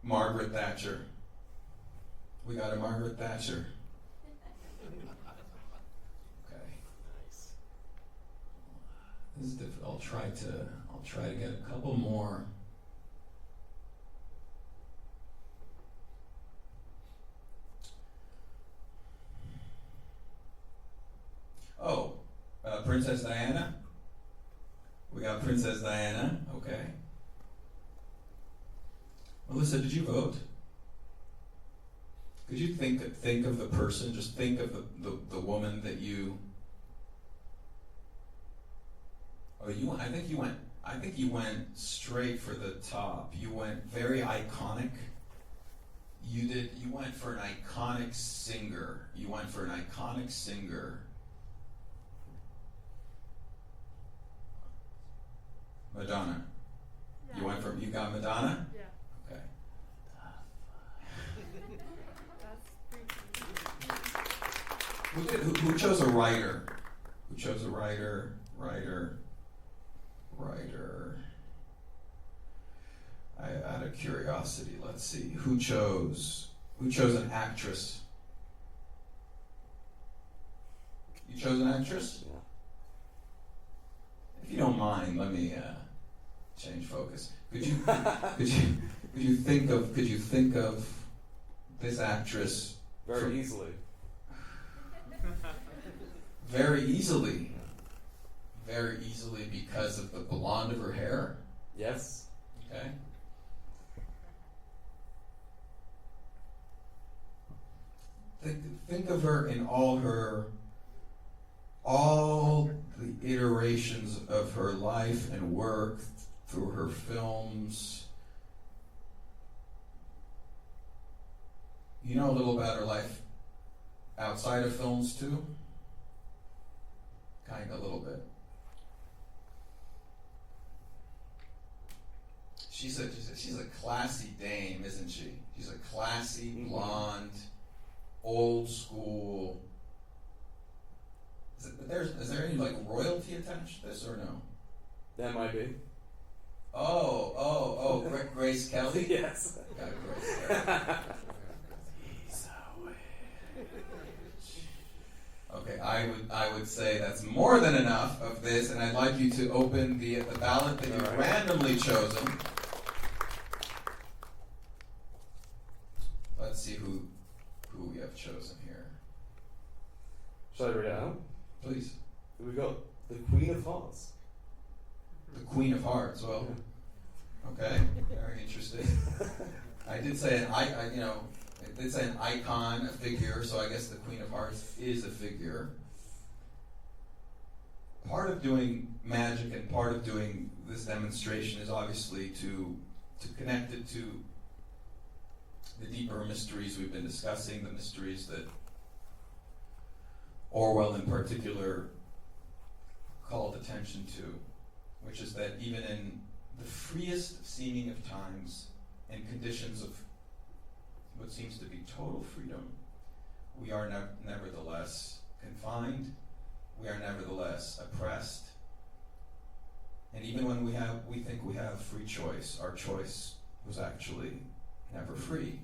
Margaret Thatcher. We got a Margaret Thatcher. Okay. Nice. This is difficult. I'll try to get a couple more. Oh, Princess Diana. We got Princess Diana. Okay. Melissa, did you vote? Could you think of the person? Just think of the woman that you. Oh, you. I think you went straight for the top. You went very iconic. You went for an iconic singer. Madonna. Yeah. You got Madonna? Yeah. Okay. That's pretty Who chose a writer? Who chose a writer? Out of curiosity, let's see. Who chose an actress? You chose an actress? Yeah. If you don't mind, let me change focus. Could you think of this actress Very easily. very easily? Very easily because of the blonde of her hair? Yes. Okay. Think of her in all the iterations of her life and work through her films. You know a little about her life outside of films too? Kind of a little bit. She's a classy dame, isn't she? She's a classy, blonde, old school. Is there any like royalty attached to this or no? There might be. Oh, Grace Kelly? Yes. Got Grace Kelly. Okay, I would say that's more than enough of this, and I'd like you to open the ballot that you've randomly chosen. Let's see who we have chosen here. Shall I read it out? Please. We got the Queen of Hearts. The Queen of Hearts. Well, Okay, very interesting. I did say an icon, a figure, so I guess the Queen of Hearts is a figure. Part of doing magic and part of doing this demonstration is obviously to connect it to the deeper mysteries we've been discussing, the mysteries that Orwell in particular called attention to, which is that even in the freest seeming of times and conditions of what seems to be total freedom, we are nevertheless confined, we are nevertheless oppressed. And even when we think we have free choice, our choice was actually never free.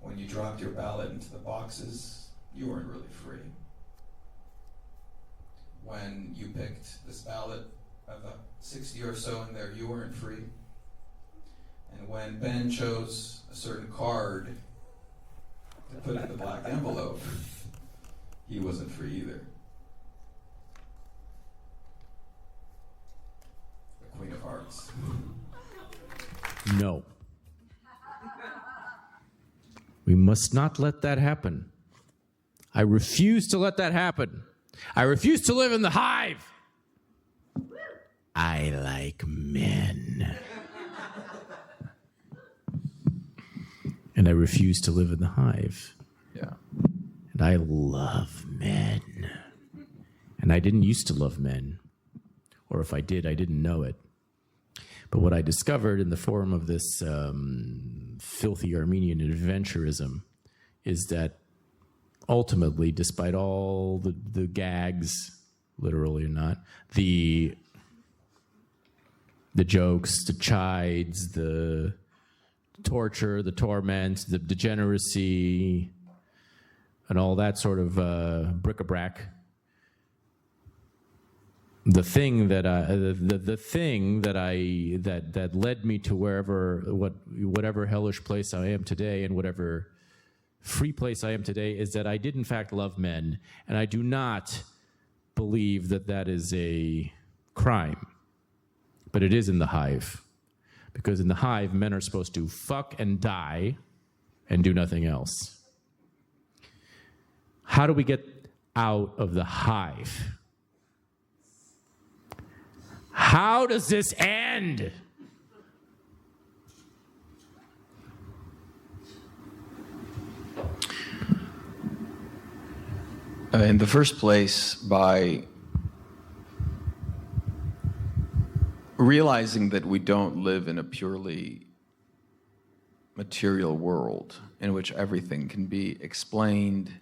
When you dropped your ballot into the boxes, you weren't really free. When you picked this ballot of 60 or so in there, you weren't free. And when Ben chose a certain card to put in the black envelope, he wasn't free either. The Queen of Hearts. No. We must not let that happen. I refuse to let that happen. I refuse to live in the hive. I like men. And I refuse to live in the hive. Yeah. And I love men. And I didn't used to love men. Or if I did, I didn't know it. But what I discovered in the form of this filthy Armenian adventurism is that ultimately, despite all the gags, literally or not, the jokes, the chides, the torture, the torment, the degeneracy, and all that sort of bric-a-brac, the thing that led me to whatever hellish place I am today and whatever free place I am today is that I did in fact love men, and I do not believe that that is a crime, but it is in the hive, because in the hive men are supposed to fuck and die and do nothing else. How do we get out of the hive? How does this end? In the first place, by realizing that we don't live in a purely material world in which everything can be explained,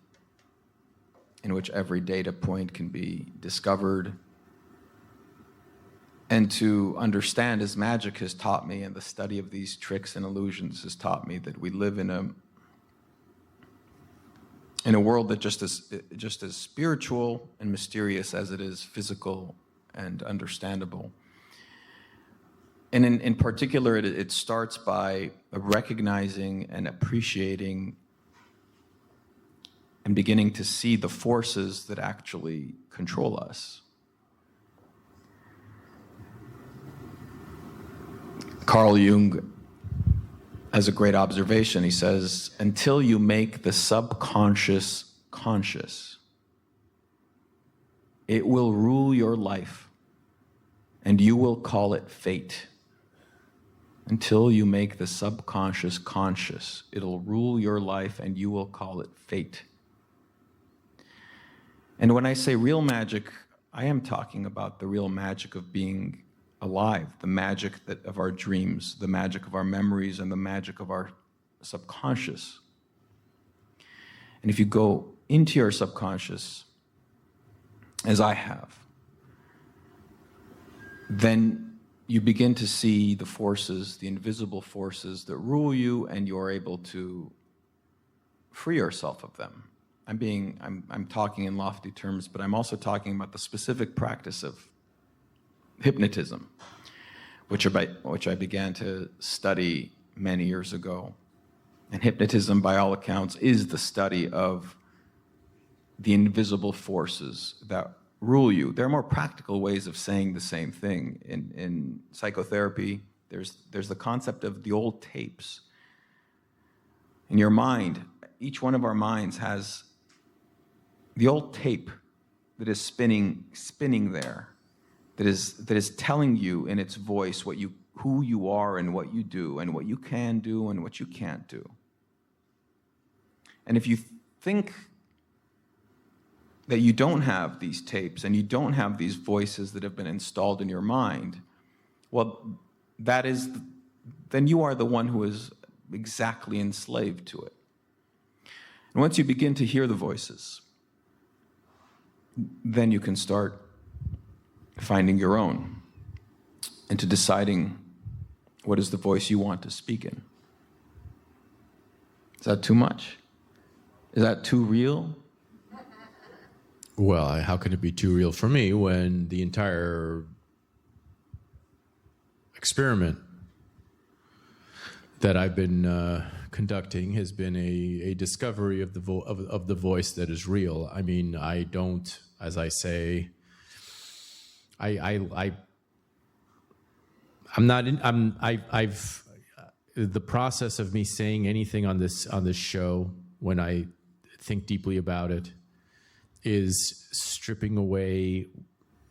in which every data point can be discovered, and to understand, as magic has taught me and the study of these tricks and illusions has taught me, that we live in a world that just as spiritual and mysterious as it is physical and understandable. And in particular, it starts by recognizing and appreciating and beginning to see the forces that actually control us. Carl Jung has a great observation. He says, until you make the subconscious conscious, it will rule your life, and you will call it fate. Until you make the subconscious conscious, it'll rule your life, and you will call it fate. And when I say real magic, I am talking about the real magic of being alive, the magic of our dreams, the magic of our memories, and the magic of our subconscious. And if you go into your subconscious, as I have, then you begin to see the forces, the invisible forces that rule you, and you're able to free yourself of them. I'm talking in lofty terms, but I'm also talking about the specific practice of hypnotism, which I began to study many years ago. And hypnotism, by all accounts, is the study of the invisible forces that rule you. There are more practical ways of saying the same thing. In psychotherapy, there's the concept of the old tapes. In your mind, each one of our minds has the old tape that is spinning there, that is telling you in its voice who you are and what you do and what you can do and what you can't do. And if you think that you don't have these tapes and you don't have these voices that have been installed in your mind, well, then you are the one who is exactly enslaved to it. And once you begin to hear the voices, then you can start finding your own and to deciding what is the voice you want to speak in. Is that too much? Is that too real? Well, how can it be too real for me when the entire experiment that I've been conducting has been a discovery of the voice that is real. I mean, I don't, as I say, I'm not in, I've the process of me saying anything on this show, when I think deeply about it, is stripping away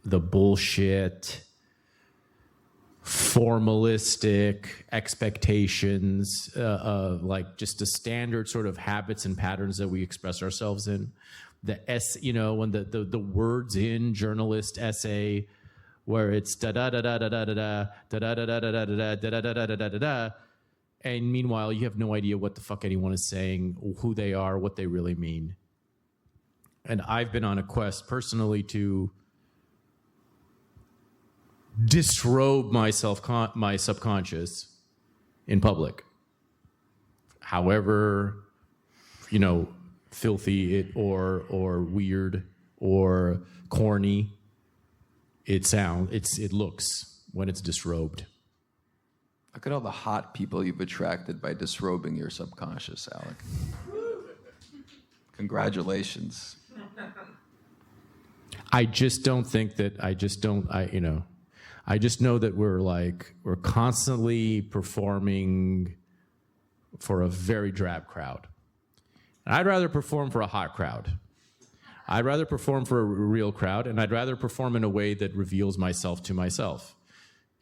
the bullshit, formalistic expectations, like just the standard sort of habits and patterns that we express ourselves in. When the words in journalist essay, where it's da da da da da da da da da da da da da da da da da da da, and meanwhile you have no idea what the fuck anyone is saying, who they are, what they really mean. And I've been on a quest personally to disrobe my subconscious in public, however, filthy it or weird or corny it looks when it's disrobed. Look at all the hot people you've attracted by disrobing your subconscious, Alec. Congratulations. I just don't think that, I just know that we're constantly performing for a very drab crowd. And I'd rather perform for a hot crowd. I'd rather perform for a real crowd, and I'd rather perform in a way that reveals myself to myself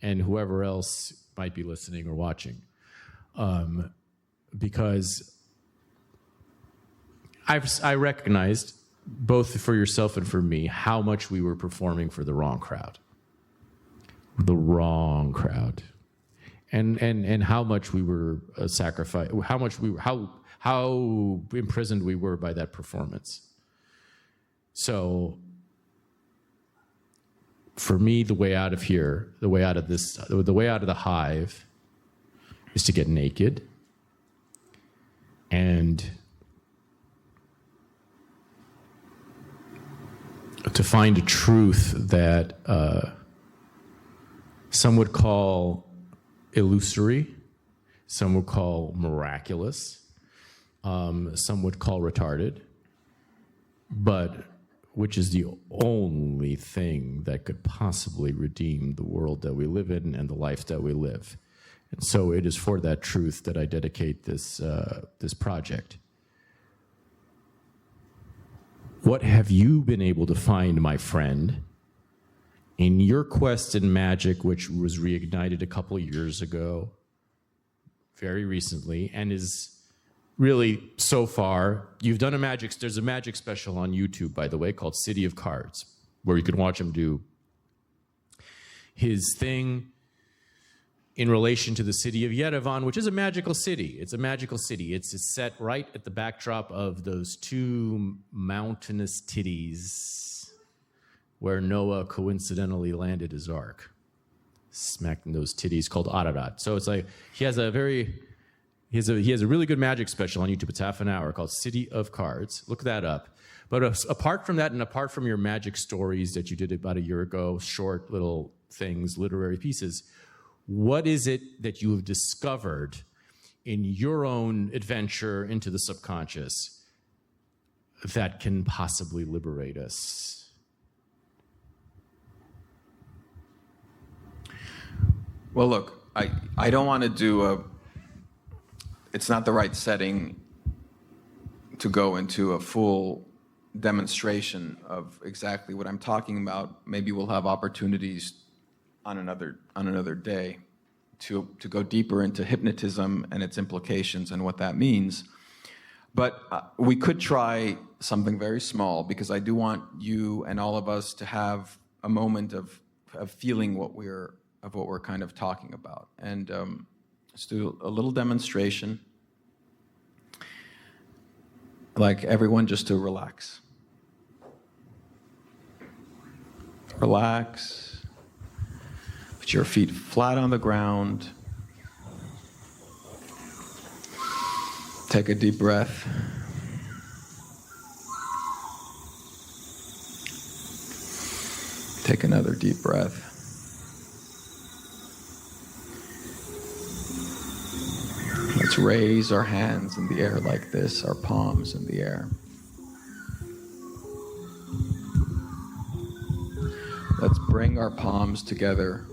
and whoever else might be listening or watching. Because I recognized, both for yourself and for me, how much we were performing for the wrong crowd. The wrong crowd. And how much we were sacrificed, how imprisoned we were by that performance. So for me, the way out of here, the way out of the hive is to get naked and to find a truth that some would call illusory, some would call miraculous, some would call retarded, but which is the only thing that could possibly redeem the world that we live in and the life that we live. And so it is for that truth that I dedicate this project. What have you been able to find, my friend, in your quest in magic, which was reignited a couple of years ago, very recently, and is really, so far, you've done there's a magic special on YouTube, by the way, called City of Cards, where you can watch him do his thing in relation to the city of Yerevan, which is a magical city. It's a magical city. It's set right at the backdrop of those two mountainous titties where Noah coincidentally landed his ark, smacking those titties, called Ararat. So it's like he has a really good magic special on YouTube. It's half an hour, called City of Cards. Look that up. But apart from that, and apart from your magic stories that you did about a year ago, short little things, literary pieces, what is it that you have discovered in your own adventure into the subconscious that can possibly liberate us? Well, look, I don't want to do it's not the right setting to go into a full demonstration of exactly what I'm talking about. Maybe we'll have opportunities on another day to go deeper into hypnotism and its implications and what that means. But we could try something very small, because I do want you and all of us to have a moment of feeling what we're kind of talking about. And let's do a little demonstration. Like everyone just to relax. Relax. Put your feet flat on the ground. Take a deep breath. Take another deep breath. Let's raise our hands in the air like this, our palms in the air. Let's bring our palms together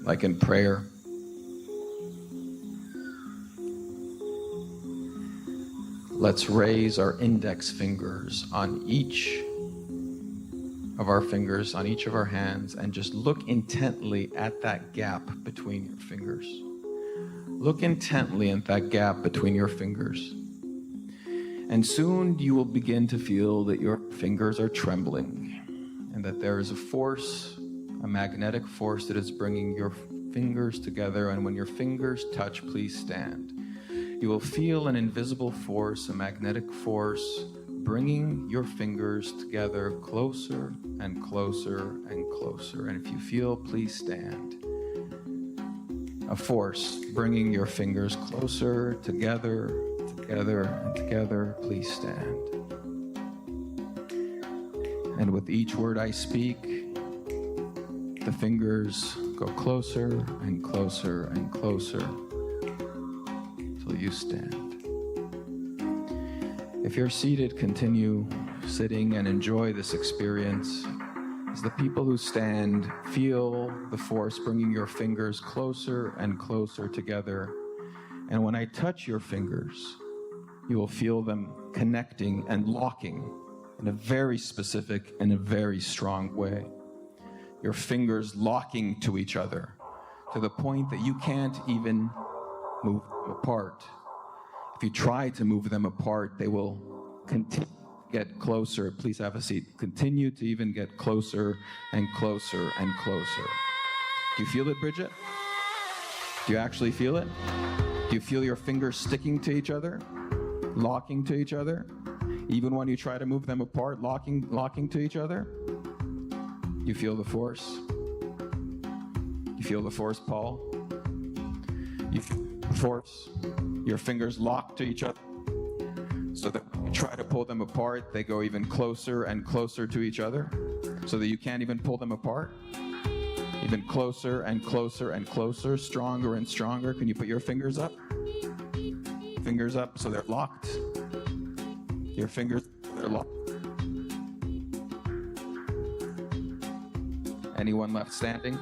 like in prayer. Let's raise our index fingers on each of our fingers, on each of our hands, and just look intently at that gap between your fingers. Look intently at that gap between your fingers. And soon you will begin to feel that your fingers are trembling, and that there is a force, a magnetic force that is bringing your fingers together. And when your fingers touch, please stand. You will feel an invisible force, a magnetic force, bringing your fingers together closer and closer and closer. And if you feel, please stand. A force bringing your fingers closer, together, together, and together. Please stand. And with each word I speak, the fingers go closer and closer and closer till you stand. If you're seated, continue sitting and enjoy this experience as the people who stand feel the force bringing your fingers closer and closer together. And when I touch your fingers, you will feel them connecting and locking in a very specific and a very strong way. Your fingers locking to each other to the point that you can't even move them apart. If you try to move them apart, they will continue to get closer. Please have a seat. Continue to even get closer and closer and closer. Do you feel it, Bridget? Do you actually feel it? Do you feel your fingers sticking to each other? Locking to each other? Even when you try to move them apart, locking to each other? You feel the force? You feel the force, Paul? You feel the force? Your fingers lock to each other so that when you try to pull them apart, they go even closer and closer to each other so that you can't even pull them apart? Even closer and closer and closer, stronger and stronger. Can you put your fingers up? Fingers up so they're locked. Your fingers, they're locked. Anyone left standing?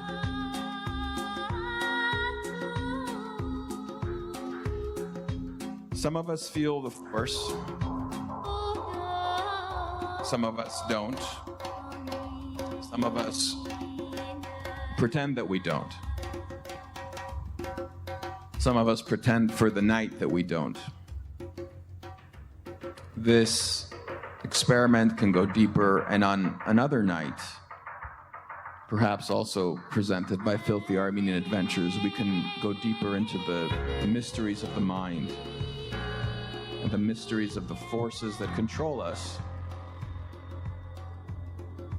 Some of us feel the force. Some of us don't. Some of us pretend that we don't. Some of us pretend for the night that we don't. This experiment can go deeper, and on another night, perhaps also presented by Filthy Armenian Adventures, we can go deeper into the mysteries of the mind and the mysteries of the forces that control us.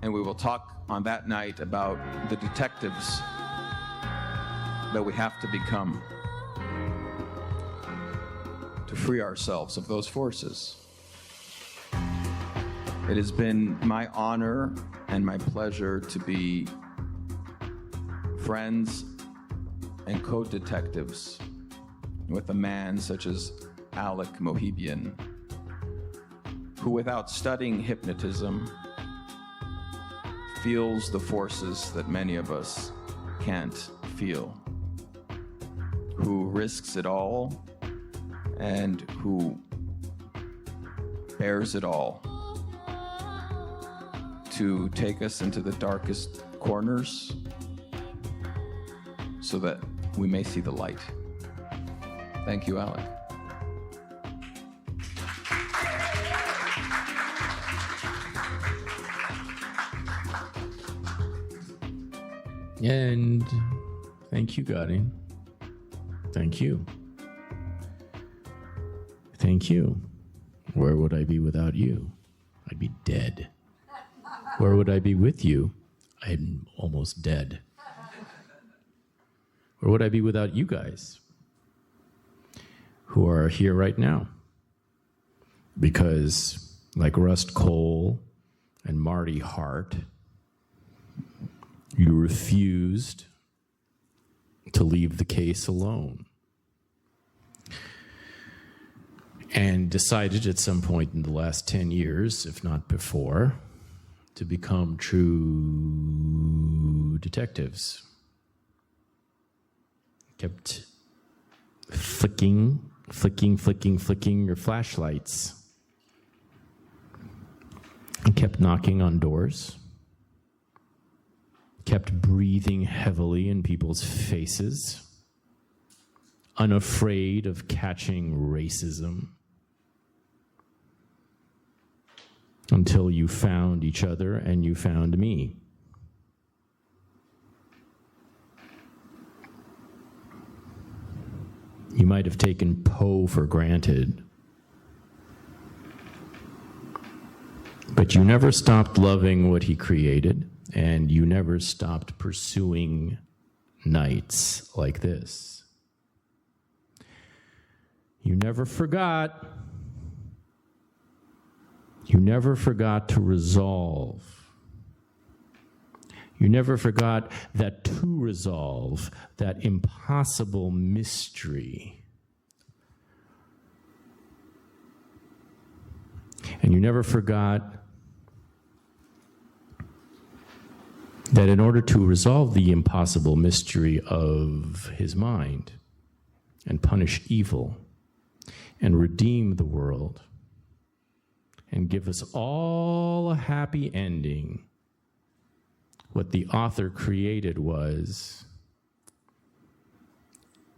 And we will talk on that night about the detectives that we have to become to free ourselves of those forces. It has been my honor and my pleasure to be friends and co-detectives with a man such as Alec Mohibian, who without studying hypnotism feels the forces that many of us can't feel. who risks it all and who bears it all to take us into the darkest corners so that we may see the light. Thank you, Alec. And thank you, Garin. Thank you. Thank you. Where would I be without you? I'd be dead. Where would I be with you? I'm almost dead. Where would I be without you guys who are here right now? Because, like Rust Cole and Marty Hart, you refused to leave the case alone and decided at some point in the last 10 years, if not before, to become true detectives. Kept flicking your flashlights. And kept knocking on doors. Kept breathing heavily in people's faces. Unafraid of catching racism. Until you found each other and you found me. You might have taken Poe for granted, but you never stopped loving what he created, and you never stopped pursuing nights like this. You never forgot. You never forgot to resolve. You never forgot that to resolve that impossible mystery. And you never forgot that in order to resolve the impossible mystery of his mind and punish evil and redeem the world and give us all a happy ending, what the author created was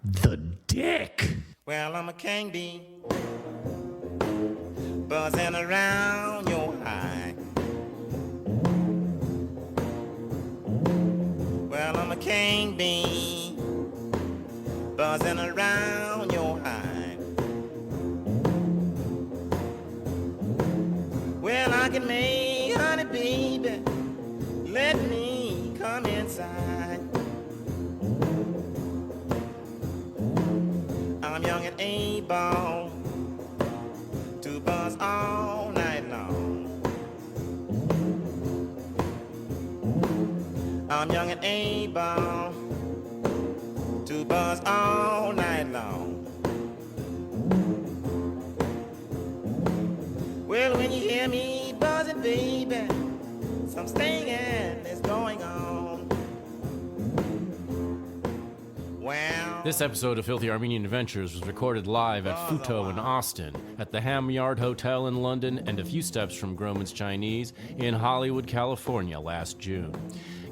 the dick. Well, I'm a king bee, buzzing around your hive. Well, I'm a king bee, buzzing around your hive. Well, I can make honey, baby, let me come inside. I'm young and able to buzz all night long. I'm young and able to buzz all night long. Well, when you hear me buzzing, baby, some stinging is going on. Well, This episode of Filthy Armenian Adventures was recorded live at Futo in Austin, at the Ham Yard Hotel in London, and a few steps from Groman's Chinese in Hollywood, California last June.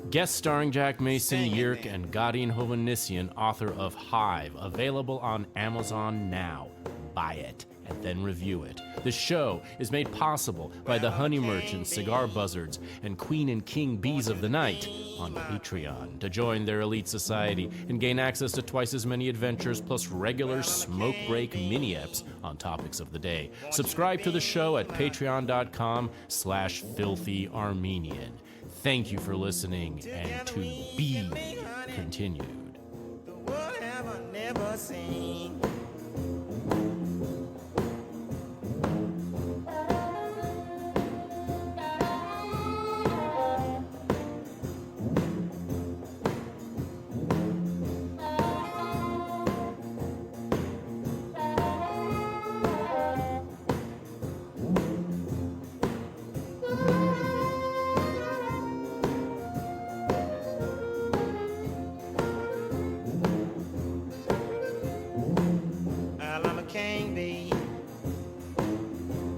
Guest starring Jack Mason, Yeerk, and Garin Hovannisian, author of Hive, available on Amazon now. Buy it and then review it. The show is made possible by the Honey Merchants, Cigar Buzzards, and Queen and King Bees of the Night on Patreon. To join their elite society and gain access to twice as many adventures plus regular smoke break mini-eps on topics of the day, subscribe to the show at patreon.com/filthyarmenian. Thank you for listening, and to be continued. the world have I never seen.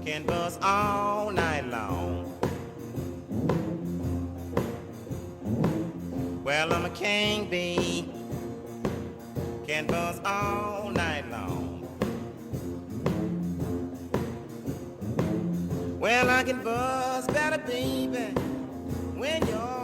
can buzz all night long. Well, I'm a king bee, can buzz all night long. Well, I can buzz better, baby, when you're